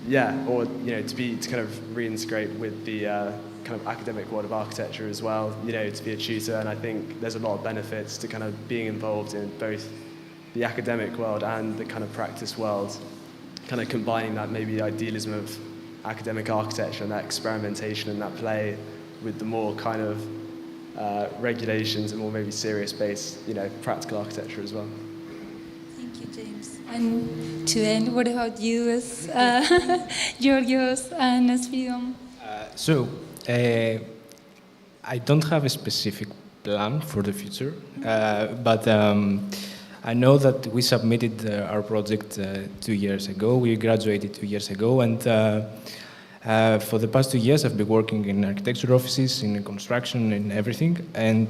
Speaker 18: yeah, or, you know, to kind of reintegrate with the kind of academic world of architecture as well, you know, to be a tutor. And I think there's a lot of benefits to kind of being involved in both the academic world and the kind of practice world, kind of combining that maybe idealism of academic architecture and that experimentation and that play with the more kind of regulations and more maybe serious-based, you know, practical architecture as well.
Speaker 21: Thank you, James. And to end, what about you, Georgios and Spirion?
Speaker 8: So, I don't have a specific plan for the future, but I know that we submitted our project 2 years ago. We graduated 2 years ago, and for the past 2 years, I've been working in architecture offices, in construction, in everything. And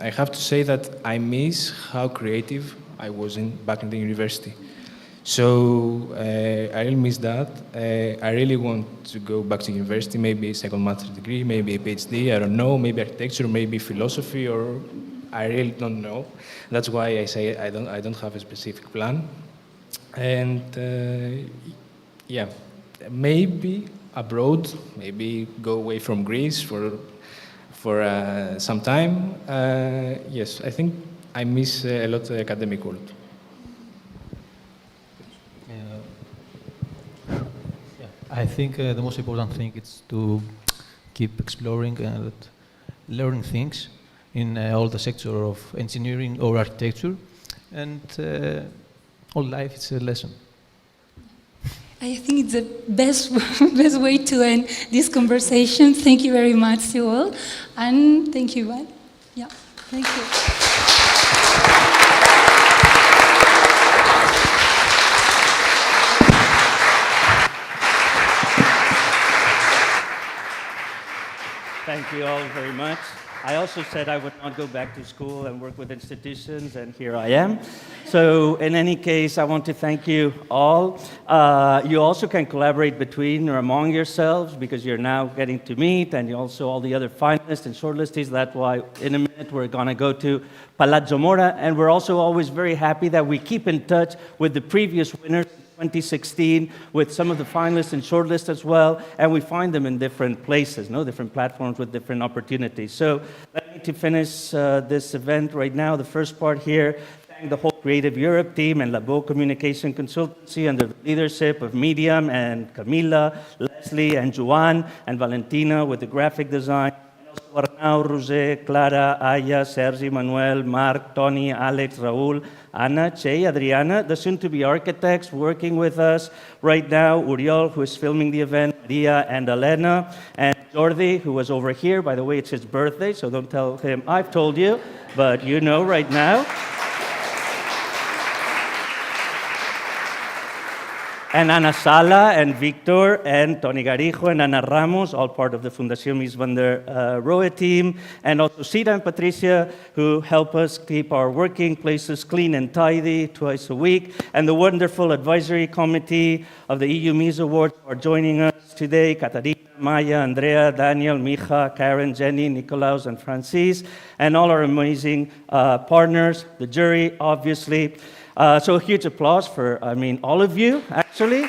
Speaker 8: I have to say that I miss how creative I was back in the university. So I really miss that. I really want to go back to university, maybe a second master's degree, maybe a PhD, I don't know, maybe architecture, maybe philosophy, or I really don't know. That's why I say I don't have a specific plan. And yeah, maybe abroad, maybe go away from Greece for some time. Yes, I think I miss a lot the academic world.
Speaker 9: I think the most important thing is to keep exploring and learning things in all the sector of engineering or architecture, and all life is a lesson.
Speaker 21: I think it's the best way to end this conversation. Thank you very much to all, and thank you, Ivan. Yeah, thank you.
Speaker 1: Thank you all very much. I also said I would not go back to school and work with institutions, and here I am. So in any case, I want to thank you all. You also can collaborate between or among yourselves, because you're now getting to meet, and also all the other finalists and shortlistees. That's why in a minute we're going to go to Palazzo Mora, and we're also always very happy that we keep in touch with the previous winners. 2016, with some of the finalists and shortlists as well, and we find them in different places, different platforms with different opportunities. So let me to finish this event right now, the first part here, thank the whole Creative Europe team and Labo Communication Consultancy under the leadership of Medium and Camila, Leslie and Juan and Valentina with the graphic design. Arnau, Rohe, Clara, Aya, Sergi, Manuel, Mark, Tony, Alex, Raul, Anna, Che, Adriana, the soon-to-be architects working with us right now, Uriol, who is filming the event, Maria and Elena, and Jordi, who was over here. By the way, it's his birthday, so don't tell him I've told you, but you know right now. And Ana Sala, and Victor, and Tony Garijo, and Ana Ramos, all part of the Fundación Mies van der Rohe team, and also Sita and Patricia, who help us keep our working places clean and tidy twice a week, and the wonderful advisory committee of the EUmies Awards are joining us today, Katarina, Maya, Andrea, Daniel, Micha, Karen, Jenny, Nikolaus, and Francis, and all our amazing partners, the jury, obviously. So a huge applause for, all of you, actually.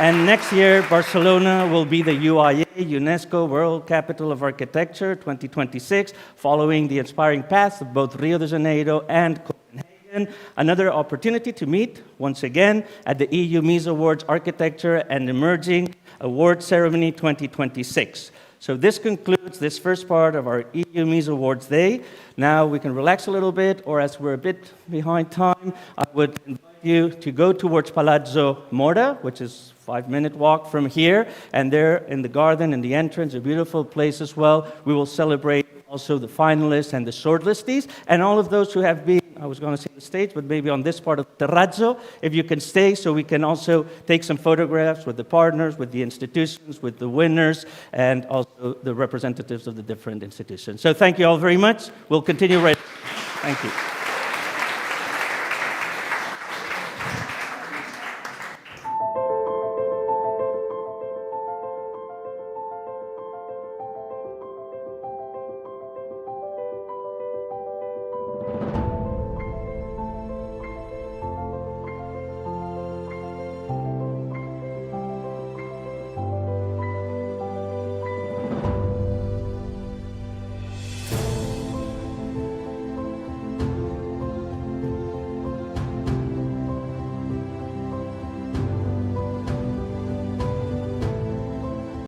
Speaker 1: And next year, Barcelona will be the UIA, UNESCO World Capital of Architecture 2026, following the inspiring paths of both Rio de Janeiro and Copenhagen. Another opportunity to meet, once again, at the EUmies Awards Architecture and Emerging Award Ceremony 2026. So this concludes this first part of our EUmies Awards Day. Now we can relax a little bit, or as we're a bit behind time, I would invite you to go towards Palazzo Mora, which is a 5-minute walk from here, and there in the garden, in the entrance, a beautiful place as well. We will celebrate also the finalists and the shortlistees, and all of those who have been, I was going to say the stage, but maybe on this part of the terrazzo, if you can stay, so we can also take some photographs with the partners, with the institutions, with the winners, and also the representatives of the different institutions. So thank you all very much. We'll continue right. Thank you.